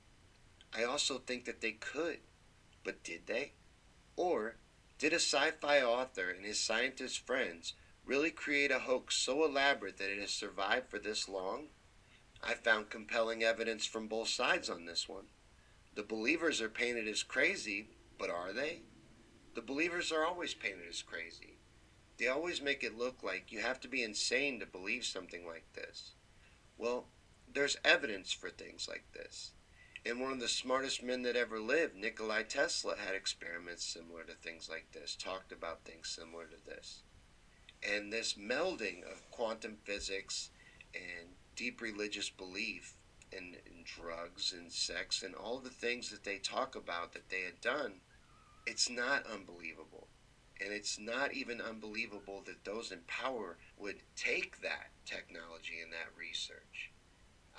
I also think that they could. But did they? Or did a sci fi author and his scientist friends really create a hoax so elaborate that it has survived for this long? I found compelling evidence from both sides on this one. The believers are painted as crazy, but are they? The believers are always painted as crazy. They always make it look like you have to be insane to believe something like this. Well, there's evidence for things like this. And one of the smartest men that ever lived, Nikola Tesla, had experiments similar to things like this, talked about things similar to this. And this melding of quantum physics and deep religious belief and drugs and sex and all the things that they talk about that they had done, it's not unbelievable. And it's not even unbelievable that those in power would take that technology and that research.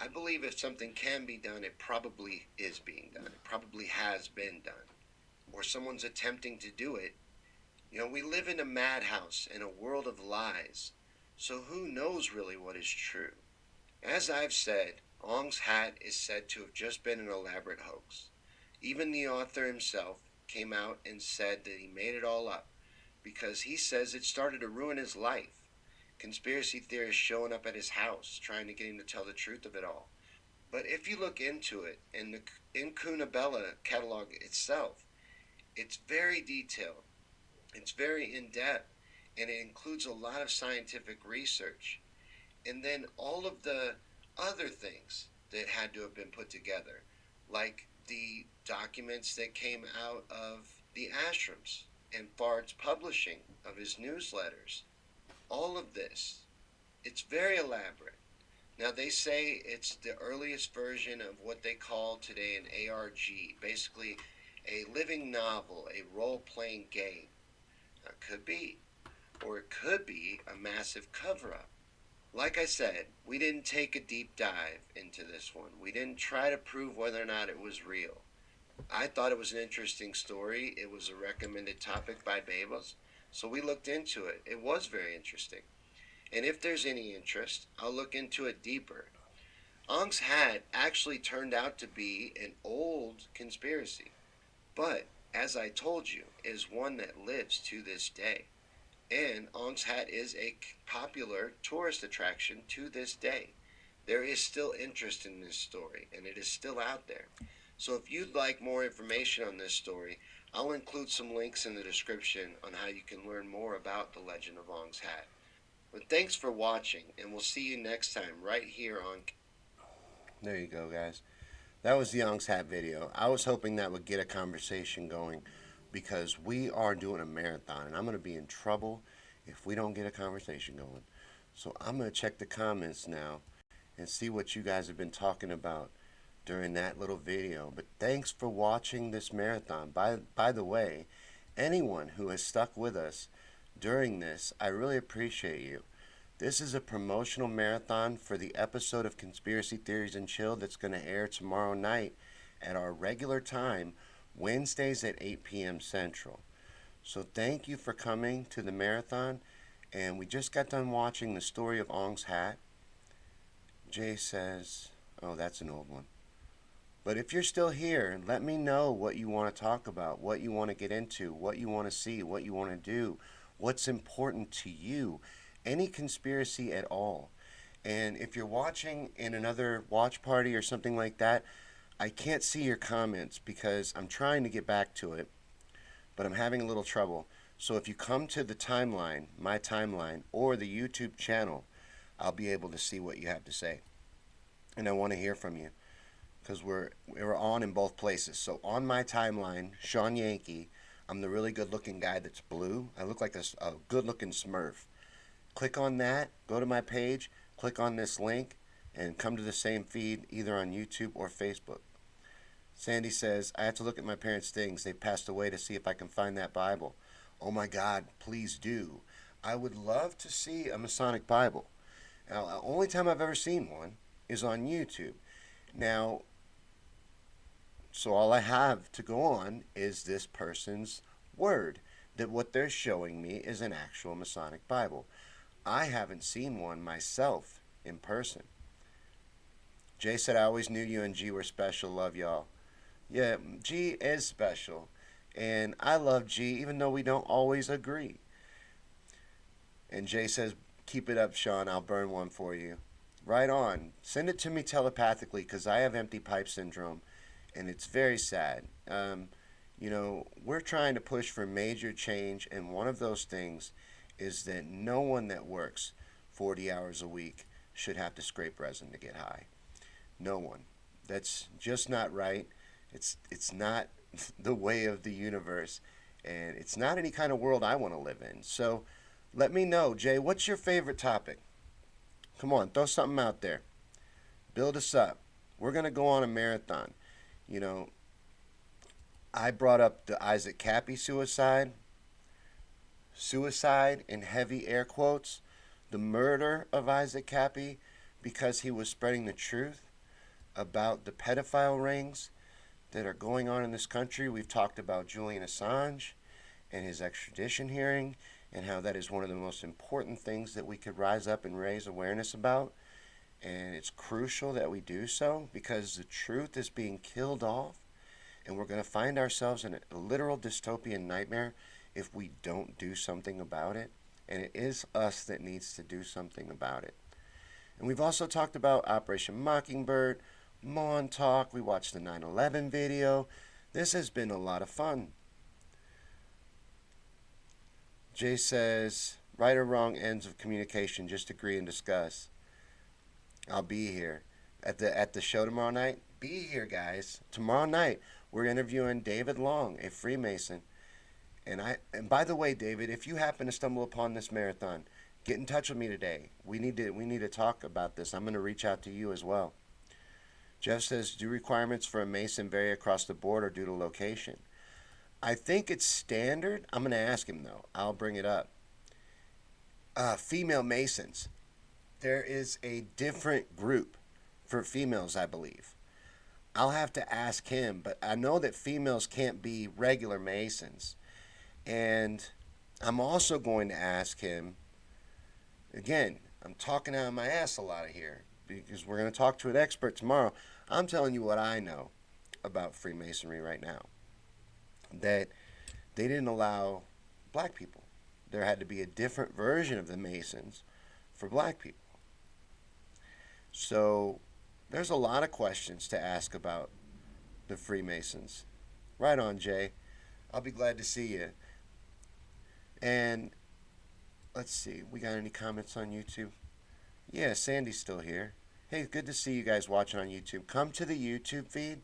I believe if something can be done, it probably is being done. It probably has been done. Or someone's attempting to do it. You know, we live in a madhouse, in a world of lies. So who knows really what is true? As I've said, Ong's hat is said to have just been an elaborate hoax. Even the author himself came out and said that he made it all up because he says it started to ruin his life. Conspiracy theorists showing up at his house, trying to get him to tell the truth of it all. But if you look into it, in the Incunabella catalog itself, it's very detailed, it's very in depth, and it includes a lot of scientific research. And then all of the other things that had to have been put together, like the documents that came out of the ashrams and Fard's publishing of his newsletters, all of this, it's very elaborate. Now they say it's the earliest version of what they call today an ARG, basically a living novel, a role-playing game. Now, it could be, or it could be a massive cover-up. Like I said, we didn't take a deep dive into this one. We didn't try to prove whether or not it was real. I thought it was an interesting story. It was a recommended topic by Babels, so we looked into it. It was very interesting. And if there's any interest, I'll look into it deeper. Ong's hat actually turned out to be an old conspiracy, but as I told you, is one that lives to this day. And Ong's hat is a popular tourist attraction to this day. There is still interest in this story, and it is still out there. So if you'd like more information on this story, I'll include some links in the description on how you can learn more about the legend of Ong's hat. But thanks for watching, and we'll see you next time right here on... There you go, guys. That was the Ong's hat video. I was hoping that would get a conversation going because we are doing a marathon, and I'm going to be in trouble if we don't get a conversation going. So I'm going to check the comments now and see what you guys have been talking about during that little video. But thanks for watching this marathon. By the way, anyone who has stuck with us during this, I really appreciate you. This is a promotional marathon for the episode of Conspiracy Theories and Chill that's going to air tomorrow night at our regular time, Wednesdays at 8 p.m. Central. So thank you for coming to the marathon. And we just got done watching the story of Ong's hat. Jay says, oh, that's an old one. But if you're still here, let me know what you want to talk about, what you want to get into, what you want to see, what you want to do, what's important to you, any conspiracy at all. And if you're watching in another watch party or something like that, I can't see your comments because I'm trying to get back to it, but I'm having a little trouble. So if you come to the timeline, my timeline, or the YouTube channel, I'll be able to see what you have to say. And I want to hear from you. because we're on in both places. So on my timeline, Sean Yankee, I'm the really good-looking guy that's blue. I look like a good-looking Smurf. Click on that, go to my page, click on this link, and come to the same feed either on YouTube or Facebook. Sandy says, I have to look at my parents' things. They passed away to see if I can find that Bible. Oh my God, please do. I would love to see a Masonic Bible. Now, the only time I've ever seen one is on YouTube. Now, so all I have to go on is this person's word, that what they're showing me is an actual Masonic Bible. I haven't seen one myself in person. Jay said, I always knew you and G were special. Love y'all. Yeah, G is special. And I love G even though we don't always agree. And Jay says, keep it up, Sean. I'll burn one for you. Right on. Send it to me telepathically because I have empty pipe syndrome. And it's very sad. We're trying to push for major change. And one of those things is that no one that works 40 hours a week should have to scrape resin to get high. No one. That's just not right. It's not the way of the universe, and it's not any kind of world I want to live in. So let me know, Jay, what's your favorite topic? Come on, throw something out there. Build us up. We're going to go on a marathon. I brought up the Isaac Cappy suicide in heavy air quotes, the murder of Isaac Cappy because he was spreading the truth about the pedophile rings that are going on in this country. We've talked about Julian Assange and his extradition hearing and how that is one of the most important things that we could rise up and raise awareness about. And it's crucial that we do so because the truth is being killed off, and we're going to find ourselves in a literal dystopian nightmare if we don't do something about it. And it is us that needs to do something about it. And we've also talked about Operation Mockingbird, Montauk. We watched the 9/11 video. This has been a lot of fun. Jay says, right or wrong ends of communication, just agree and discuss. I'll be here at the show tomorrow night. Be here, guys. Tomorrow night we're interviewing David Long, a Freemason. And by the way, David, if you happen to stumble upon this marathon, get in touch with me today. We need to talk about this. I'm going to reach out to you as well. Jeff says, do requirements for a Mason vary across the board or due to location? I think it's standard. I'm going to ask him, though. I'll bring it up. Female Masons. There is a different group for females, I believe. I'll have to ask him, but I know that females can't be regular Masons. And I'm also going to ask him, again, I'm talking out of my ass a lot here because we're going to talk to an expert tomorrow. I'm telling you what I know about Freemasonry right now. That they didn't allow black people. There had to be a different version of the Masons for black people. So there's a lot of questions to ask about the Freemasons. Right on, Jay. I'll be glad to see you. And let's see, we got any comments on YouTube? Yeah, Sandy's still here. Hey, good to see you guys watching on YouTube. Come to the YouTube feed.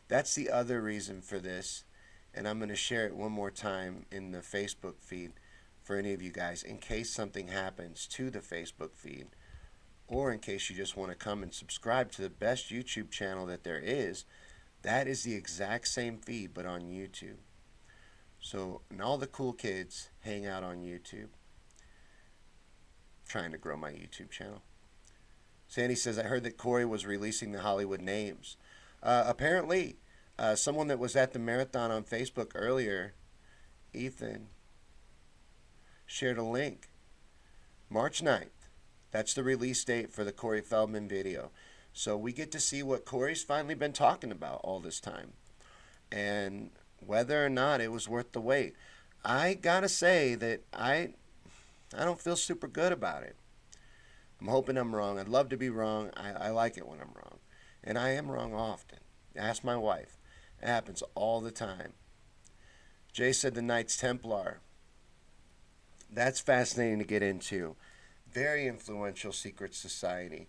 That's the other reason for this. And I'm going to share it one more time in the Facebook feed for any of you guys in case something happens to the Facebook feed, or in case you just want to come and subscribe to the best YouTube channel that there is. That is the exact same feed but on YouTube. So, and all the cool kids hang out on YouTube. Trying to grow my YouTube channel. Sandy says, I heard that Corey was releasing the Hollywood names. Apparently, someone that was at the marathon on Facebook earlier, Ethan, shared a link. March 9th. That's the release date for the Corey Feldman video. So we get to see what Corey's finally been talking about all this time. And whether or not it was worth the wait. I gotta say that I don't feel super good about it. I'm hoping I'm wrong. I'd love to be wrong. I like it when I'm wrong. And I am wrong often. Ask my wife. It happens all the time. Jay said the Knights Templar. That's fascinating to get into. Very influential secret society.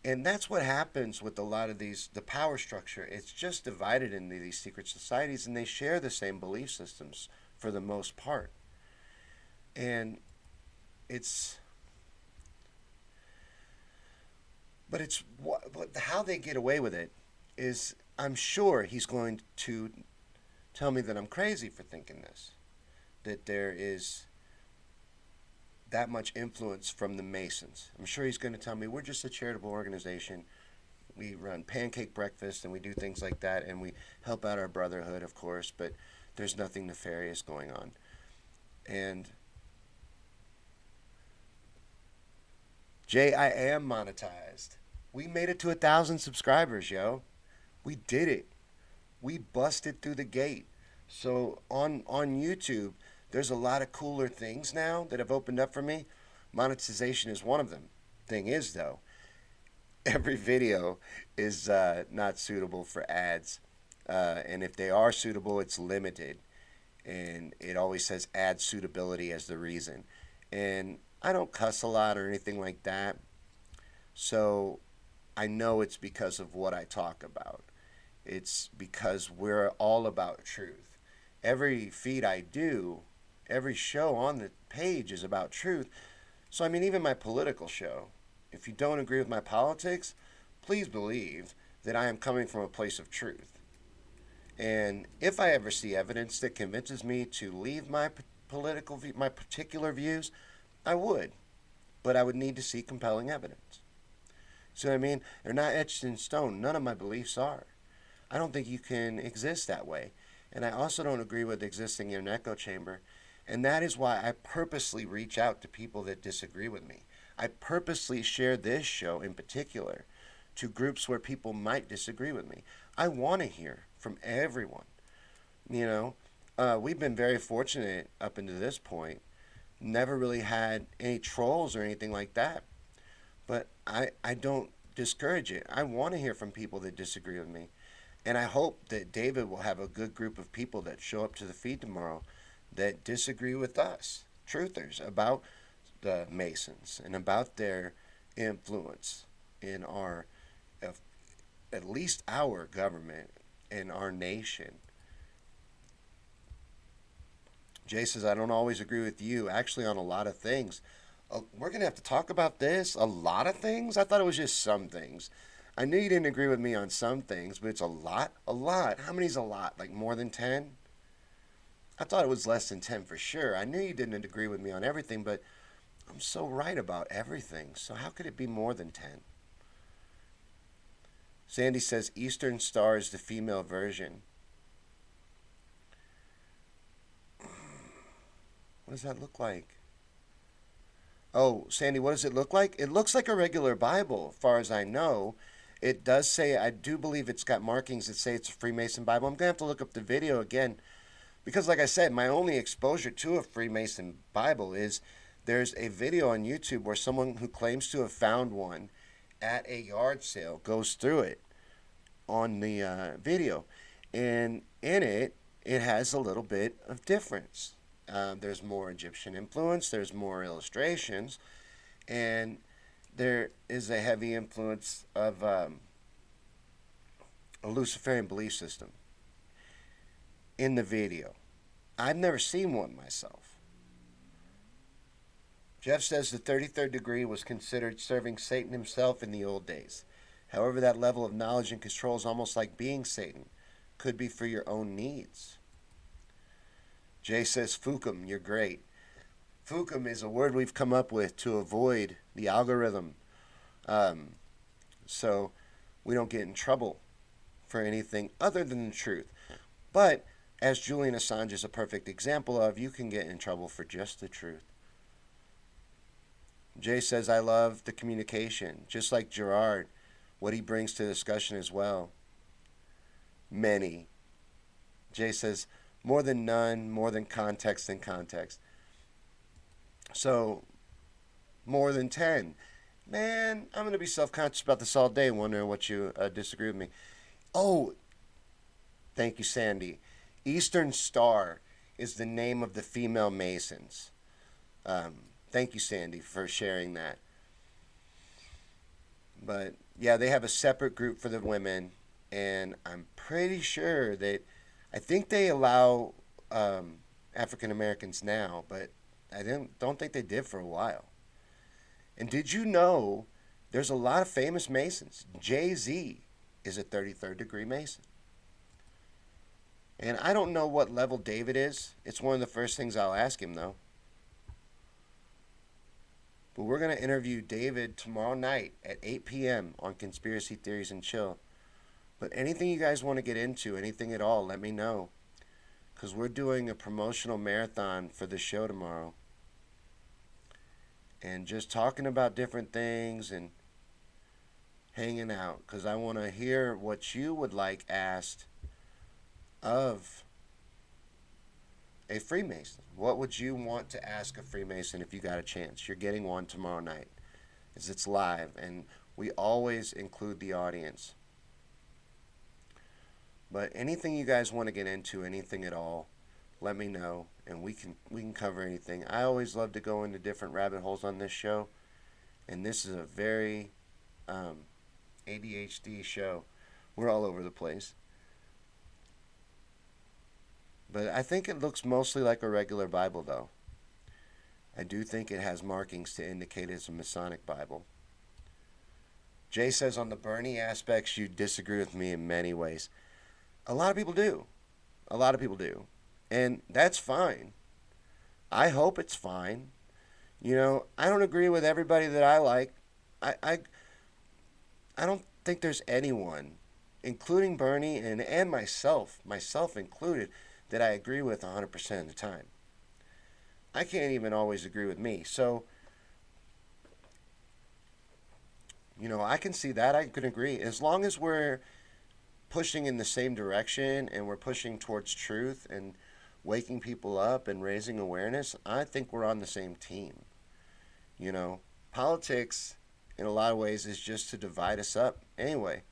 And that's what happens with a lot of the power structure. It's just divided into these secret societies, and they share the same belief systems for the most part. And it's, but it's what how they get away with it is, I'm sure he's going to tell me that I'm crazy for thinking this, that there is that much influence from the Masons. I'm sure he's going to tell me we're just a charitable organization. We run pancake breakfast and we do things like that, and we help out our brotherhood, of course, but there's nothing nefarious going on. And Jay, I am monetized. We made it to 1,000 subscribers, yo. We did it. We busted through the gate. So on YouTube, there's a lot of cooler things now that have opened up for me. Monetization is one of them. Thing is, though, every video is not suitable for ads. And if they are suitable, it's limited. And it always says ad suitability as the reason. And I don't cuss a lot or anything like that. So I know it's because of what I talk about. It's because we're all about truth. Every feed I do, every show on the page is about truth. So, I mean, even my political show, if you don't agree with my politics, please believe that I am coming from a place of truth. And if I ever see evidence that convinces me to leave my my particular views, I would. But I would need to see compelling evidence. So, I mean, they're not etched in stone. None of my beliefs are. I don't think you can exist that way. And I also don't agree with existing in an echo chamber. And that is why I purposely reach out to people that disagree with me. I purposely share this show in particular to groups where people might disagree with me. I want to hear from everyone. You know, we've been very fortunate up until this point. Never really had any trolls or anything like that. But I don't discourage it. I want to hear from people that disagree with me. And I hope that David will have a good group of people that show up to the feed tomorrow that disagree with us, truthers, about the Masons and about their influence in our, at least our government and our nation. Jay says, I don't always agree with you, actually, on a lot of things. We're going to have to talk about this. A lot of things? I thought it was just some things. I knew you didn't agree with me on some things, but it's a lot. A lot. How many's a lot? Like more than 10? I thought it was less than 10 for sure. I knew you didn't agree with me on everything, but I'm so right about everything. So how could it be more than 10? Sandy says Eastern Star is the female version. What does that look like? Oh, Sandy, what does it look like? It looks like a regular Bible, as far as I know. It does say, I do believe it's got markings that say it's a Freemason Bible. I'm going to have to look up the video again. Because like I said, my only exposure to a Freemason Bible is there's a video on YouTube where someone who claims to have found one at a yard sale goes through it on the video. And in it, it has a little bit of difference. There's more Egyptian influence, there's more illustrations, and there is a heavy influence of a Luciferian belief system in the video. I've never seen one myself. Jeff says the 33rd degree was considered serving Satan himself in the old days. However, that level of knowledge and control is almost like being Satan. Could be for your own needs. Jay says, Fukum, you're great. Fukum is a word we've come up with to avoid the algorithm. So we don't get in trouble for anything other than the truth. But as Julian Assange is a perfect example of, you can get in trouble for just the truth. Jay says, I love the communication, just like Gerard, what he brings to the discussion as well. Many. Jay says, more than none, more than context than context. So, more than 10. Man, I'm going to be self-conscious about this all day, wondering what you disagree with me. Oh, thank you, Sandy. Eastern Star is the name of the female Masons. Thank you, Sandy, for sharing that. But Yeah, they have a separate group for the women, and I'm pretty sure that I think they allow African Americans now, but I don't think they did for a while. And did you know there's a lot of famous Masons? Jay-Z is a 33rd degree Mason. And I don't know what level David is. It's one of the first things I'll ask him, though. But we're going to interview David tomorrow night at 8 p.m. on Conspiracy Theories and Chill. But anything you guys want to get into, anything at all, let me know. Because we're doing a promotional marathon for the show tomorrow. And just talking about different things and hanging out. Because I want to hear what you would like asked of a Freemason. What would you want to ask a Freemason if you got a chance? You're getting one tomorrow night. As it's live. And we always include the audience. But anything you guys want to get into, anything at all, let me know, and we can cover anything. I always love to go into different rabbit holes on this show, and this is a very ADHD show. We're all over the place. But I think it looks mostly like a regular Bible, though. I do think it has markings to indicate it's a Masonic Bible. Jay says on the Bernie aspects, you disagree with me in many ways. A lot of people do. A lot of people do. And that's fine. I hope it's fine. You know, I don't agree with everybody that I like. I don't think there's anyone, including Bernie and myself included, that I agree with 100% of the time. I can't even always agree with me. So, you know, I can see that. I can agree. As long as we're pushing in the same direction and we're pushing towards truth and waking people up and raising awareness, I think we're on the same team. You know, politics in a lot of ways is just to divide us up anyway.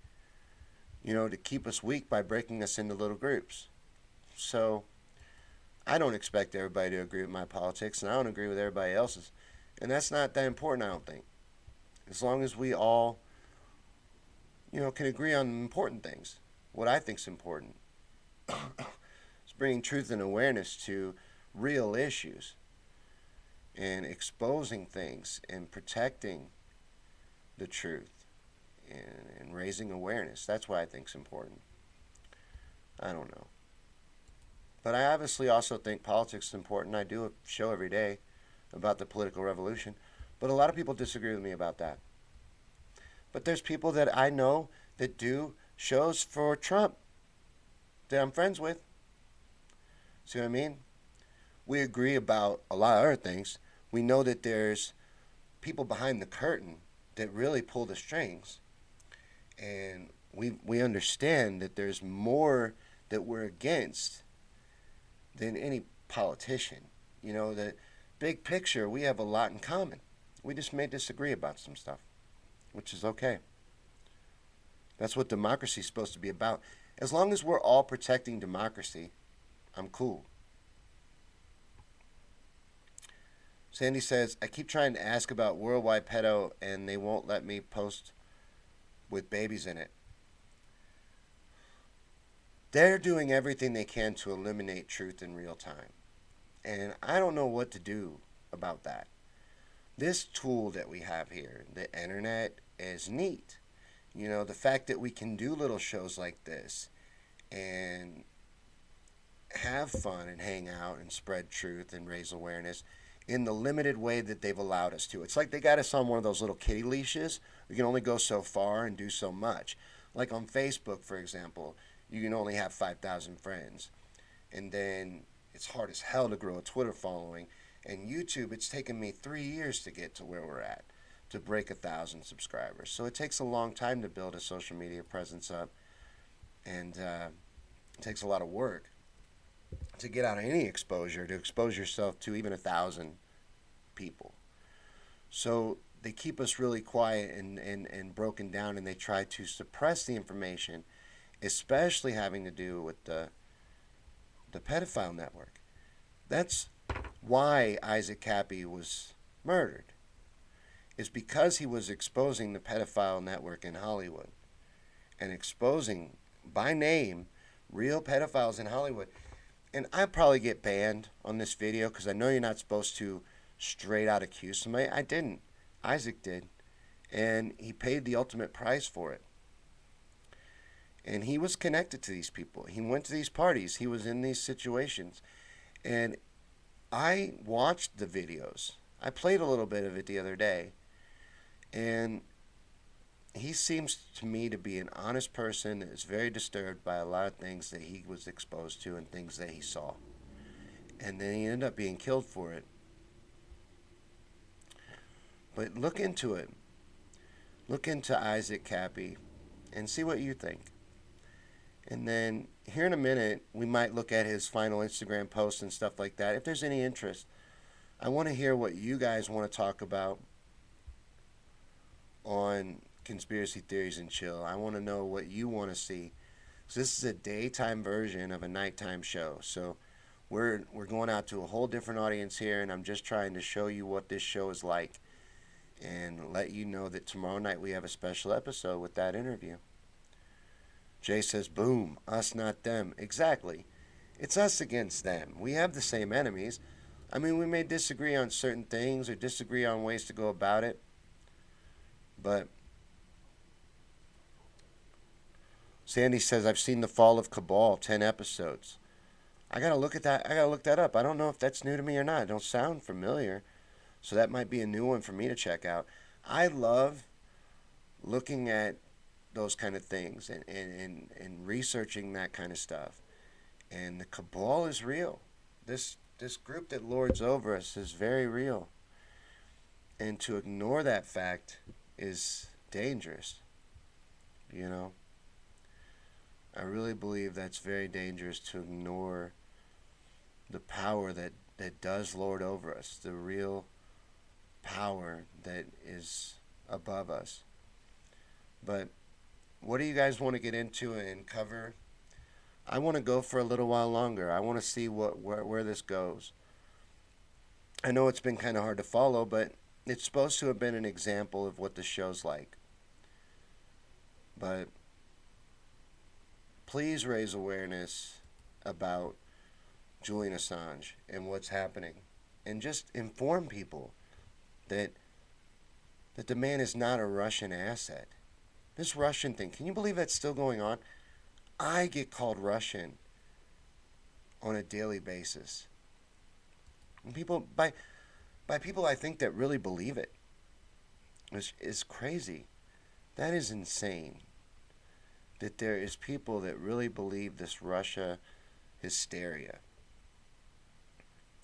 You know, to keep us weak by breaking us into little groups. So I don't expect everybody to agree with my politics, and I don't agree with everybody else's. And that's not that important, I don't think. As long as we all, you know, can agree on important things. What I think is important. Bringing truth and awareness to real issues and exposing things and protecting the truth and raising awareness. That's what I think is important. I don't know. But I obviously also think politics is important. I do a show every day about the political revolution. But a lot of people disagree with me about that. But there's people that I know that do shows for Trump that I'm friends with. See what I mean? We agree about a lot of other things. We know that there's people behind the curtain that really pull the strings. And we understand that there's more that we're against than any politician. You know, the big picture, we have a lot in common. We just may disagree about some stuff, which is okay. That's what democracy is supposed to be about. As long as we're all protecting democracy, I'm cool. Sandy says, I keep trying to ask about worldwide pedo and they won't let me post with babies in it. They're doing everything they can to eliminate truth in real time. And I don't know what to do about that. This tool that we have here, the internet, is neat. You know, the fact that we can do little shows like this and have fun and hang out and spread truth and raise awareness in the limited way that they've allowed us to. It's like they got us on one of those little kitty leashes. We can only go so far and do so much. Like on Facebook, for example, you can only have 5,000 friends. And then it's hard as hell to grow a Twitter following. And YouTube, it's taken me 3 years to get to where we're at, to break 1,000 subscribers. So it takes a long time to build a social media presence up. And it takes a lot of work to get out of any exposure, to expose yourself to even 1,000 people. So they keep us really quiet and broken down, and they try to suppress the information, especially having to do with the pedophile network. That's why Isaac Cappy was murdered. is because he was exposing the pedophile network in Hollywood and exposing by name real pedophiles in Hollywood. And I probably get banned on this video because I know you're not supposed to straight out accuse somebody. I didn't. Isaac did. And he paid the ultimate price for it. And he was connected to these people. He went to these parties. He was in these situations. And I watched the videos. I played a little bit of it the other day. And he seems to me to be an honest person that is very disturbed by a lot of things that he was exposed to and things that he saw. And then he ended up being killed for it. But look into it. Look into Isaac Cappy and see what you think. And then here in a minute, we might look at his final Instagram posts and stuff like that. If there's any interest, I want to hear what you guys want to talk about on Conspiracy Theories and Chill. I want to know what you want to see. So this is a daytime version of a nighttime show. So we're going out to a whole different audience here, and I'm just trying to show you what this show is like and let you know that tomorrow night we have a special episode with that interview. Jay says, boom, us not them. Exactly. It's us against them. We have the same enemies. I mean, we may disagree on certain things or disagree on ways to go about it. But Sandy says, I've seen The Fall of Cabal, 10 episodes. I got to look at that. I got to look that up. I don't know if that's new to me or not. It don't sound familiar. So that might be a new one for me to check out. I love looking at those kind of things and researching that kind of stuff. And the cabal is real. This group that lords over us is very real. And to ignore that fact is dangerous. You know? I really believe that's very dangerous, to ignore the power that does lord over us. The real power that is above us. But what do you guys want to get into and cover? I want to go for a little while longer. I want to see where this goes. I know it's been kind of hard to follow, but it's supposed to have been an example of what the show's like. But please raise awareness about Julian Assange and what's happening. And just inform people that the man is not a Russian asset. This Russian thing, can you believe that's still going on? I get called Russian on a daily basis. And people, by people I think that really believe it, which is crazy. That is insane. That there is people that really believe this Russia hysteria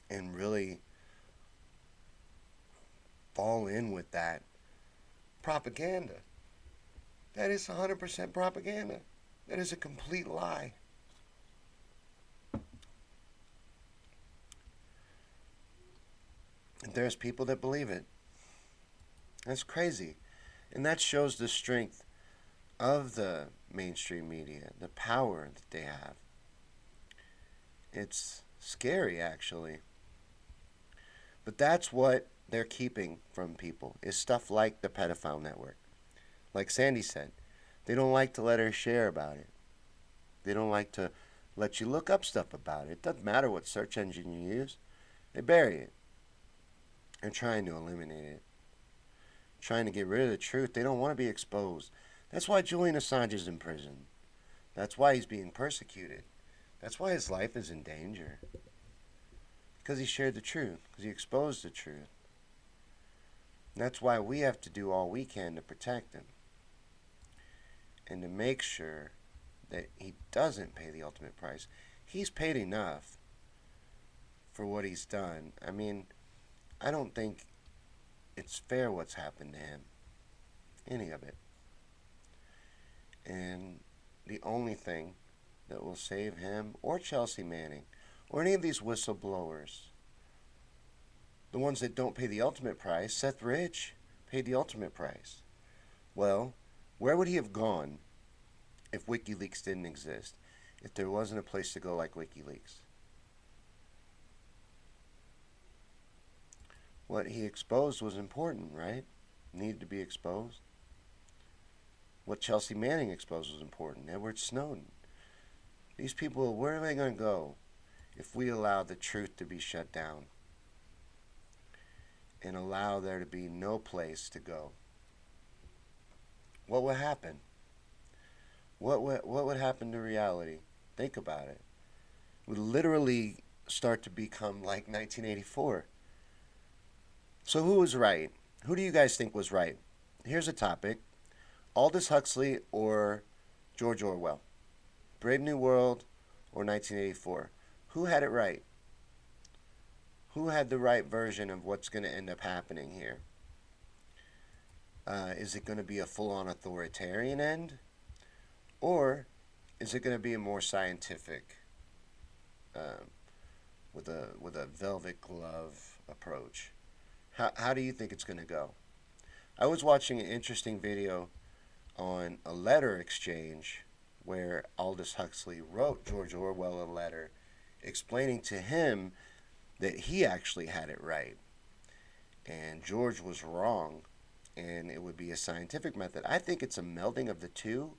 and really fall in with that propaganda. That is 100% propaganda. That is a complete lie. And there's people that believe it. That's crazy. And that shows the strength of the mainstream media, the power that they have. It's scary, actually. But that's what they're keeping from people, is stuff like the pedophile network. Like Sandy said, they don't like to let her share about it. They don't like to let you look up stuff about it. It doesn't matter what search engine you use. They bury it. They're trying to eliminate it. Trying to get rid of the truth. They don't want to be exposed. That's why Julian Assange is in prison. That's why he's being persecuted. That's why his life is in danger. Because he shared the truth. Because he exposed the truth. And that's why we have to do all we can to protect him. And to make sure that he doesn't pay the ultimate price. He's paid enough for what he's done. I mean, I don't think it's fair what's happened to him. Any of it. And the only thing that will save him or Chelsea Manning or any of these whistleblowers, the ones that don't pay the ultimate price, Seth Rich paid the ultimate price. Well, where would he have gone if WikiLeaks didn't exist? If there wasn't a place to go like WikiLeaks? What he exposed was important, right? needed to be exposed. What Chelsea Manning exposed was important. Edward Snowden. These people, where are they going to go if we allow the truth to be shut down and allow there to be no place to go? What would happen? What would happen to reality? Think about it. It would literally start to become like 1984. So who was right? Who do you guys think was right? Here's a topic. Aldous Huxley or George Orwell? Brave New World or 1984? Who had it right? Who had the right version of what's going to end up happening here? Is it going to be a full-on authoritarian end? Or is it going to be a more scientific, with a velvet glove approach? How do you think it's going to go? I was watching an interesting video on a letter exchange where Aldous Huxley wrote George Orwell a letter explaining to him that he actually had it right and George was wrong, and it would be a scientific method. I think it's a melding of the two,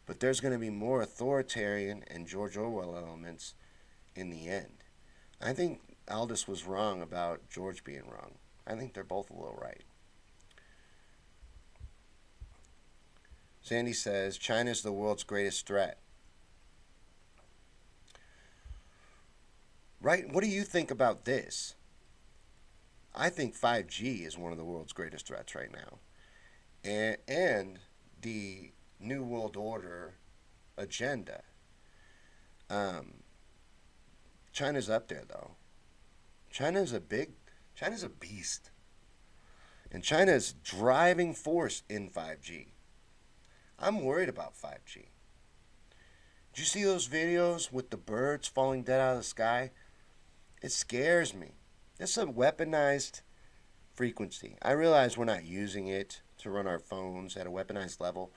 but there's going to be more authoritarian and George Orwell elements in the end. I think Aldous was wrong about George being wrong. I think they're both a little right. Sandy says, China's the world's greatest threat. Right? What do you think about this? I think 5G is one of the world's greatest threats right now. And the New World Order agenda. China's up there, though. China's a beast. And China's driving force in 5G. I'm worried about 5G. Did you see those videos with the birds falling dead out of the sky? It scares me. It's a weaponized frequency. I realize we're not using it to run our phones at a weaponized level,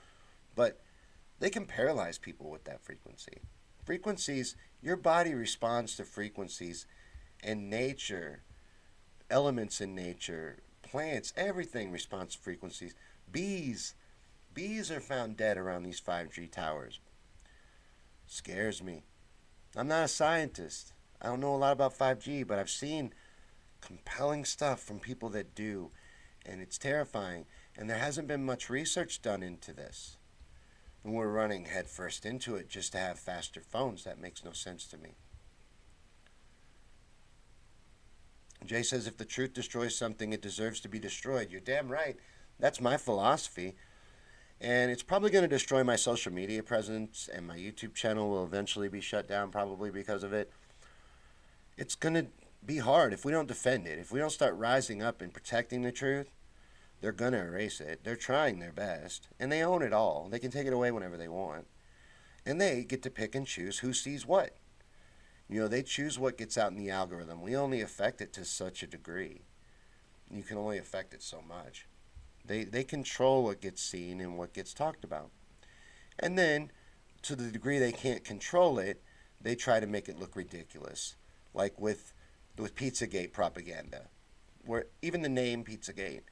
but they can paralyze people with that frequency. Frequencies, your body responds to frequencies, and nature, elements in nature, plants, everything responds to frequencies. Bees are found dead around these 5G towers. Scares me. I'm not a scientist. I don't know a lot about 5G, but I've seen compelling stuff from people that do, and it's terrifying. And there hasn't been much research done into this. And we're running headfirst into it just to have faster phones. That makes no sense to me. Jay says, if the truth destroys something, it deserves to be destroyed. You're damn right. That's my philosophy. And it's probably going to destroy my social media presence, and my YouTube channel will eventually be shut down probably because of it. It's going to be hard if we don't defend it. If we don't start rising up and protecting the truth, they're going to erase it. They're trying their best, and they own it all. They can take it away whenever they want. And they get to pick and choose who sees what. You know, they choose what gets out in the algorithm. We only affect it to such a degree. You can only affect it so much. They control what gets seen and what gets talked about. And then, to the degree they can't control it, they try to make it look ridiculous. Like with Pizzagate propaganda, where even the name Pizzagate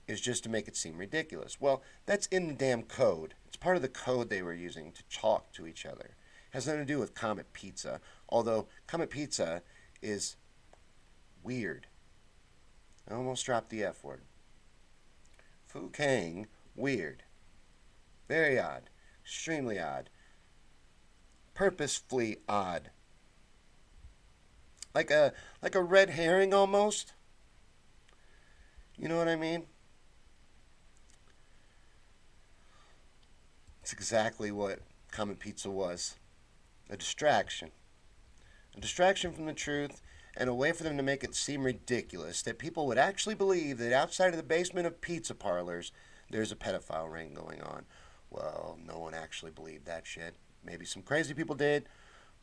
is just to make it seem ridiculous. Well, that's in the damn code. It's part of the code they were using to talk to each other. It has nothing to do with Comet Pizza, although Comet Pizza is weird. I almost dropped the F word. Fu Kang, weird. Very odd. Extremely odd. Purposefully odd. Like a red herring almost. You know what I mean? It's exactly what Comet Pizza was. A distraction. A distraction from the truth, and a way for them to make it seem ridiculous that people would actually believe that outside of the basement of pizza parlors, there's a pedophile ring going on. Well, no one actually believed that shit. Maybe some crazy people did,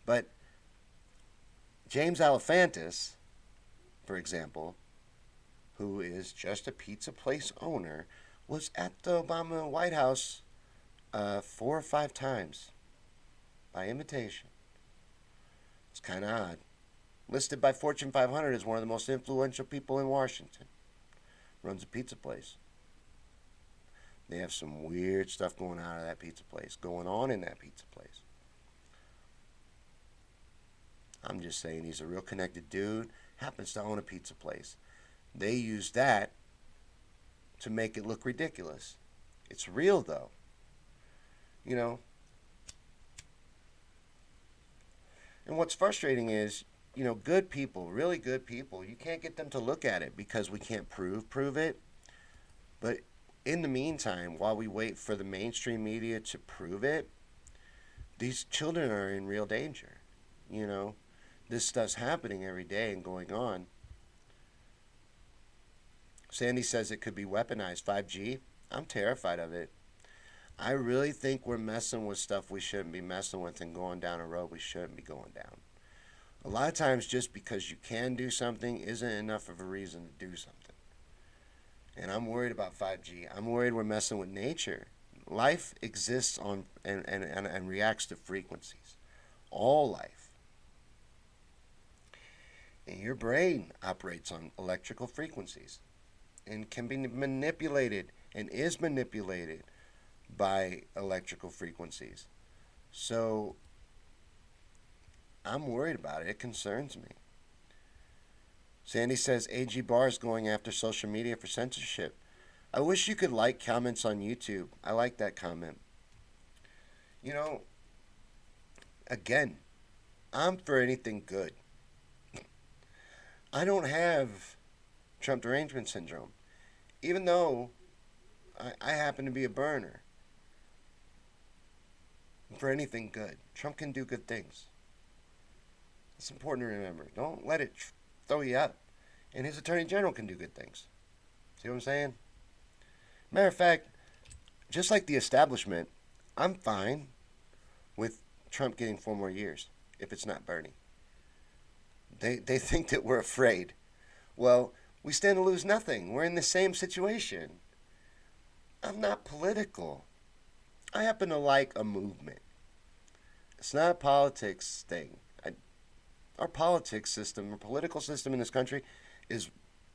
but James Alefantis, for example, who is just a pizza place owner, was at the Obama White House 4 or 5 times by invitation. It's kind of odd. Listed by Fortune 500 as one of the most influential people in Washington. Runs a pizza place. They have some weird stuff going on in that pizza place. I'm just saying, he's a real connected dude. Happens to own a pizza place. They use that to make it look ridiculous. It's real, though. You know? And what's frustrating is, good people, really good people, you can't get them to look at it because we can't prove it. But in the meantime, while we wait for the mainstream media to prove it, these children are in real danger. This stuff's happening every day and going on. Sandy says it could be weaponized. 5G, I'm terrified of it. I really think we're messing with stuff we shouldn't be messing with and going down a road we shouldn't be going down. A lot of times, just because you can do something isn't enough of a reason to do something. And I'm worried about 5G. I'm worried we're messing with nature. Life exists on and reacts to frequencies. All life. And your brain operates on electrical frequencies and can be manipulated and is manipulated by electrical frequencies. So I'm worried about it. It concerns me. Sandy says AG Barr is going after social media for censorship. I wish you could like comments on YouTube. I like that comment. Again, I'm for anything good. I don't have Trump derangement syndrome, even though I happen to be a burner. For anything good. Trump can do good things. It's important to remember. Don't let it throw you up. And his attorney general can do good things. See what I'm saying? Matter of fact, just like the establishment, I'm fine with Trump getting 4 more years if it's not Bernie. They think that we're afraid. Well, we stand to lose nothing. We're in the same situation. I'm not political. I happen to like a movement. It's not a politics thing. Our politics system, our political system in this country is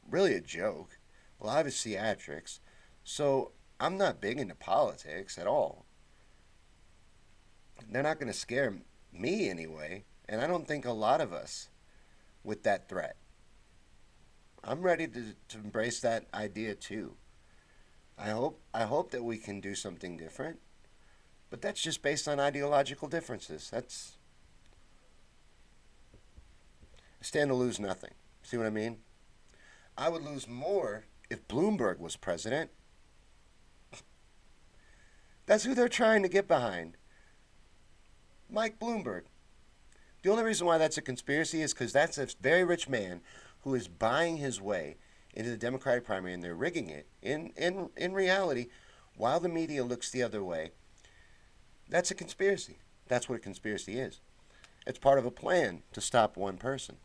really a joke. A lot of it's theatrics. So I'm not big into politics at all. They're not going to scare me anyway. And I don't think a lot of us with that threat. I'm ready to embrace that idea too. I hope that we can do something different. But that's just based on ideological differences. I stand to lose nothing. See what I mean? I would lose more if Bloomberg was president. That's who they're trying to get behind. Mike Bloomberg. The only reason why that's a conspiracy is because that's a very rich man who is buying his way into the Democratic primary, and they're rigging it. In reality, while the media looks the other way, that's a conspiracy. That's what a conspiracy is. It's part of a plan to stop one person.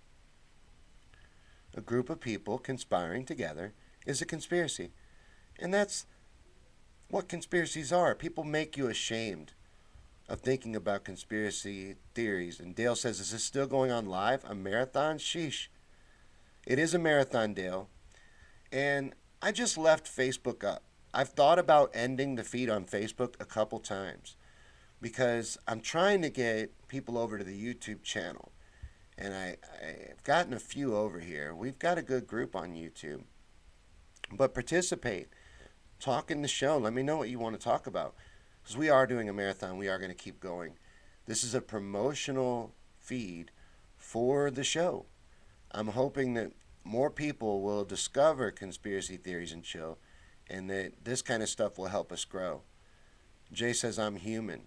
A group of people conspiring together is a conspiracy. And that's what conspiracies are. People make you ashamed of thinking about conspiracy theories. And Dale says, is this still going on live? A marathon? Sheesh. It is a marathon, Dale. And I just left Facebook up. I've thought about ending the feed on Facebook a couple times because I'm trying to get people over to the YouTube channel. And I've gotten a few over here. We've got a good group on YouTube. But participate. Talk in the show. Let me know what you want to talk about. Because we are doing a marathon. We are going to keep going. This is a promotional feed for the show. I'm hoping that more people will discover conspiracy theories and chill, and that this kind of stuff will help us grow. Jay says, I'm human.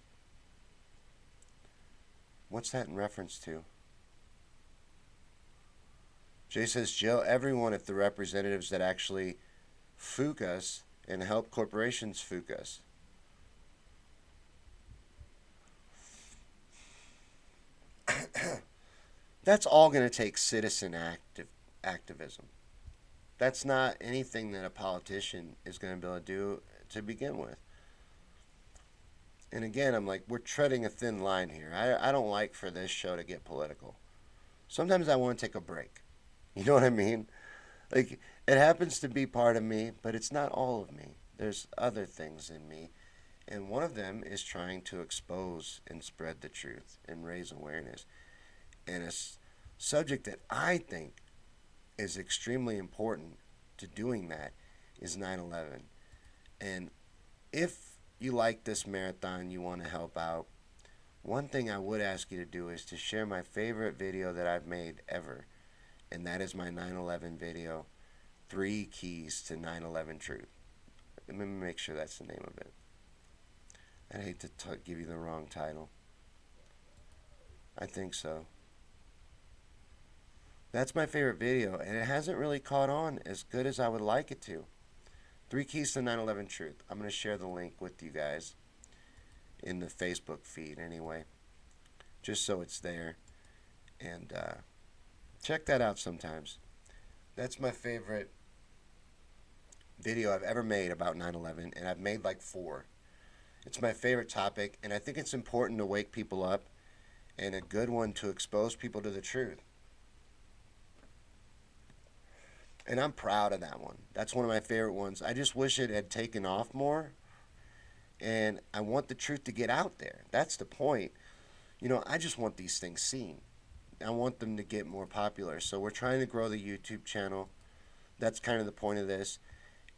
What's that in reference to? Jay says, jail everyone if the representatives that actually fook us and help corporations fook us. That's all going to take citizen activism. That's not anything that a politician is going to be able to do to begin with. And again, I'm like, we're treading a thin line here. I don't like for this show to get political. Sometimes I want to take a break. You know what I mean? Like, it happens to be part of me, but it's not all of me. There's other things in me, and one of them is trying to expose and spread the truth and raise awareness. And a subject that I think is extremely important to doing that is 9/11. And if you like this marathon, you want to help out, one thing I would ask you to do is to share my favorite video that I've made ever, and that is my 9/11 video, 3 Keys to 9/11 Truth. Let me make sure that's the name of it. I'd hate to give you the wrong title. I think so. That's my favorite video, and it hasn't really caught on as good as I would like it to. 3 Keys to 9/11 Truth. I'm going to share the link with you guys in the Facebook feed anyway, just so it's there. And check that out sometimes. That's my favorite video I've ever made about 9/11, and I've made like 4. It's my favorite topic, and I think it's important to wake people up, and a good one to expose people to the truth. And I'm proud of that one. That's one of my favorite ones. I just wish it had taken off more, and I want the truth to get out there. That's the point. You know, I just want these things seen. I want them to get more popular. So we're trying to grow the YouTube channel. That's kind of the point of this.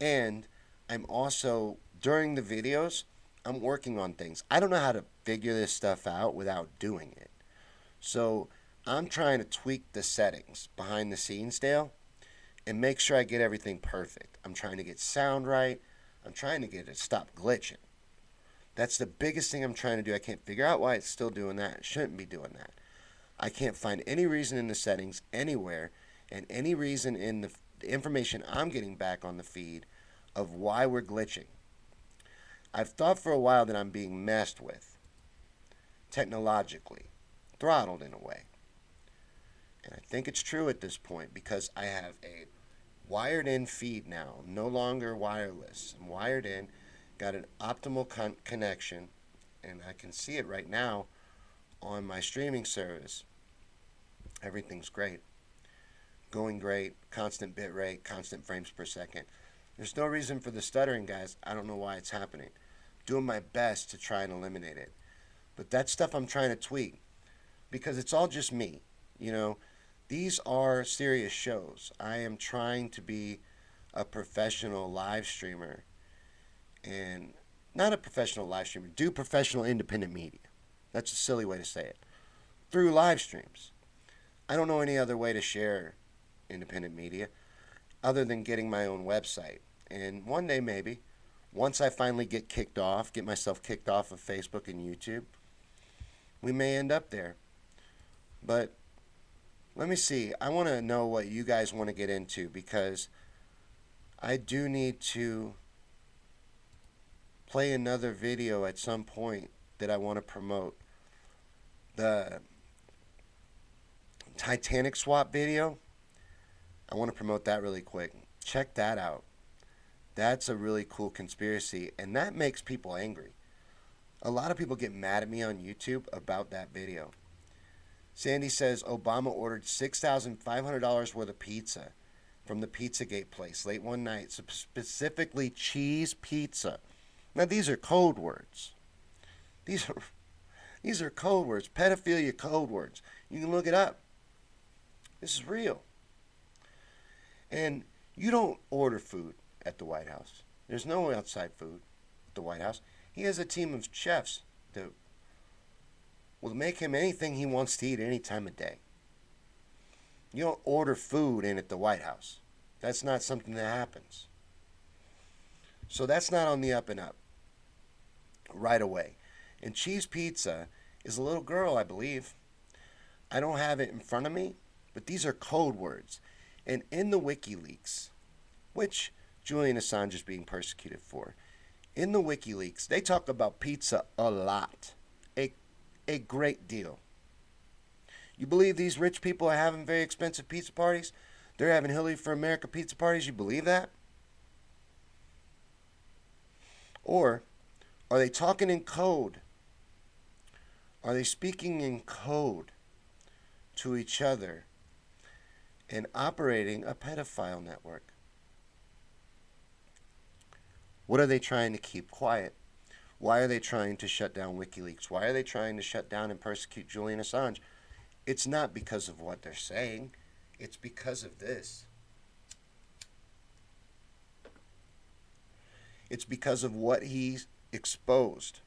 And I'm also, during the videos, I'm working on things. I don't know how to figure this stuff out without doing it. So I'm trying to tweak the settings behind the scenes, Dale, and make sure I get everything perfect. I'm trying to get sound right. I'm trying to get it to stop glitching. That's the biggest thing I'm trying to do. I can't figure out why it's still doing that. It shouldn't be doing that. I can't find any reason in the settings anywhere, and any reason in the information I'm getting back on the feed of why we're glitching. I've thought for a while that I'm being messed with, technologically, throttled in a way. And I think it's true at this point because I have a wired in feed now, no longer wireless. I'm wired in, got an optimal connection, and I can see it right now on my streaming service. Everything's great. Going great, constant bit rate, constant frames per second. There's no reason for the stuttering, guys. I don't know why it's happening. Doing my best to try and eliminate it. But that's stuff I'm trying to tweak because it's all just me. You know, these are serious shows. I am trying to be a professional live streamer, and not a professional live streamer, do professional independent media. That's a silly way to say it. Through live streams. I don't know any other way to share independent media other than getting my own website. And one day maybe, once I finally get myself kicked off of Facebook and YouTube, we may end up there. But let me see. I want to know what you guys want to get into because I do need to play another video at some point that I want to promote. The Titanic swap video, I want to promote that really quick. Check that out. That's a really cool conspiracy, and that makes people angry. A lot of people get mad at me on YouTube about that video. Sandy says Obama ordered $6,500 worth of pizza from the Pizzagate place late one night, specifically cheese pizza. Now, these are code words. These are code words, pedophilia code words. You can look it up. This is real. And you don't order food at the White House. There's no outside food at the White House. He has a team of chefs that will make him anything he wants to eat any time of day. You don't order food in at the White House. That's not something that happens. So that's not on the up and up right away. And cheese pizza is a little girl, I believe. I don't have it in front of me, but these are code words. And in the WikiLeaks, which Julian Assange is being persecuted for, in the WikiLeaks, they talk about pizza a lot. A great deal. You believe these rich people are having very expensive pizza parties? They're having Hillary for America pizza parties? You believe that? Or are they talking in code? Are they speaking in code to each other and operating a pedophile network? What are they trying to keep quiet? Why are they trying to shut down WikiLeaks? Why are they trying to shut down and persecute Julian Assange? It's not because of what they're saying. It's because of this. It's because of what he's exposed.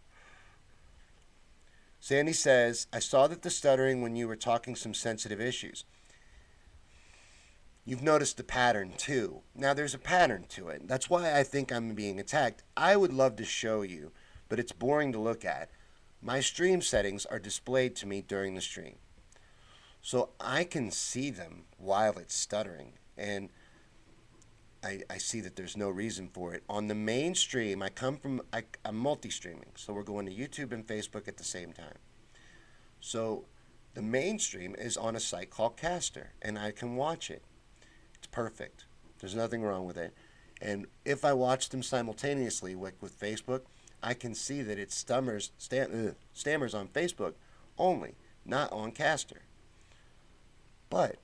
Sandy says, I saw that the stuttering when you were talking some sensitive issues. You've noticed the pattern too. Now there's a pattern to it. That's why I think I'm being attacked. I would love to show you, but it's boring to look at. My stream settings are displayed to me during the stream. So I can see them while it's stuttering. And I see that there's no reason for it. On the main stream, I'm multi-streaming. So we're going to YouTube and Facebook at the same time. So the main stream is on a site called Caster, and I can watch it. It's perfect. There's nothing wrong with it. And if I watch them simultaneously, like with Facebook, I can see that it stammers on Facebook only, not on Caster. But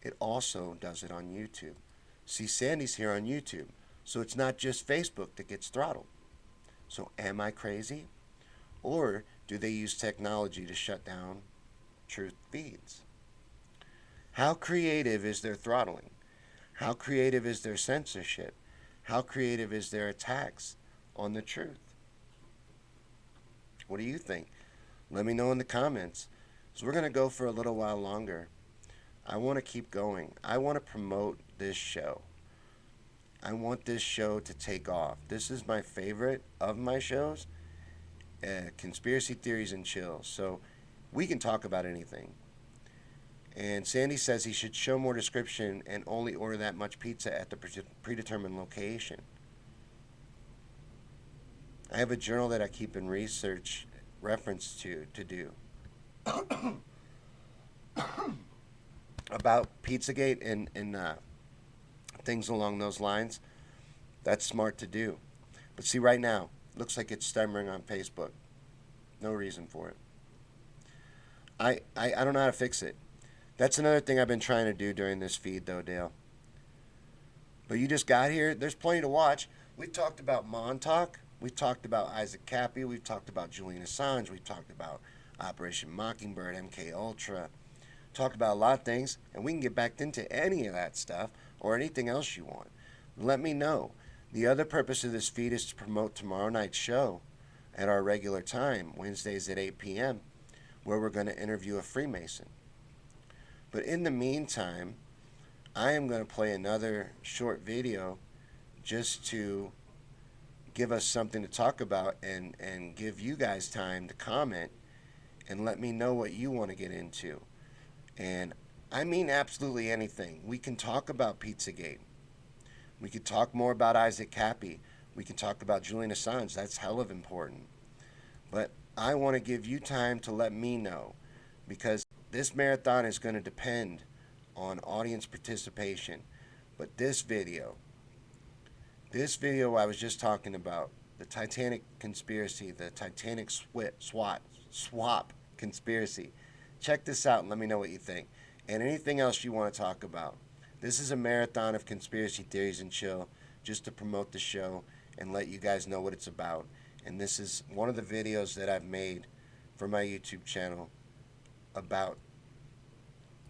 it also does it on YouTube. See, Sandy's here on YouTube, so it's not just Facebook that gets throttled. So am I crazy? Or do they use technology to shut down truth feeds? How creative is their throttling? How creative is their censorship? How creative is their attacks on the truth? What do you think? Let me know in the comments. So we're going to go for a little while longer. I want to keep going. I want to promote this show. I want this show to take off. This is my favorite of my shows, Conspiracy Theories and Chills. So we can talk about anything. And Sandy says he should show more description and only order that much pizza at the predetermined location. I have a journal that I keep in research reference to do. About Pizzagate and things along those lines. That's smart to do. But see, right now, looks like it's stammering on Facebook. No reason for it. I don't know how to fix it. That's another thing I've been trying to do during this feed, though, Dale. But you just got here. There's plenty to watch. We've talked about Montauk. We've talked about Isaac Cappy. We've talked about Julian Assange. We've talked about Operation Mockingbird, MK Ultra. Talked about a lot of things, and we can get back into any of that stuff or anything else you want. Let me know. The other purpose of this feed is to promote tomorrow night's show at our regular time, Wednesdays at 8 p.m., where we're going to interview a Freemason. But in the meantime, I am going to play another short video just to give us something to talk about and give you guys time to comment and let me know what you want to get into. And I mean absolutely anything. We can talk about Pizzagate. We could talk more about Isaac Cappy. We can talk about Julian Assange. That's hell of important. But I want to give you time to let me know, because this marathon is going to depend on audience participation. But this video I was just talking about, the Titanic conspiracy, the Titanic swap conspiracy. Check this out and let me know what you think. And anything else you want to talk about. This is a marathon of conspiracy theories and chill, just to promote the show and let you guys know what it's about. And this is one of the videos that I've made for my YouTube channel about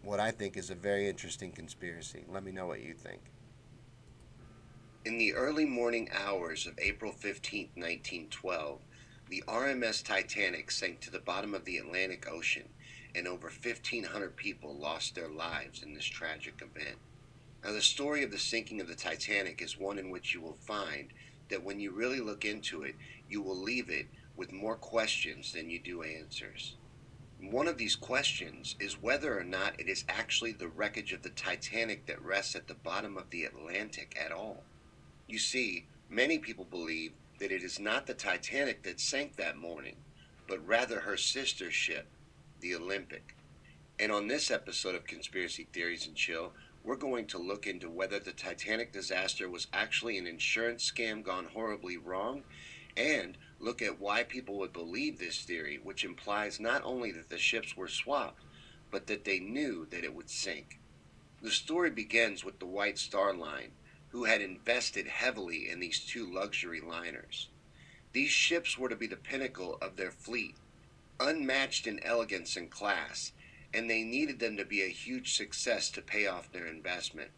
what I think is a very interesting conspiracy. Let me know what you think. In the early morning hours of April 15, 1912, the RMS Titanic sank to the bottom of the Atlantic Ocean, and over 1,500 people lost their lives in this tragic event. Now, the story of the sinking of the Titanic is one in which you will find that when you really look into it, you will leave it with more questions than you do answers. One of these questions is whether or not it is actually the wreckage of the Titanic that rests at the bottom of the Atlantic at all. You see, many people believe that it is not the Titanic that sank that morning, but rather her sister ship, the Olympic. And on this episode of Conspiracy Theories and Chill, we're going to look into whether the Titanic disaster was actually an insurance scam gone horribly wrong, and look at why people would believe this theory, which implies not only that the ships were swapped, but that they knew that it would sink. The story begins with the White Star Line, who had invested heavily in these two luxury liners. These ships were to be the pinnacle of their fleet, unmatched in elegance and class, and they needed them to be a huge success to pay off their investment.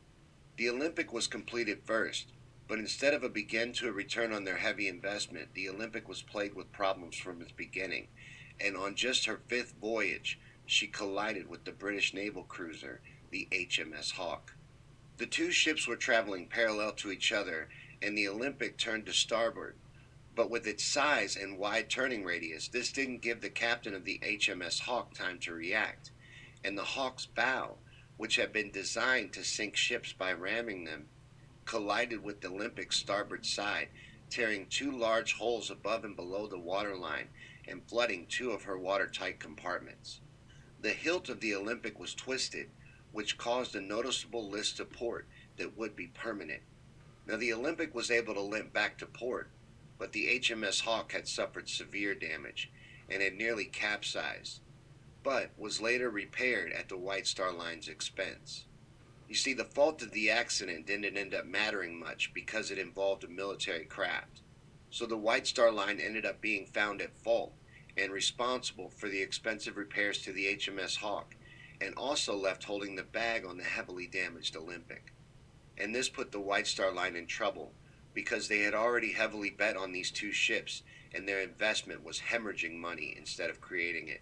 The Olympic was completed first, but instead of a begin to a return on their heavy investment, the Olympic was plagued with problems from its beginning, and on just her fifth voyage, she collided with the British naval cruiser, the HMS Hawke. The two ships were traveling parallel to each other, and the Olympic turned to starboard. But with its size and wide turning radius, this didn't give the captain of the HMS Hawke time to react, and the Hawke's bow, which had been designed to sink ships by ramming them, collided with the Olympic's starboard side, tearing two large holes above and below the waterline and flooding two of her watertight compartments. The hilt of the Olympic was twisted, which caused a noticeable list to port that would be permanent. Now the Olympic was able to limp back to port, but the HMS Hawke had suffered severe damage and had nearly capsized, but was later repaired at the White Star Line's expense. You see, the fault of the accident didn't end up mattering much because it involved a military craft. So the White Star Line ended up being found at fault and responsible for the expensive repairs to the HMS Hawke, and also left holding the bag on the heavily damaged Olympic. And this put the White Star Line in trouble because they had already heavily bet on these two ships and their investment was hemorrhaging money instead of creating it.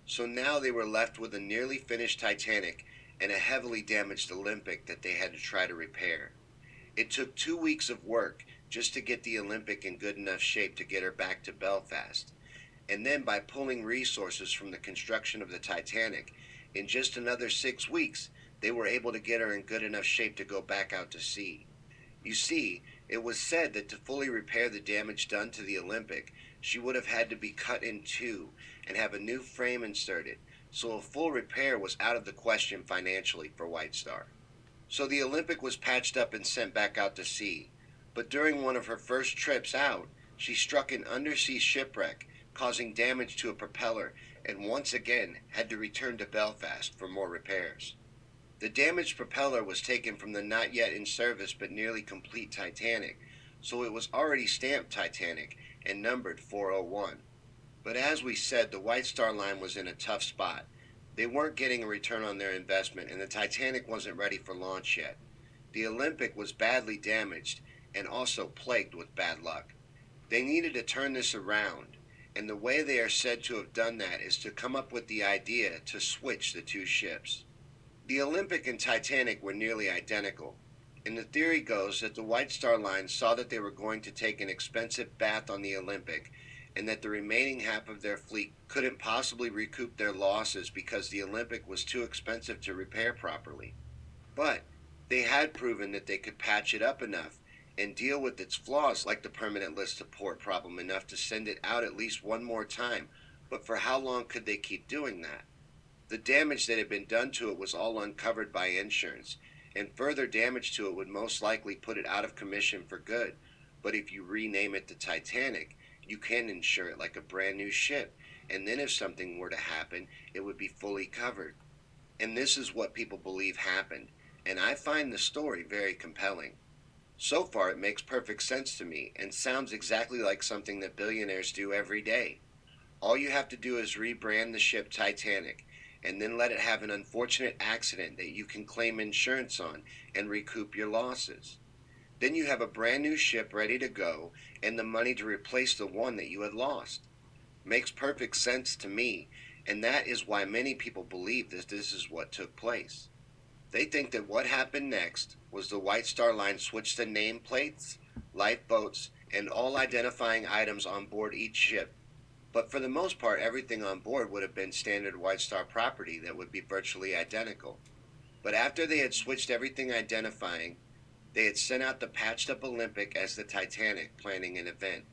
So now they were left with a nearly finished Titanic and a heavily damaged Olympic that they had to try to repair. It took 2 weeks of work just to get the Olympic in good enough shape to get her back to Belfast. And then by pulling resources from the construction of the Titanic, in just another 6 weeks, they were able to get her in good enough shape to go back out to sea. You see, it was said that to fully repair the damage done to the Olympic, she would have had to be cut in two and have a new frame inserted, so a full repair was out of the question financially for White Star. So the Olympic was patched up and sent back out to sea, but during one of her first trips out, she struck an undersea shipwreck, causing damage to a propeller, and once again had to return to Belfast for more repairs. The damaged propeller was taken from the not yet in service but nearly complete Titanic, so it was already stamped Titanic and numbered 401. But as we said, the White Star Line was in a tough spot. They weren't getting a return on their investment, and the Titanic wasn't ready for launch yet. The Olympic was badly damaged and also plagued with bad luck. They needed to turn this around, and the way they are said to have done that is to come up with the idea to switch the two ships. The Olympic and Titanic were nearly identical, and the theory goes that the White Star Line saw that they were going to take an expensive bath on the Olympic, and that the remaining half of their fleet couldn't possibly recoup their losses because the Olympic was too expensive to repair properly. But they had proven that they could patch it up enough and deal with its flaws, like the permanent list to port problem, enough to send it out at least one more time. But for how long could they keep doing that? The damage that had been done to it was all uncovered by insurance, and further damage to it would most likely put it out of commission for good. But if you rename it the Titanic, you can insure it like a brand new ship, and then if something were to happen, it would be fully covered. And this is what people believe happened, and I find the story very compelling. So far it makes perfect sense to me, and sounds exactly like something that billionaires do every day. All you have to do is rebrand the ship Titanic, and then let it have an unfortunate accident that you can claim insurance on and recoup your losses. Then you have a brand new ship ready to go and the money to replace the one that you had lost. Makes perfect sense to me, and that is why many people believe that this is what took place. They think that what happened next was the White Star Line switched the nameplates, lifeboats, and all identifying items on board each ship. But for the most part, everything on board would have been standard White Star property that would be virtually identical. But after they had switched everything identifying, they had sent out the patched up Olympic as the Titanic, planning an event.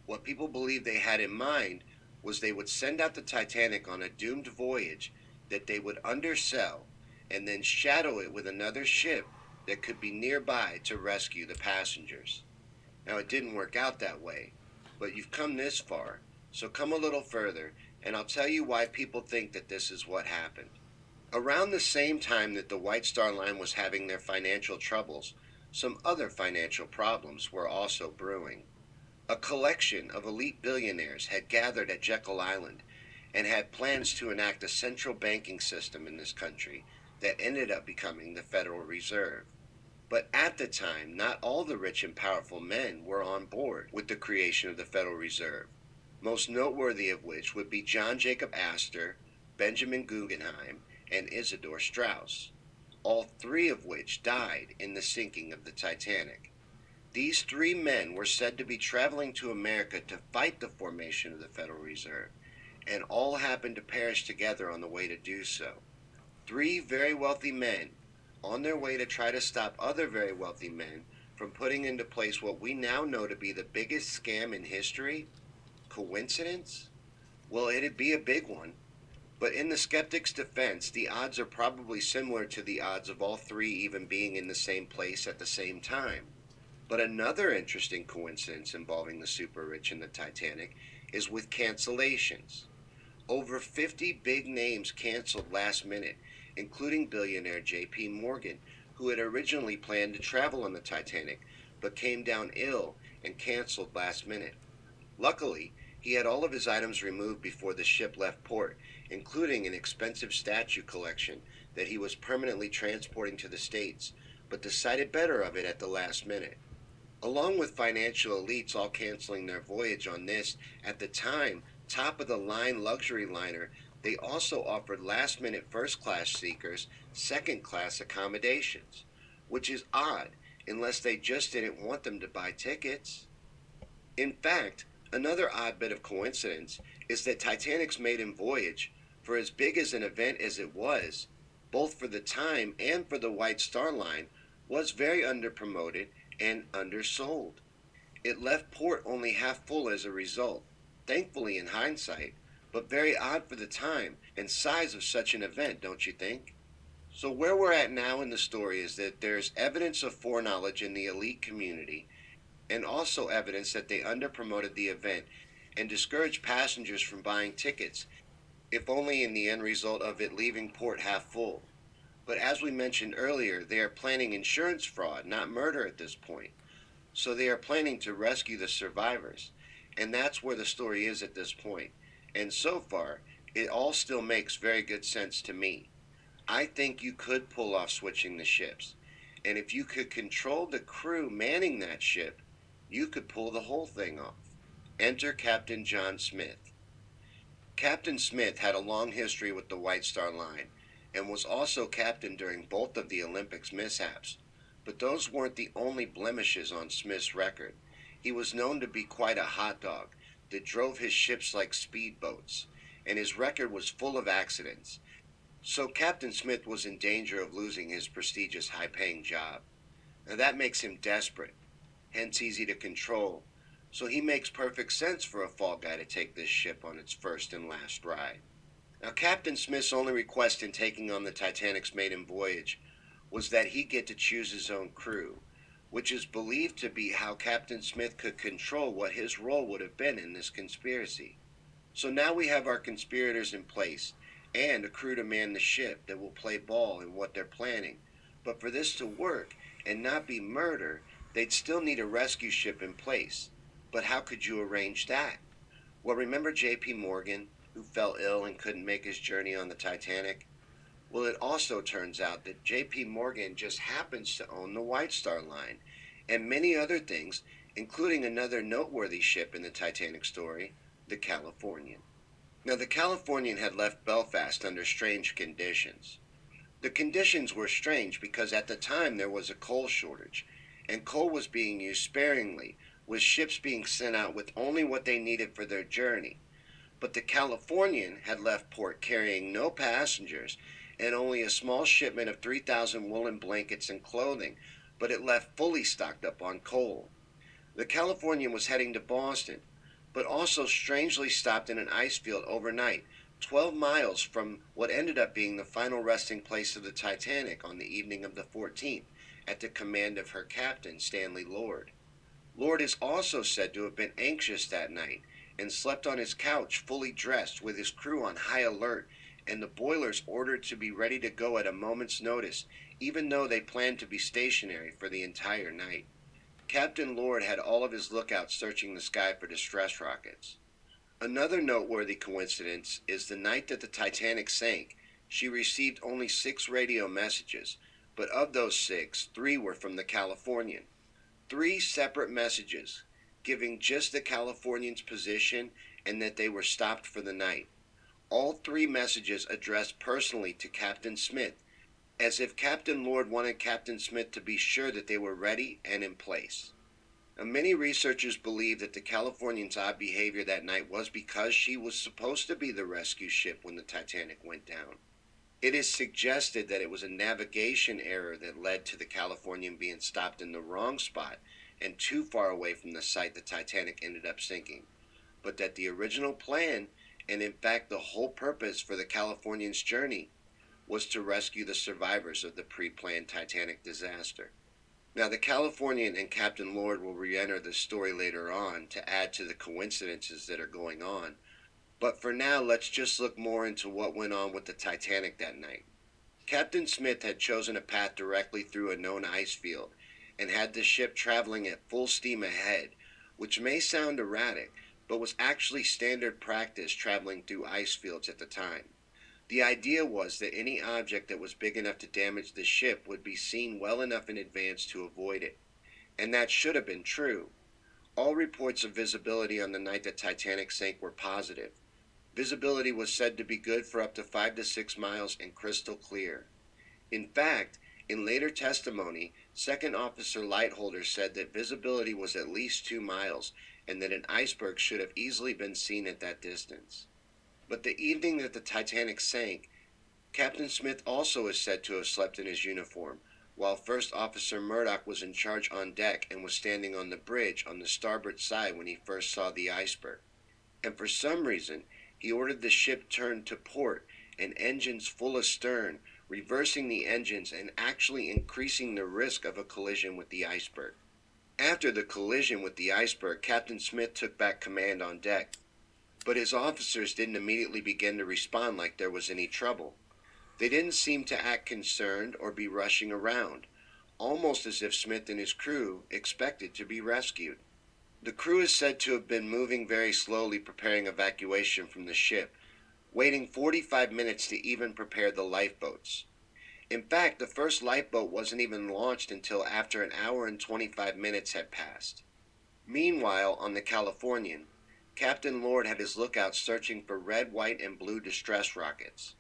What people believed they had in mind was they would send out the Titanic on a doomed voyage that they would undersell and then shadow it with another ship that could be nearby to rescue the passengers. Now it didn't work out that way, but you've come this far, so come a little further, and I'll tell you why people think that this is what happened. Around the same time that the White Star Line was having their financial troubles, some other financial problems were also brewing. A collection of elite billionaires had gathered at Jekyll Island and had plans to enact a central banking system in this country that ended up becoming the Federal Reserve. But at the time, not all the rich and powerful men were on board with the creation of the Federal Reserve, most noteworthy of which would be John Jacob Astor, Benjamin Guggenheim, and Isidor Straus, all three of which died in the sinking of the Titanic. These three men were said to be traveling to America to fight the formation of the Federal Reserve, and all happened to perish together on the way to do so. Three very wealthy men on their way to try to stop other very wealthy men from putting into place what we now know to be the biggest scam in history? Coincidence? Well, it'd be a big one. But in the skeptic's defense, the odds are probably similar to the odds of all three even being in the same place at the same time. But another interesting coincidence involving the super rich and the Titanic is with cancellations. Over 50 big names canceled last minute, including billionaire J.P. Morgan, who had originally planned to travel on the Titanic, but came down ill and canceled last minute. Luckily, he had all of his items removed before the ship left port, including an expensive statue collection that he was permanently transporting to the States, but decided better of it at the last minute. Along with financial elites all canceling their voyage on this, at the time, top of the line luxury liner, they also offered last minute first class seekers second class accommodations, which is odd unless they just didn't want them to buy tickets. In fact, another odd bit of coincidence is that Titanic's maiden voyage, for as big as an event as it was, both for the time and for the White Star Line, was very underpromoted and undersold. It left port only half full as a result, thankfully in hindsight, but very odd for the time and size of such an event, don't you think? So where we're at now in the story is that there's evidence of foreknowledge in the elite community and also evidence that they underpromoted the event and discouraged passengers from buying tickets, if only in the end result of it leaving port half full. But as we mentioned earlier, they are planning insurance fraud, not murder at this point. So they are planning to rescue the survivors. And that's where the story is at this point. And so far, it all still makes very good sense to me. I think you could pull off switching the ships. And if you could control the crew manning that ship, you could pull the whole thing off. Enter Captain John Smith. Captain Smith had a long history with the White Star Line and was also captain during both of the Olympics mishaps. But those weren't the only blemishes on Smith's record. He was known to be quite a hot dog that drove his ships like speedboats, and his record was full of accidents. So Captain Smith was in danger of losing his prestigious high-paying job. Now that makes him desperate, hence easy to control. So he makes perfect sense for a fall guy to take this ship on its first and last ride. Now, Captain Smith's only request in taking on the Titanic's maiden voyage was that he get to choose his own crew, which is believed to be how Captain Smith could control what his role would have been in this conspiracy. So now we have our conspirators in place and a crew to man the ship that will play ball in what they're planning. But for this to work and not be murder, they'd still need a rescue ship in place. But how could you arrange that? Well, remember J.P. Morgan, who fell ill and couldn't make his journey on the Titanic? Well, it also turns out that J.P. Morgan just happens to own the White Star Line and many other things, including another noteworthy ship in the Titanic story, the Californian. Now, the Californian had left Belfast under strange conditions. The conditions were strange because at the time there was a coal shortage, and coal was being used sparingly, with ships being sent out with only what they needed for their journey. But the Californian had left port carrying no passengers and only a small shipment of 3,000 woolen blankets and clothing, but it left fully stocked up on coal. The Californian was heading to Boston, but also strangely stopped in an ice field overnight, 12 miles from what ended up being the final resting place of the Titanic on the evening of the 14th, at the command of her captain, Stanley Lord. Lord is also said to have been anxious that night and slept on his couch fully dressed with his crew on high alert and the boilers ordered to be ready to go at a moment's notice, even though they planned to be stationary for the entire night. Captain Lord had all of his lookouts searching the sky for distress rockets. Another noteworthy coincidence is the night that the Titanic sank, she received only 6 radio messages, but of those 6, 3 were from the Californian. 3 separate messages, giving just the Californian's position and that they were stopped for the night. All 3 messages addressed personally to Captain Smith, as if Captain Lord wanted Captain Smith to be sure that they were ready and in place. Now, many researchers believe that the Californian's odd behavior that night was because she was supposed to be the rescue ship when the Titanic went down. It is suggested that it was a navigation error that led to the Californian being stopped in the wrong spot and too far away from the site the Titanic ended up sinking, but that the original plan, and in fact the whole purpose for the Californian's journey, was to rescue the survivors of the pre-planned Titanic disaster. Now, the Californian and Captain Lord will re-enter the story later on to add to the coincidences that are going on, but for now, let's just look more into what went on with the Titanic that night. Captain Smith had chosen a path directly through a known ice field and had the ship traveling at full steam ahead, which may sound erratic, but was actually standard practice traveling through ice fields at the time. The idea was that any object that was big enough to damage the ship would be seen well enough in advance to avoid it. And that should have been true. All reports of visibility on the night that Titanic sank were positive. Visibility was said to be good for up to 5 to 6 miles and crystal clear. In fact, in later testimony, Second Officer Lightholder said that visibility was at least 2 miles and that an iceberg should have easily been seen at that distance. But the evening that the Titanic sank, Captain Smith also is said to have slept in his uniform, while First Officer Murdoch was in charge on deck and was standing on the bridge on the starboard side when he first saw the iceberg. And for some reason, he ordered the ship turned to port and engines full astern, reversing the engines and actually increasing the risk of a collision with the iceberg. After the collision with the iceberg, Captain Smith took back command on deck, but his officers didn't immediately begin to respond like there was any trouble. They didn't seem to act concerned or be rushing around, almost as if Smith and his crew expected to be rescued. The crew is said to have been moving very slowly preparing evacuation from the ship, waiting 45 minutes to even prepare the lifeboats. In fact, the first lifeboat wasn't even launched until after an hour and 25 minutes had passed. Meanwhile, on the Californian, Captain Lord had his lookouts searching for red, white, and blue distress rockets.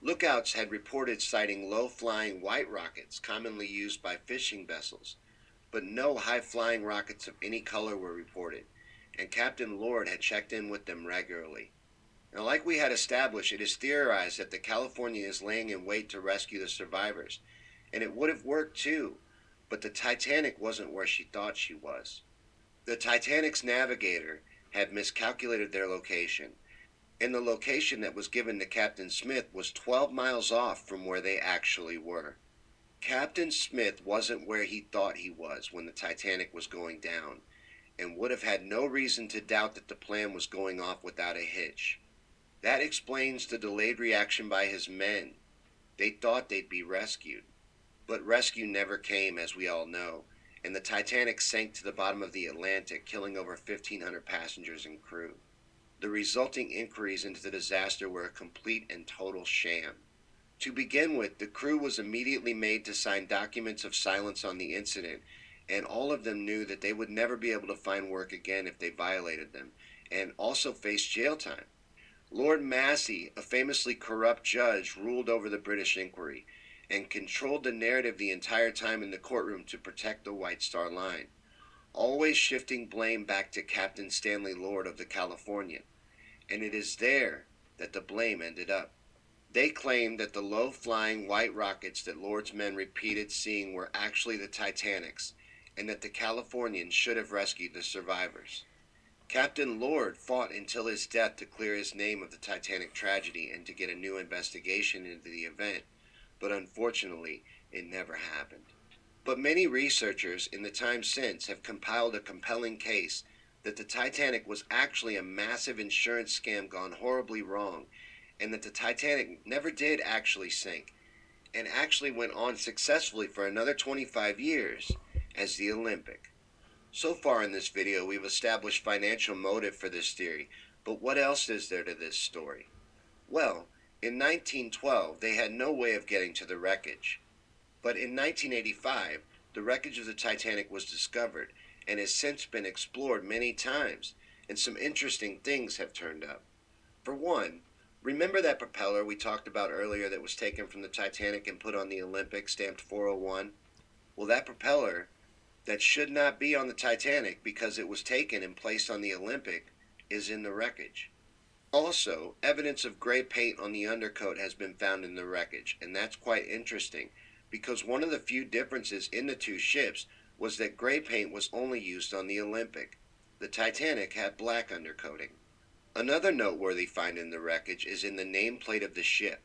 Lookouts had reported sighting low-flying white rockets commonly used by fishing vessels, but no high-flying rockets of any color were reported, and Captain Lord had checked in with them regularly. Now, like we had established, it is theorized that the Californian is laying in wait to rescue the survivors, and it would have worked too, but the Titanic wasn't where she thought she was. The Titanic's navigator had miscalculated their location, and the location that was given to Captain Smith was 12 miles off from where they actually were. Captain Smith wasn't where he thought he was when the Titanic was going down, and would have had no reason to doubt that the plan was going off without a hitch. That explains the delayed reaction by his men. They thought they'd be rescued. But rescue never came, as we all know, and the Titanic sank to the bottom of the Atlantic, killing over 1,500 passengers and crew. The resulting inquiries into the disaster were a complete and total sham. To begin with, the crew was immediately made to sign documents of silence on the incident, and all of them knew that they would never be able to find work again if they violated them, and also face jail time. Lord Massey, a famously corrupt judge, ruled over the British inquiry and controlled the narrative the entire time in the courtroom to protect the White Star Line, always shifting blame back to Captain Stanley Lord of the Californian. And it is there that the blame ended up. They claimed that the low-flying white rockets that Lord's men repeated seeing were actually the Titanic's, and that the Californian should have rescued the survivors. Captain Lord fought until his death to clear his name of the Titanic tragedy and to get a new investigation into the event, but unfortunately, it never happened. But many researchers in the time since have compiled a compelling case that the Titanic was actually a massive insurance scam gone horribly wrong, and that the Titanic never did actually sink, and actually went on successfully for another 25 years as the Olympic. So far in this video, we've established financial motive for this theory, but what else is there to this story? Well, in 1912, they had no way of getting to the wreckage. But in 1985, the wreckage of the Titanic was discovered and has since been explored many times, and some interesting things have turned up. For one, remember that propeller we talked about earlier that was taken from the Titanic and put on the Olympic, stamped 401? Well, that propeller that should not be on the Titanic because it was taken and placed on the Olympic is in the wreckage. Also, evidence of gray paint on the undercoat has been found in the wreckage, and that's quite interesting because one of the few differences in the two ships was that gray paint was only used on the Olympic. The Titanic had black undercoating. Another noteworthy find in the wreckage is in the nameplate of the ship.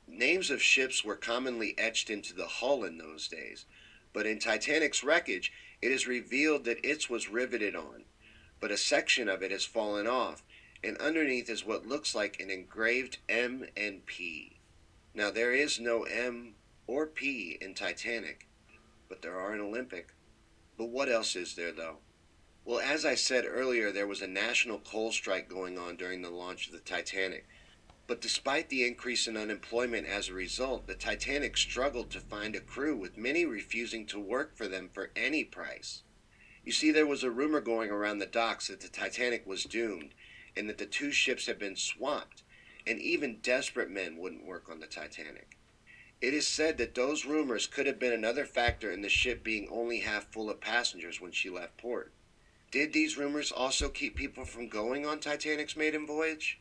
Names of ships were commonly etched into the hull in those days, but in Titanic's wreckage, it is revealed that its was riveted on, but a section of it has fallen off, and underneath is what looks like an engraved M and P. Now there is no M or P in Titanic, but there are in Olympic. But what else is there though? Well, as I said earlier, there was a national coal strike going on during the launch of the Titanic. But despite the increase in unemployment as a result, the Titanic struggled to find a crew, with many refusing to work for them for any price. You see, there was a rumor going around the docks that the Titanic was doomed and that the two ships had been swapped, and even desperate men wouldn't work on the Titanic. It is said that those rumors could have been another factor in the ship being only half full of passengers when she left port. Did these rumors also keep people from going on Titanic's maiden voyage?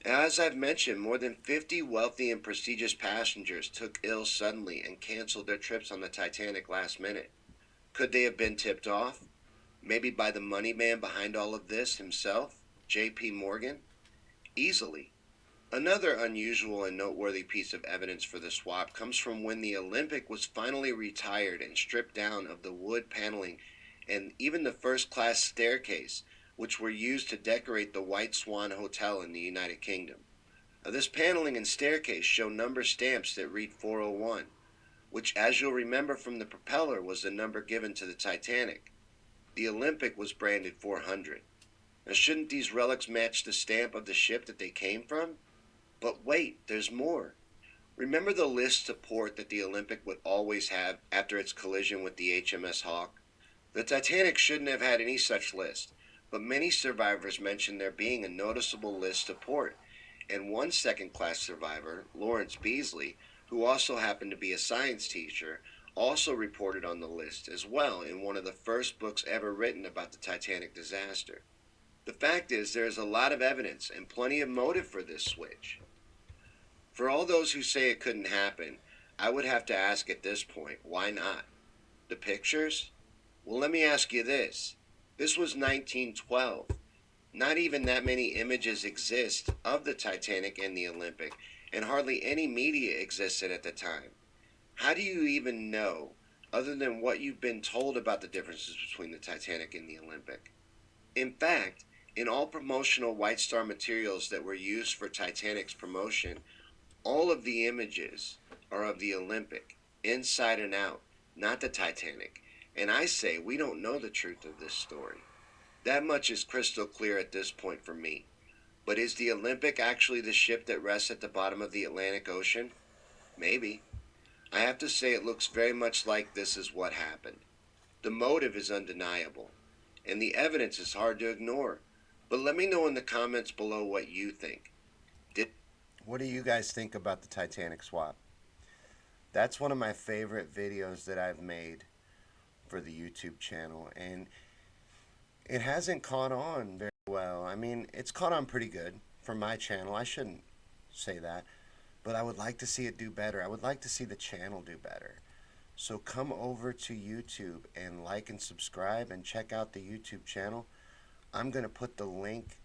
As I've mentioned, more than 50 wealthy and prestigious passengers took ill suddenly and canceled their trips on the Titanic last minute. Could they have been tipped off? Maybe by the money man behind all of this himself, J.P. Morgan? Easily. Another unusual and noteworthy piece of evidence for the swap comes from when the Olympic was finally retired and stripped down of the wood paneling and even the first class staircase, which were used to decorate the White Swan Hotel in the United Kingdom. This paneling and staircase show number stamps that read 401, which, as you'll remember from the propeller, was the number given to the Titanic. The Olympic was branded 400. Now, shouldn't these relics match the stamp of the ship that they came from? But wait, there's more. Remember the list to port that the Olympic would always have after its collision with the HMS Hawk? The Titanic shouldn't have had any such list, but many survivors mentioned there being a noticeable list to port, and one second-class survivor, Lawrence Beasley, who also happened to be a science teacher, also reported on the list as well in one of the first books ever written about the Titanic disaster. The fact is, there is a lot of evidence and plenty of motive for this switch. For all those who say it couldn't happen, I would have to ask at this point, why not? The pictures? Well, let me ask you this. This was 1912. Not even that many images exist of the Titanic and the Olympic, and hardly any media existed at the time. How do you even know, other than what you've been told about the differences between the Titanic and the Olympic? In fact, in all promotional White Star materials that were used for Titanic's promotion, all of the images are of the Olympic, inside and out, not the Titanic. And I say we don't know the truth of this story. That much is crystal clear at this point for me. But is the Olympic actually the ship that rests at the bottom of the Atlantic Ocean? Maybe. I have to say it looks very much like this is what happened. The motive is undeniable, and the evidence is hard to ignore. But let me know in the comments below what you think. What do you guys think about the Titanic swap? That's one of my favorite videos that I've made for the YouTube channel, and it hasn't caught on very well. I mean, it's caught on pretty good for my channel. I shouldn't say that, but I would like to see it do better. I would like to see the channel do better. So come over to YouTube and like and subscribe and check out the YouTube channel. I'm going to put the link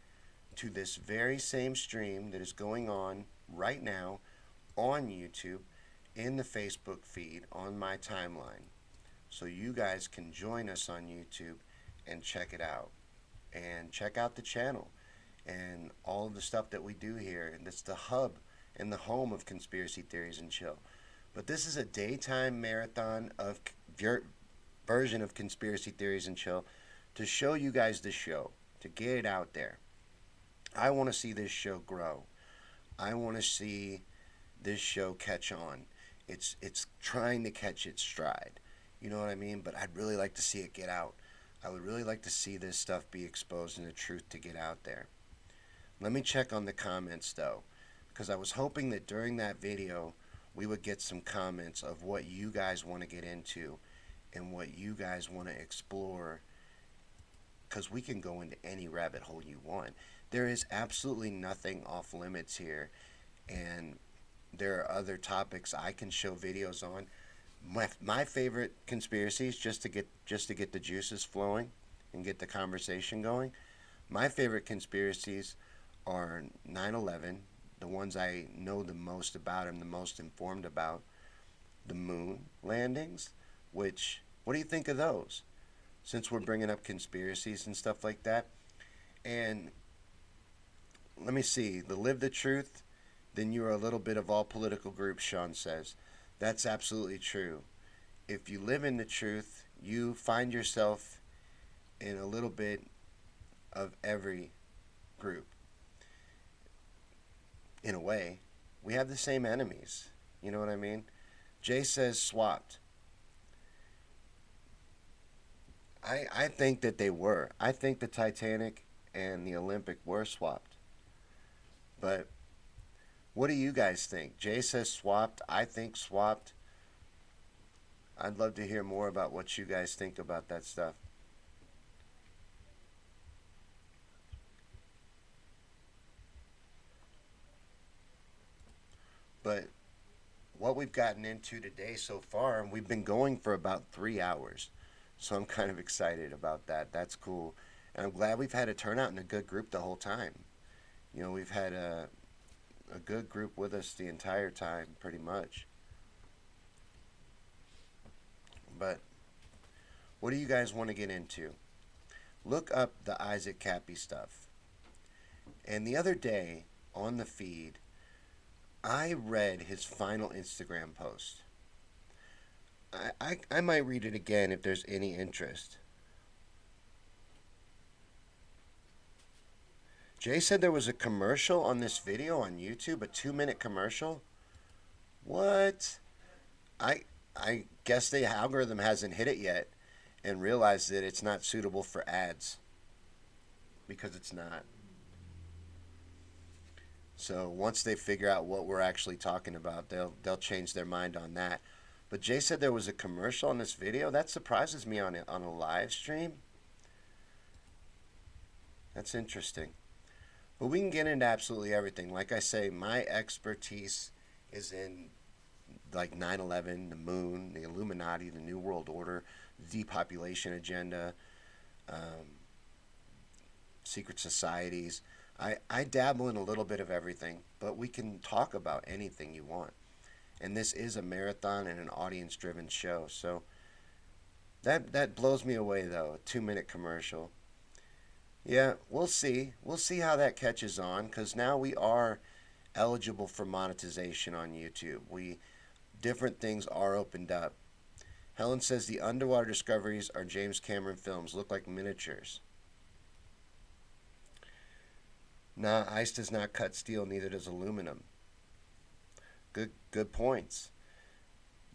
to this very same stream that is going on right now on YouTube in the Facebook feed on my timeline. So you guys can join us on YouTube and check it out. And check out the channel and all of the stuff that we do here. And it's the hub and the home of conspiracy theories and chill. But this is a daytime marathon of version of conspiracy theories and chill to show you guys the show, to get it out there. I want to see this show grow. I want to see this show catch on. It's trying to catch its stride. You know what I mean? But I'd really like to see it get out. I would really like to see this stuff be exposed and the truth to get out there. Let me check on the comments though, because I was hoping that during that video we would get some comments of what you guys want to get into and what you guys want to explore, because we can go into any rabbit hole you want. There is absolutely nothing off limits here, and there are other topics I can show videos on. My favorite conspiracies, just to get the juices flowing and get the conversation going. My favorite conspiracies are 9/11, the ones I know the most about and the most informed about. The moon landings, which, what do you think of those? Since we're bringing up conspiracies and stuff like that. And let me see, the live the truth, then you are a little bit of all political groups, Sean says. That's absolutely true. If you live in the truth, you find yourself in a little bit of every group. In a way, we have the same enemies. You know what I mean? Jay says swapped. I think that they were. I think the Titanic and the Olympic were swapped. But what do you guys think? Jay says swapped. I think swapped. I'd love to hear more about what you guys think about that stuff. But what we've gotten into today so far, and we've been going for about 3 hours. So I'm kind of excited about that. That's cool. And I'm glad we've had a turnout and a good group the whole time. You know, we've had a good group with us the entire time, pretty much. But what do you guys want to get into? Look up the Isaac Cappy stuff. And the other day on the feed, I read his final Instagram post. I might read it again if there's any interest. Jay said there was a commercial on this video on YouTube, a 2-minute commercial. What? I guess the algorithm hasn't hit it yet and realized that it's not suitable for ads, because it's not. So once they figure out what we're actually talking about, they'll change their mind on that. But Jay said there was a commercial on this video. That surprises me on a live stream. That's interesting. But we can get into absolutely everything. Like I say, my expertise is in like 9/11, the moon, the Illuminati, the New World Order, the depopulation agenda, secret societies. I dabble in a little bit of everything, but we can talk about anything you want. And this is a marathon and an audience-driven show. So that blows me away, though, a 2-minute commercial. Yeah, we'll see. We'll see how that catches on, because now we are eligible for monetization on YouTube. Different things are opened up. Helen says the underwater discoveries are James Cameron films. Look like miniatures. Nah, ice does not cut steel, neither does aluminum. Good points.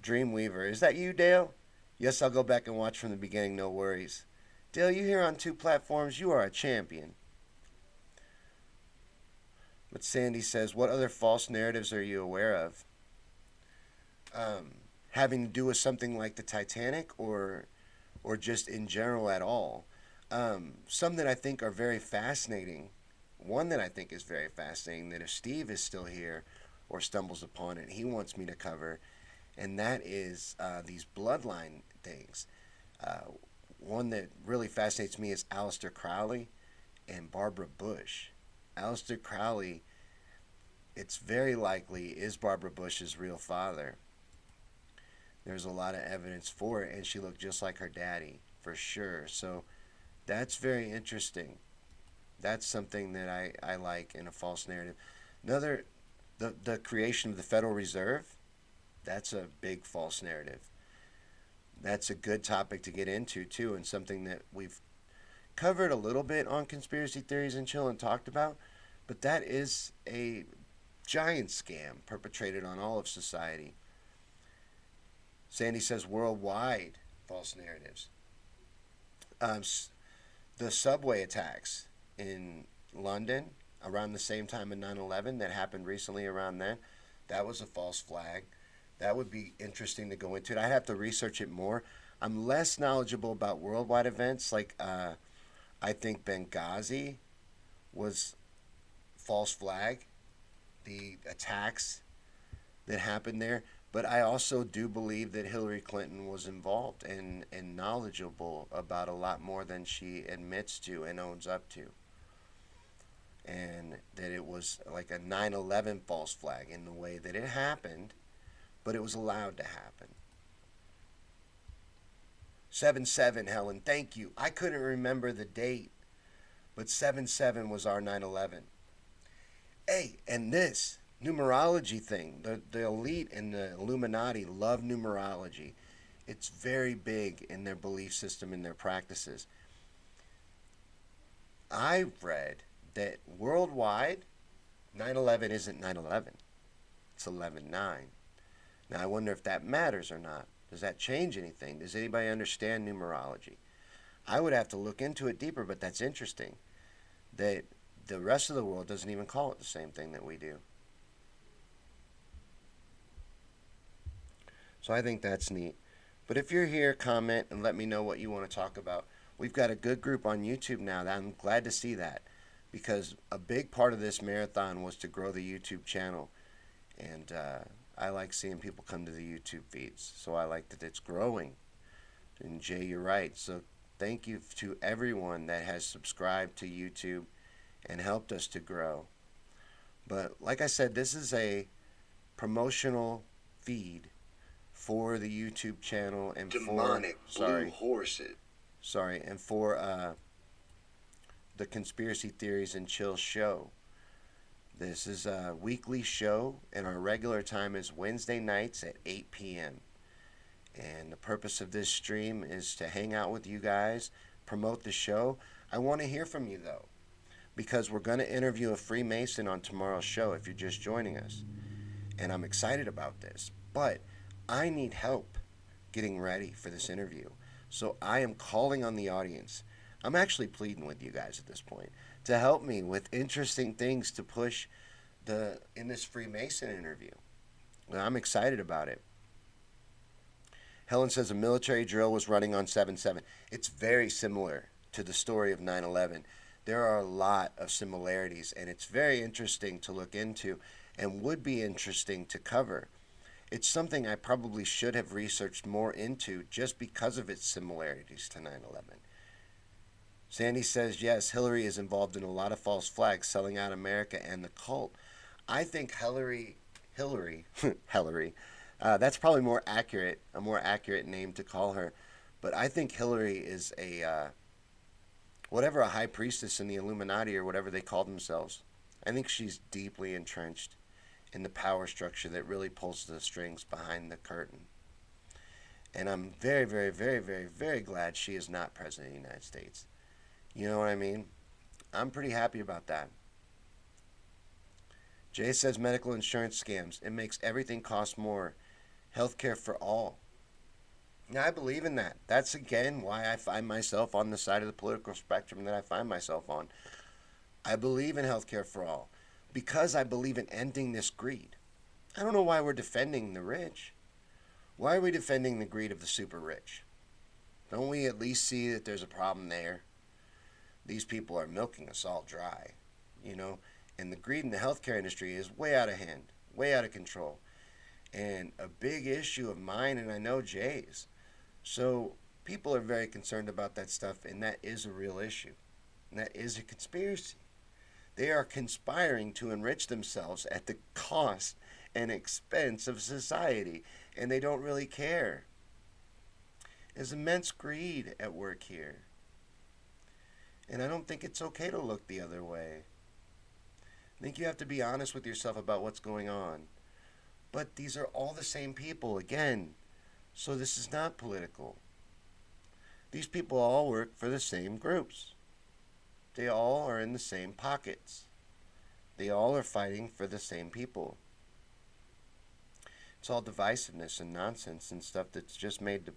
Dreamweaver, is that you, Dale? Yes, I'll go back and watch from the beginning, no worries. Dale, you here on 2 platforms, you are a champion. But Sandy says, what other false narratives are you aware of? Having to do with something like the Titanic, or just in general at all? Some that I think are very fascinating. One that I think is very fascinating, that if Steve is still here or stumbles upon it, he wants me to cover, and that is these bloodline things. One that really fascinates me is Aleister Crowley and Barbara Bush. Aleister Crowley, it's very likely, is Barbara Bush's real father. There's a lot of evidence for it, and she looked just like her daddy, for sure. So that's very interesting. That's something that I like in a false narrative. Another The creation of the Federal Reserve, that's a big false narrative. That's a good topic to get into too, and something that we've covered a little bit on Conspiracy Theories and Chill and talked about, but that is a giant scam perpetrated on all of society. Sandy says worldwide false narratives. The subway attacks in London around the same time in 9/11 that happened recently around then, that was a false flag. That would be interesting to go into it. I'd have to research it more. I'm less knowledgeable about worldwide events. Like, I think Benghazi was false flag, the attacks that happened there. But I also do believe that Hillary Clinton was involved and knowledgeable about a lot more than she admits to and owns up to. And that it was like a 9/11 false flag in the way that it happened, but it was allowed to happen. 7/7, Helen, thank you. I couldn't remember the date, but 7/7 was our 9/11. Hey, and this numerology thing, the elite and the Illuminati love numerology. It's very big in their belief system and their practices. I read that worldwide, 9/11 isn't 9/11. It's 11/9. Now, I wonder if that matters or not. Does that change anything? Does anybody understand numerology? I would have to look into it deeper, but that's interesting. That the rest of the world doesn't even call it the same thing that we do. So I think that's neat. But if you're here, comment and let me know what you want to talk about. We've got a good group on YouTube now. I'm glad to see that, because a big part of this marathon was to grow the YouTube channel. And I like seeing people come to the YouTube feeds. So I like that it's growing. And Jay, you're right. So thank you to everyone that has subscribed to YouTube and helped us to grow. But like I said, this is a promotional feed for the YouTube channel and Demonic blue horses. Sorry, and for the Conspiracy Theories and Chill show. This is a weekly show, and our regular time is Wednesday nights at 8 p.m. And the purpose of this stream is to hang out with you guys, promote the show. I want to hear from you, though, because we're going to interview a Freemason on tomorrow's show if you're just joining us. And I'm excited about this, but I need help getting ready for this interview. So I am calling on the audience. I'm actually pleading with you guys at this point to help me with interesting things to push in this Freemason interview. And I'm excited about it. Helen says a military drill was running on 7/7. It's very similar to the story of 9/11. There are a lot of similarities, and it's very interesting to look into and would be interesting to cover. It's something I probably should have researched more into just because of its similarities to 9/11. Sandy says, yes, Hillary is involved in a lot of false flags, selling out America and the cult. I think Hillary, that's probably a more accurate name to call her. But I think Hillary is a high priestess in the Illuminati or whatever they call themselves. I think she's deeply entrenched in the power structure that really pulls the strings behind the curtain. And I'm very, very, very, very, very glad she is not president of the United States. You know what I mean? I'm pretty happy about that. Jay says medical insurance scams. It makes everything cost more. Healthcare for all. Now, I believe in that. That's, again, why I find myself on the side of the political spectrum that I find myself on. I believe in healthcare for all because I believe in ending this greed. I don't know why we're defending the rich. Why are we defending the greed of the super rich? Don't we at least see that there's a problem there? These people are milking us all dry, you know? And the greed in the healthcare industry is way out of hand, way out of control. And a big issue of mine, and I know Jay's. So people are very concerned about that stuff, and that is a real issue. And that is a conspiracy. They are conspiring to enrich themselves at the cost and expense of society, and they don't really care. There's immense greed at work here. And I don't think it's okay to look the other way. I think you have to be honest with yourself about what's going on. But these are all the same people, again. So this is not political. These people all work for the same groups. They all are in the same pockets. They all are fighting for the same people. It's all divisiveness and nonsense and stuff that's just made to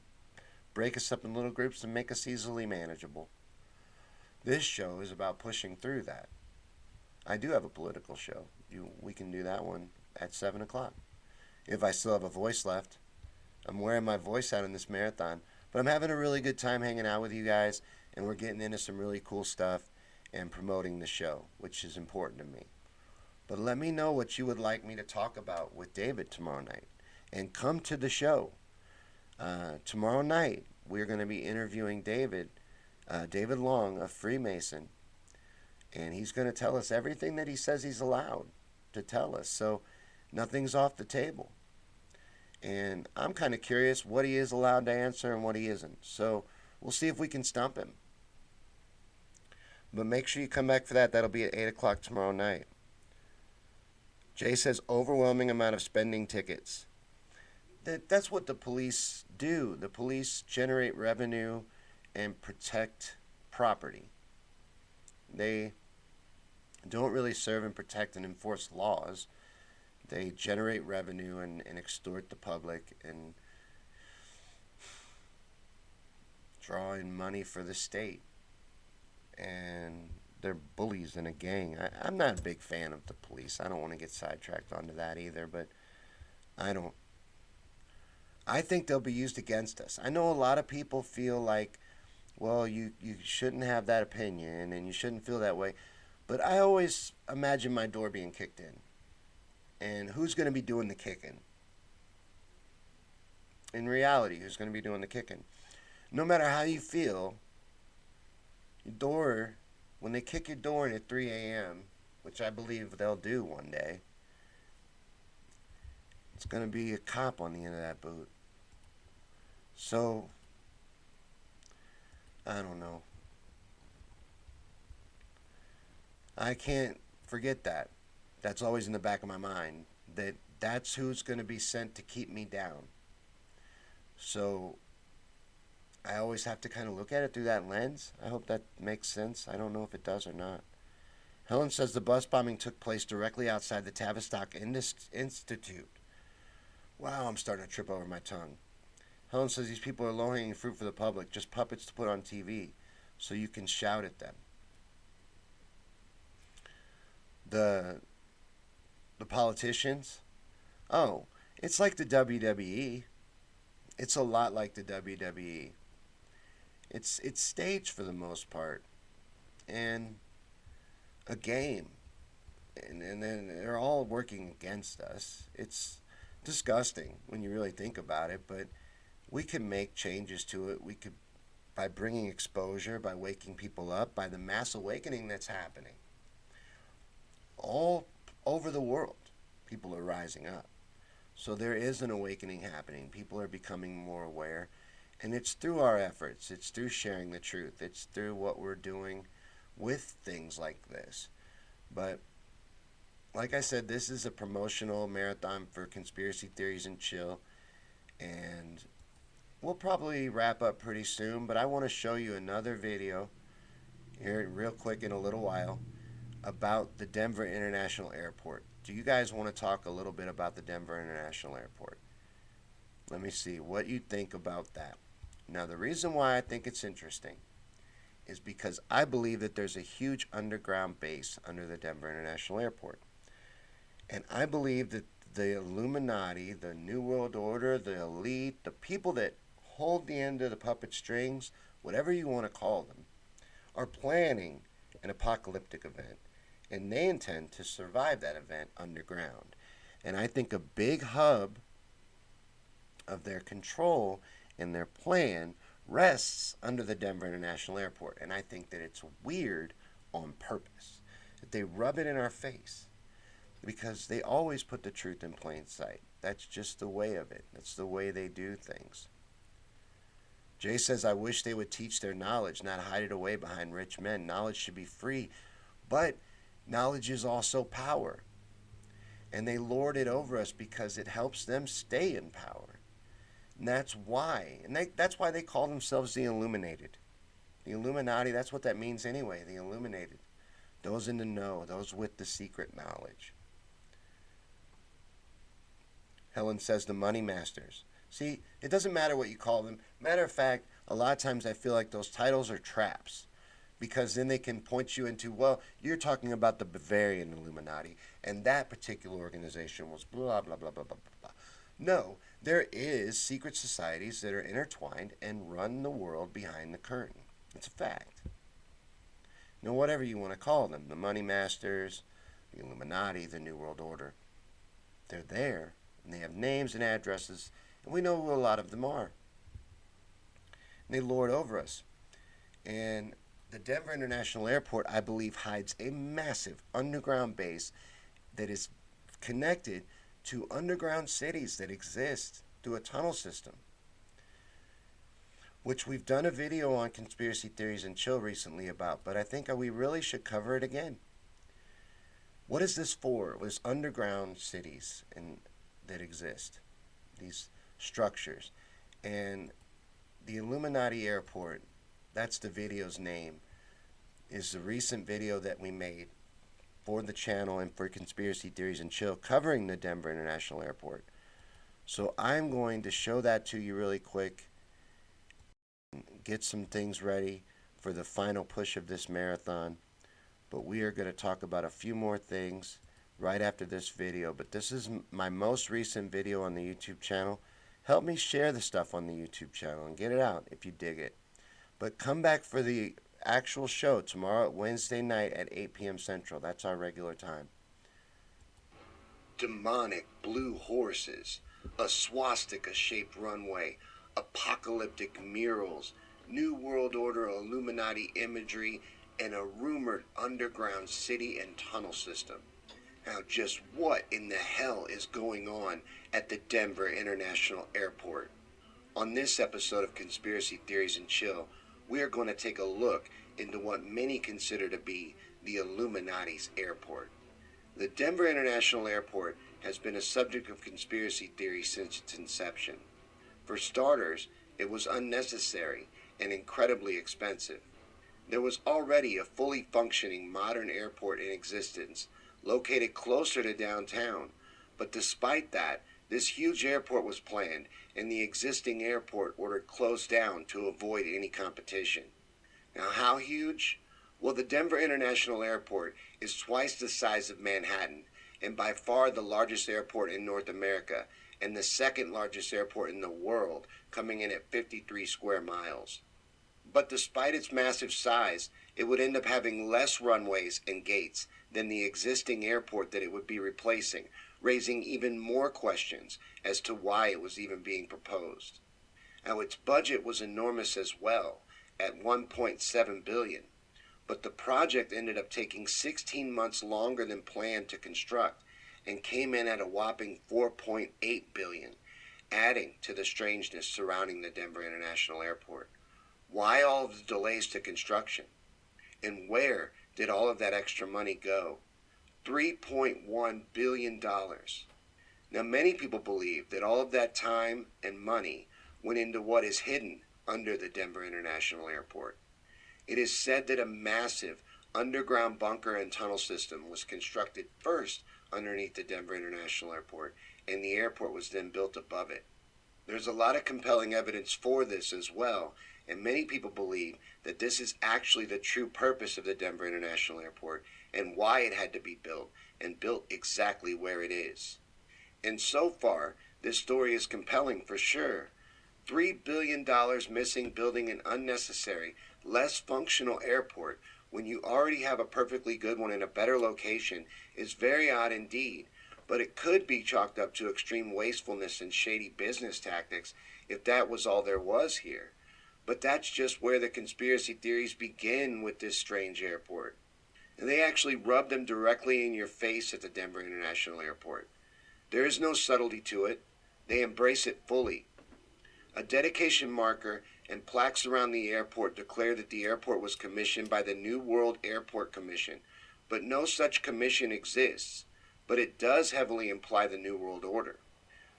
break us up in little groups and make us easily manageable. This show is about pushing through that. I do have a political show. We can do that one at 7 o'clock. If I still have a voice left. I'm wearing my voice out in this marathon. But I'm having a really good time hanging out with you guys. And we're getting into some really cool stuff and promoting the show, which is important to me. But let me know what you would like me to talk about with David tomorrow night. And come to the show. Tomorrow night, we're going to be interviewing David Long, a Freemason. And he's going to tell us everything that he says he's allowed to tell us. So nothing's off the table. And I'm kind of curious what he is allowed to answer and what he isn't. So we'll see if we can stump him. But make sure you come back for that. That'll be at 8 o'clock tomorrow night. Jay says overwhelming amount of spending tickets. That's what the police do. The police generate revenue and protect property. They don't really serve and protect and enforce laws. They generate revenue and extort the public and draw in money for the state. And they're bullies in a gang. I'm not a big fan of the police. I don't want to get sidetracked onto that either, but I think they'll be used against us. I know a lot of people feel like, well, you shouldn't have that opinion and you shouldn't feel that way. But I always imagine my door being kicked in. And who's going to be doing the kicking? In reality, who's going to be doing the kicking? No matter how you feel, your door, when they kick your door in at 3 a.m., which I believe they'll do one day, it's going to be a cop on the end of that boot. So, I don't know. I can't forget that. That's always in the back of my mind. That's who's going to be sent to keep me down. So I always have to kind of look at it through that lens. I hope that makes sense. I don't know if it does or not. Helen says the bus bombing took place directly outside the Tavistock Institute. Wow, I'm starting to trip over my tongue. Helen says these people are low-hanging fruit for the public, just puppets to put on TV, so you can shout at them. The politicians, oh, it's like the WWE. It's a lot like the WWE. It's staged for the most part, and a game, and then they're all working against us. It's disgusting when you really think about it, but we can make changes to it. We could, by bringing exposure, by waking people up, by the mass awakening that's happening. All over the world, people are rising up. So there is an awakening happening. People are becoming more aware. And it's through our efforts. It's through sharing the truth. It's through what we're doing with things like this. But like I said, this is a promotional marathon for Conspiracy Theories and Chill. And we'll probably wrap up pretty soon. But I want to show you another video here real quick in a little while about the Denver International Airport. Do you guys want to talk a little bit about the Denver International Airport? Let me see what you think about that. Now, the reason why I think it's interesting is because I believe that there's a huge underground base under the Denver International Airport. And I believe that the Illuminati, the New World Order, the elite, the people that hold the end of the puppet strings, whatever you want to call them, are planning an apocalyptic event. And they intend to survive that event underground. And I think a big hub of their control and their plan rests under the Denver International Airport. And I think that it's weird on purpose. That they rub it in our face. Because they always put the truth in plain sight. That's just the way of it. That's the way they do things. Jay says, I wish they would teach their knowledge, not hide it away behind rich men. Knowledge should be free. But Knowledge is also power. And they lord it over us because it helps them stay in power. And that's why. That's why they call themselves the Illuminated. The Illuminati, that's what that means anyway, the Illuminated. Those in the know, those with the secret knowledge. Helen says the money masters. See, it doesn't matter what you call them. Matter of fact, a lot of times I feel like those titles are traps. Because then they can point you into, well, you're talking about the Bavarian Illuminati, and that particular organization was blah, blah, blah, blah, blah, blah. No, there is secret societies that are intertwined and run the world behind the curtain. It's a fact. Now, whatever you want to call them, the money masters, the Illuminati, the New World Order, they're there, and they have names and addresses, and we know who a lot of them are. And they lord over us. And the Denver International Airport, I believe, hides a massive underground base that is connected to underground cities that exist through a tunnel system, which we've done a video on Conspiracy Theories and Chill recently about, but I think we really should cover it again. What is this for? There's underground cities that exist, these structures. And the Illuminati Airport, that's the video's name, is the recent video that we made for the channel and for Conspiracy Theories and Chill covering the Denver International Airport. So I'm going to show that to you really quick, get some things ready for the final push of this marathon. But we are going to talk about a few more things right after this video. But this is my most recent video on the YouTube channel. Help me share the stuff on the YouTube channel and get it out if you dig it. But come back for the actual show tomorrow, Wednesday night at 8 p.m. Central. That's our regular time. Demonic blue horses, a swastika-shaped runway, apocalyptic murals, New World Order Illuminati imagery, and a rumored underground city and tunnel system. Now, just what in the hell is going on at the Denver International Airport? On this episode of Conspiracy Theories and Chill, we are going to take a look into what many consider to be the Illuminati's airport. The Denver International Airport has been a subject of conspiracy theory since its inception. For starters, it was unnecessary and incredibly expensive. There was already a fully functioning modern airport in existence, located closer to downtown, but despite that, this huge airport was planned and the existing airport ordered closed down to avoid any competition. Now, how huge? Well, the Denver International Airport is twice the size of Manhattan and by far the largest airport in North America and the second largest airport in the world, coming in at 53 square miles. But despite its massive size, it would end up having less runways and gates than the existing airport that it would be replacing, raising even more questions as to why it was even being proposed. Now, its budget was enormous as well, at $1.7 billion, but the project ended up taking 16 months longer than planned to construct and came in at a whopping $4.8 billion, adding to the strangeness surrounding the Denver International Airport. Why all of the delays to construction? And where did all of that extra money go? $3.1 billion. Now, many people believe that all of that time and money went into what is hidden under the Denver International Airport. It is said that a massive underground bunker and tunnel system was constructed first underneath the Denver International Airport, and the airport was then built above it. There's a lot of compelling evidence for this as well, and many people believe that this is actually the true purpose of the Denver International Airport and why it had to be built, and built exactly where it is. And so far, this story is compelling for sure. $3 billion missing building an unnecessary, less functional airport when you already have a perfectly good one in a better location is very odd indeed, but it could be chalked up to extreme wastefulness and shady business tactics if that was all there was here. But that's just where the conspiracy theories begin with this strange airport. And they actually rub them directly in your face at the Denver International Airport. There is no subtlety to it. They embrace it fully. A dedication marker and plaques around the airport declare that the airport was commissioned by the New World Airport Commission, but no such commission exists, but it does heavily imply the New World Order.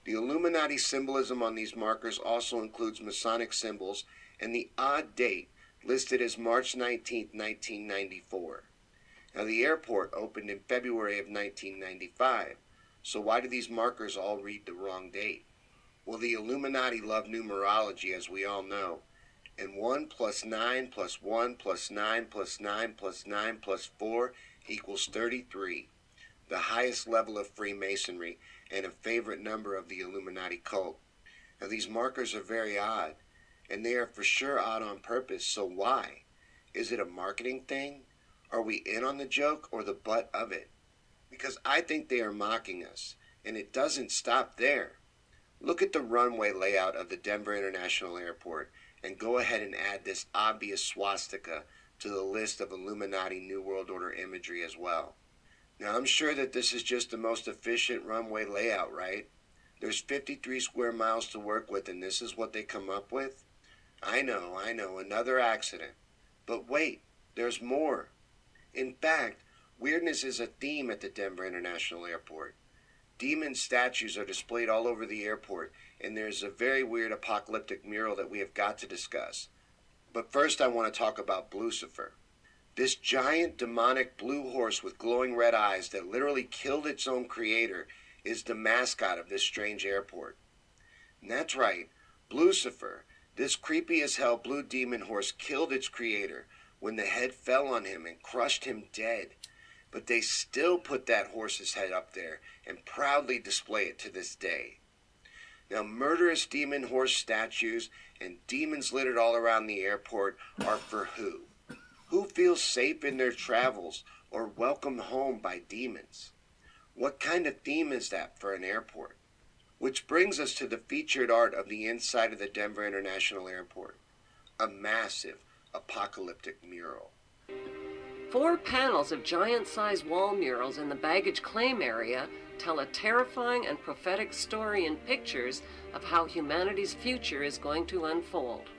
The Illuminati symbolism on these markers also includes Masonic symbols and the odd date listed as March 19, 1994. Now, the airport opened in February of 1995, so why do these markers all read the wrong date? Well, the Illuminati love numerology, as we all know, and 1 plus 9 plus 1 plus 9 plus 9 plus 9 plus 4 equals 33, the highest level of Freemasonry and a favorite number of the Illuminati cult. Now, these markers are very odd, and they are for sure odd on purpose, so why? Is it a marketing thing? Are we in on the joke or the butt of it? Because I think they are mocking us, and it doesn't stop there. Look at the runway layout of the Denver International Airport and go ahead and add this obvious swastika to the list of Illuminati New World Order imagery as well. Now, I'm sure that this is just the most efficient runway layout, right? There's 53 square miles to work with, and this is what they come up with? I know, another accident. But wait, there's more. In fact, weirdness is a theme at the Denver International Airport. Demon statues are displayed all over the airport, and there's a very weird apocalyptic mural that we have got to discuss. But first I want to talk about Lucifer. This giant demonic blue horse with glowing red eyes that literally killed its own creator is the mascot of this strange airport. And that's right, Lucifer, this creepy as hell blue demon horse killed its creator when the head fell on him and crushed him dead. But they still put that horse's head up there and proudly display it to this day. Now, murderous demon horse statues and demons littered all around the airport are for who? Who feels safe in their travels or welcomed home by demons? What kind of theme is that for an airport? Which brings us to the featured art of the inside of the Denver International Airport, a massive apocalyptic mural. 4 panels of giant-sized wall murals in the baggage claim area tell a terrifying and prophetic story in pictures of how humanity's future is going to unfold.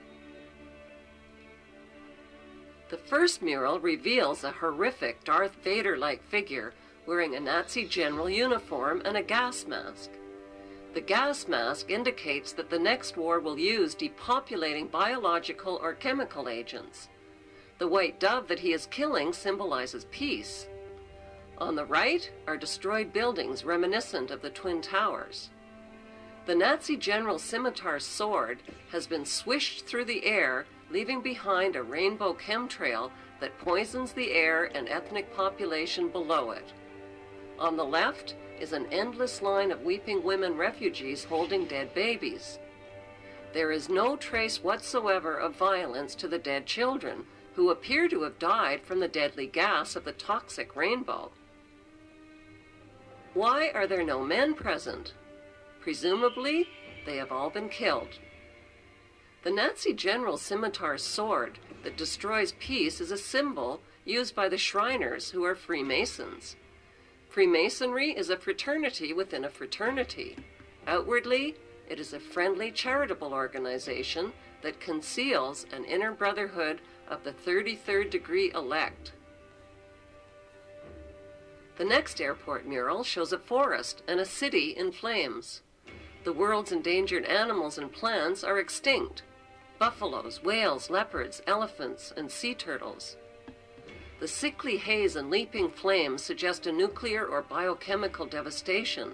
The first mural reveals a horrific Darth Vader-like figure wearing a Nazi general uniform and a gas mask. The gas mask indicates that the next war will use depopulating biological or chemical agents. The white dove that he is killing symbolizes peace. On the right are destroyed buildings reminiscent of the Twin Towers. The Nazi general's scimitar sword has been swished through the air, leaving behind a rainbow chemtrail that poisons the air and ethnic population below it. On the left is an endless line of weeping women refugees holding dead babies. There is no trace whatsoever of violence to the dead children, who appear to have died from the deadly gas of the toxic rainbow. Why are there no men present? Presumably, they have all been killed. The Nazi general's scimitar sword that destroys peace is a symbol used by the Shriners, who are Freemasons. Freemasonry is a fraternity within a fraternity. Outwardly, it is a friendly charitable organization that conceals an inner brotherhood of the 33rd degree elect. The next airport mural shows a forest and a city in flames. The world's endangered animals and plants are extinct: buffaloes, whales, leopards, elephants, and sea turtles. The sickly haze and leaping flames suggest a nuclear or biochemical devastation.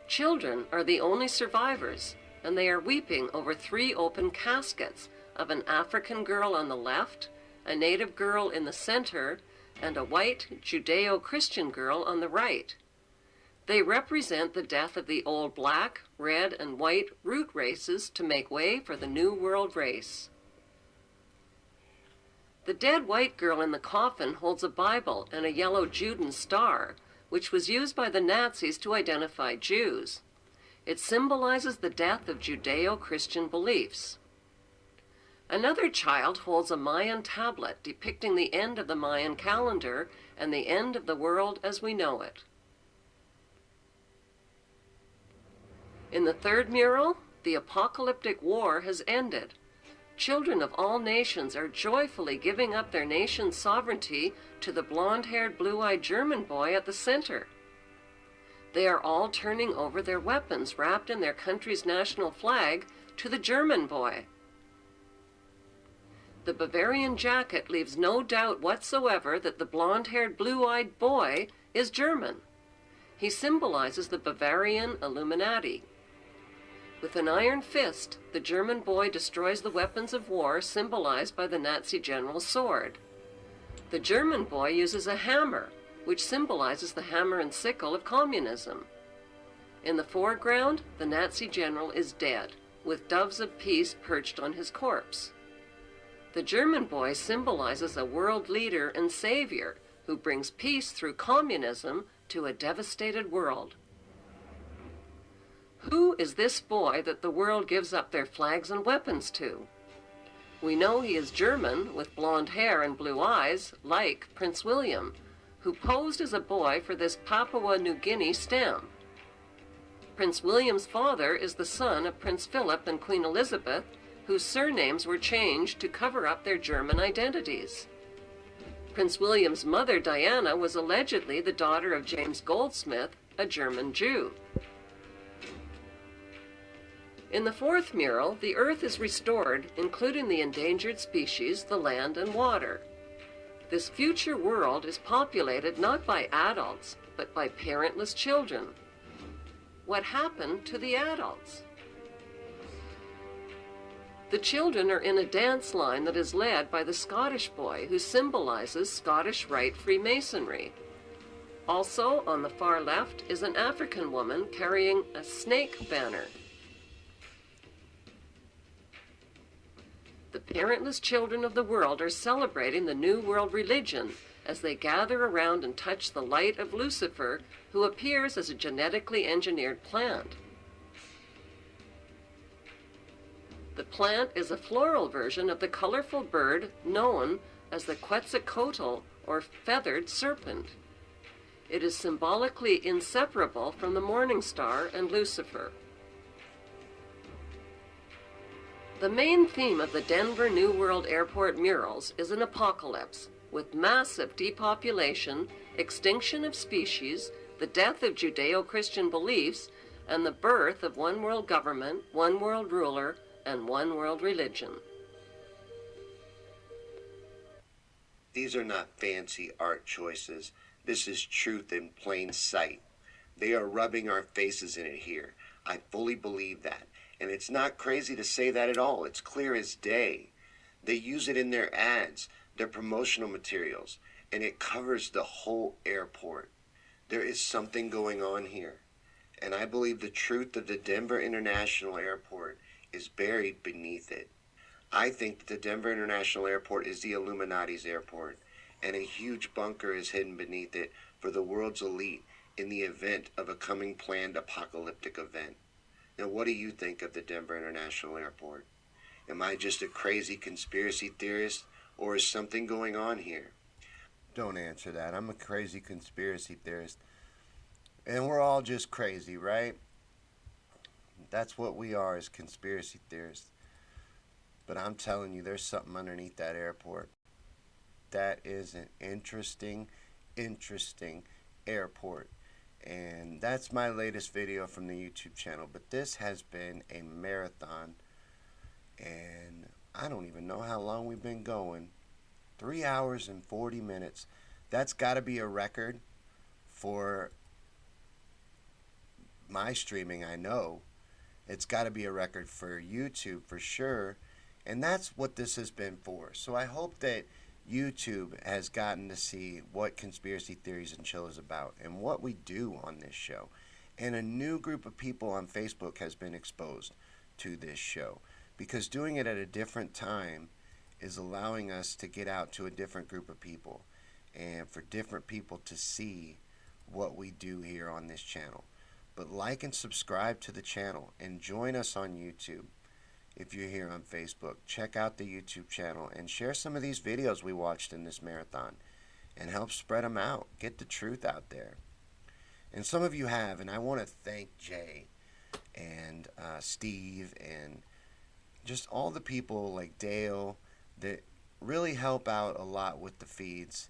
Children are the only survivors, and they are weeping over 3 open caskets of an African girl on the left, a native girl in the center, and a white Judeo-Christian girl on the right. They represent the death of the old black, red, and white root races to make way for the New World race. The dead white girl in the coffin holds a Bible and a yellow Judan star, which was used by the Nazis to identify Jews. It symbolizes the death of Judeo-Christian beliefs. Another child holds a Mayan tablet depicting the end of the Mayan calendar and the end of the world as we know it. In the third mural, the apocalyptic war has ended. children of all nations are joyfully giving up their nation's sovereignty to the blonde-haired, blue-eyed German boy at the center. They are all turning over their weapons wrapped in their country's national flag to the German boy. The Bavarian jacket leaves no doubt whatsoever that the blonde-haired, blue-eyed boy is German. He symbolizes the Bavarian Illuminati. With an iron fist, the German boy destroys the weapons of war symbolized by the Nazi general's sword. The German boy uses a hammer, which symbolizes the hammer and sickle of communism. In the foreground, the Nazi general is dead, with doves of peace perched on his corpse. The German boy symbolizes a world leader and savior who brings peace through communism to a devastated world. Who is this boy that the world gives up their flags and weapons to? We know he is German, with blonde hair and blue eyes, like Prince William, who posed as a boy for this Papua New Guinea stamp. Prince William's father is the son of Prince Philip and Queen Elizabeth, whose surnames were changed to cover up their German identities. Prince William's mother, Diana, was allegedly the daughter of James Goldsmith, a German Jew. In the fourth mural, the earth is restored, including the endangered species, the land and water. This future world is populated not by adults, but by parentless children. What happened to the adults? The children are in a dance line that is led by the Scottish boy, who symbolizes Scottish Rite Freemasonry. Also, on the far left is an African woman carrying a snake banner. The parentless children of the world are celebrating the New World religion as they gather around and touch the light of Lucifer, who appears as a genetically engineered plant. The plant is a floral version of the colorful bird known as the Quetzalcoatl, or feathered serpent. It is symbolically inseparable from the morning star and Lucifer. The main theme of the Denver New World Airport murals is an apocalypse, with massive depopulation, extinction of species, the death of Judeo-Christian beliefs, and the birth of one world government, one world ruler, and one world religion. These are not fancy art choices. This is truth in plain sight. They are rubbing our faces in it here. I fully believe that. And it's not crazy to say that at all. It's clear as day. They use it in their ads, their promotional materials, and it covers the whole airport. There is something going on here. And I believe the truth of the Denver International Airport is buried beneath it. I think that the Denver International Airport is the Illuminati's airport, and a huge bunker is hidden beneath it for the world's elite in the event of a coming planned apocalyptic event. Now, what do you think of the Denver International Airport? Am I just a crazy conspiracy theorist, or is something going on here? Don't answer that. I'm a crazy conspiracy theorist. And we're all just crazy, right? That's what we are as conspiracy theorists. But I'm telling you, there's something underneath that airport. That is an interesting airport. And that's my latest video from the YouTube channel. But this has been a marathon. And I don't even know how long we've been going. 3 hours and 40 minutes. That's got to be a record for my streaming, I know. It's got to be a record for YouTube for sure. And that's what this has been for. So I hope that YouTube has gotten to see what Conspiracy Theories and Chill is about and what we do on this show. And a new group of people on Facebook has been exposed to this show, because doing it at a different time is allowing us to get out to a different group of people and for different people to see what we do here on this channel. But like and subscribe to the channel and join us on YouTube. If you're here on Facebook, check out the YouTube channel and share some of these videos we watched in this marathon and help spread them out. Get the truth out there. And some of you have, and I want to thank Jay and Steve and just all the people like Dale that really help out a lot with the feeds,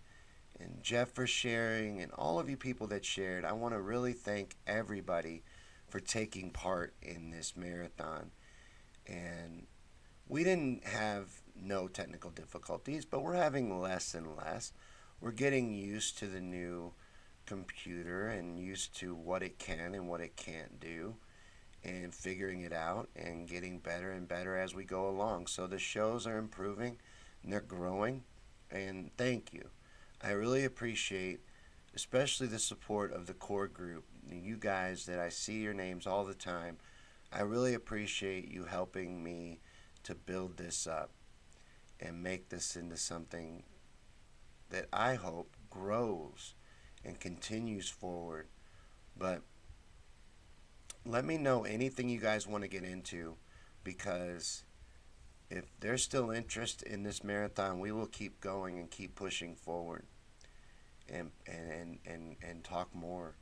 and Jeff for sharing, and all of you people that shared. I want to really thank everybody for taking part in this marathon. And we didn't have no technical difficulties, but we're having less and less. We're getting used to the new computer and used to what it can and what it can't do, and figuring it out and getting better and better as we go along. So the shows are improving and they're growing, and thank you. I really appreciate especially the support of the core group, you guys that I see your names all the time. I really appreciate you helping me to build this up and make this into something that I hope grows and continues forward. But let me know anything you guys want to get into, because if there's still interest in this marathon, we will keep going and keep pushing forward and talk more.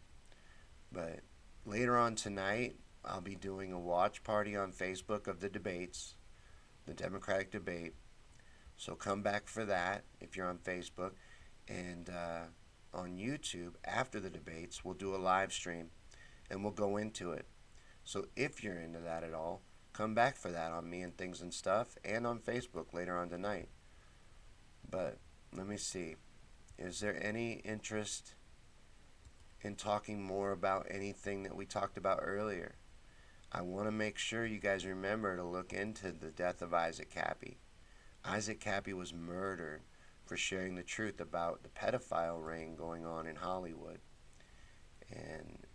But later on tonight, I'll be doing a watch party on Facebook of the debates, the Democratic debate. So come back for that if you're on Facebook. And on YouTube, after the debates, we'll do a live stream and we'll go into it. So if you're into that at all, come back for that on Me and Things and Stuff and on Facebook later on tonight. But let me see. Is there any interest in talking more about anything that we talked about earlier? I want to make sure you guys remember to look into the death of Isaac Cappy. Isaac Cappy was murdered for sharing the truth about the pedophile ring going on in Hollywood. And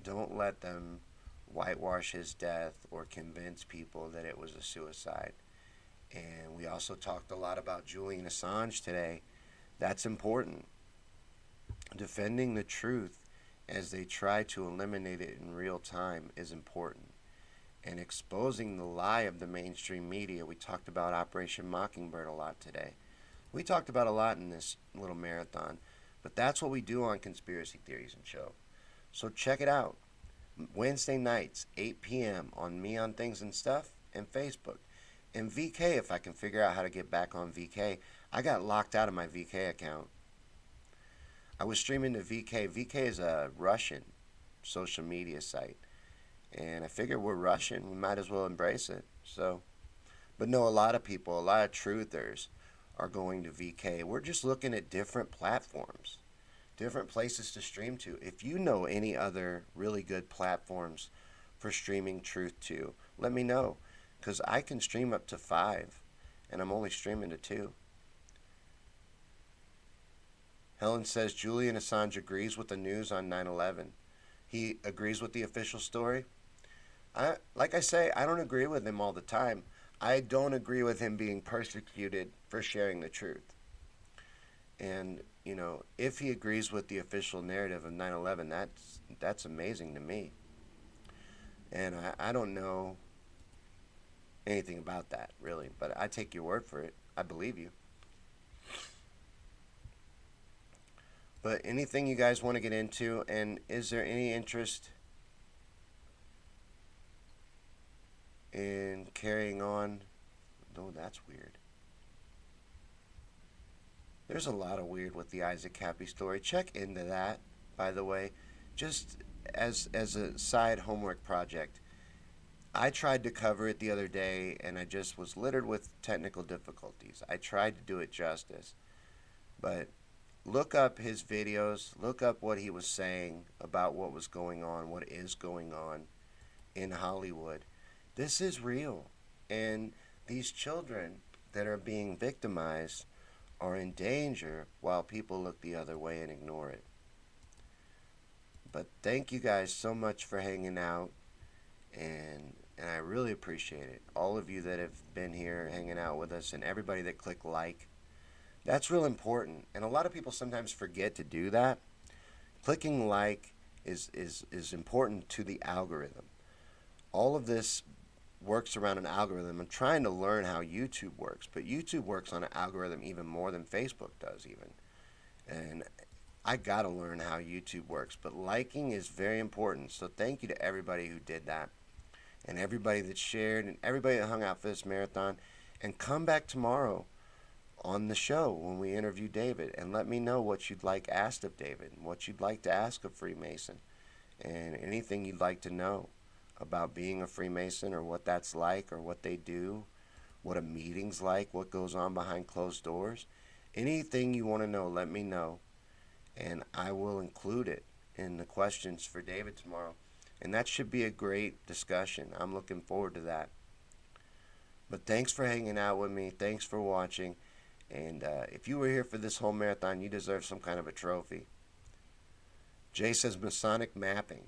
don't let them whitewash his death or convince people that it was a suicide. And we also talked a lot about Julian Assange today. That's important. Defending the truth as they try to eliminate it in real time is important. And exposing the lie of the mainstream media. We talked about Operation Mockingbird a lot today. We talked about a lot in this little marathon. But that's what we do on Conspiracy Theories and Show. So check it out. Wednesday nights, 8 p.m. on Me on Things and Stuff and Facebook. And VK, if I can figure out how to get back on VK. I got locked out of my VK account. I was streaming to VK. VK is a Russian social media site. And I figure we're Russian. We might as well embrace it. So, but no, a lot of people, a lot of truthers are going to VK. We're just looking at different platforms, different places to stream to. If you know any other really good platforms for streaming truth to, let me know. Because I can stream up to 5, and I'm only streaming to 2. Helen says Julian Assange agrees with the news on 9/11. He agrees with the official story. Like I say, I don't agree with him all the time. I don't agree with him being persecuted for sharing the truth. And, you know, if he agrees with the official narrative of 9/11, that's amazing to me. And I don't know anything about that, really. But I take your word for it. I believe you. But anything you guys want to get into, and is there any interest in carrying on? Oh, that's weird. There's a lot of weird with the Isaac Cappy story. Check into that, by the way, just as a side homework project. I tried to cover it the other day, and I just was littered with technical difficulties. I tried to do it justice, but look up his videos, look up what he was saying about what was going on, what is going on in Hollywood. This is real, and these children that are being victimized are in danger while people look the other way and ignore it. But thank you guys so much for hanging out, and I really appreciate it. All of you that have been here hanging out with us, and everybody that clicked like. That's real important, and a lot of people sometimes forget to do that. Clicking like is important to the algorithm. All of this works around an algorithm. I'm trying to learn how YouTube works, but YouTube works on an algorithm even more than Facebook does even. And I got to learn how YouTube works, but liking is very important. So thank you to everybody who did that. and everybody that shared and everybody that hung out for this marathon. And come back tomorrow on the show when we interview David, and let me know what you'd like asked of David, and what you'd like to ask of Freemason, and anything you'd like to know about being a Freemason, or what that's like, or what they do, what a meeting's like, what goes on behind closed doors. Anything you want to know, let me know, and I will include it in the questions for David tomorrow. And that should be a great discussion. I'm looking forward to that. But thanks for hanging out with me. Thanks for watching. And if you were here for this whole marathon, you deserve some kind of a trophy. Jay says Masonic mapping.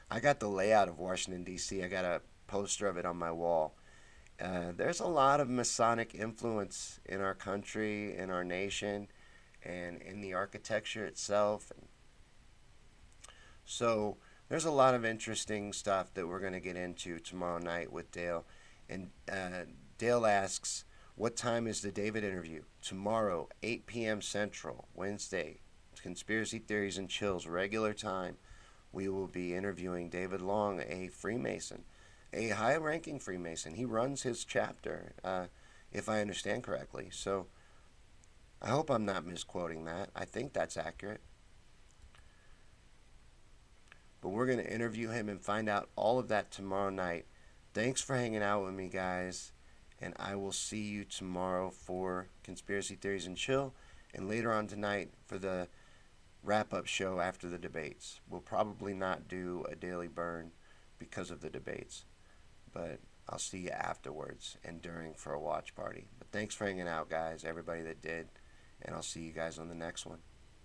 I got the layout of Washington, D.C. I got a poster of it on my wall. There's a lot of Masonic influence in our country, in our nation, and in the architecture itself. So there's a lot of interesting stuff that we're going to get into tomorrow night with Dale. And Dale asks, what time is the David interview? Tomorrow, 8 p.m. Central, Wednesday. Conspiracy Theories and Chills, regular time. We will be interviewing David Long, a Freemason, a high-ranking Freemason. He runs his chapter, if I understand correctly. So I hope I'm not misquoting that. I think that's accurate. But we're going to interview him and find out all of that tomorrow night. Thanks for hanging out with me, guys. And I will see you tomorrow for Conspiracy Theories and Chill. And later on tonight for the wrap-up show after the debates. We'll probably not do a daily burn because of the debates. But I'll see you afterwards and during for a watch party. But thanks for hanging out, guys, everybody that did. And I'll see you guys on the next one.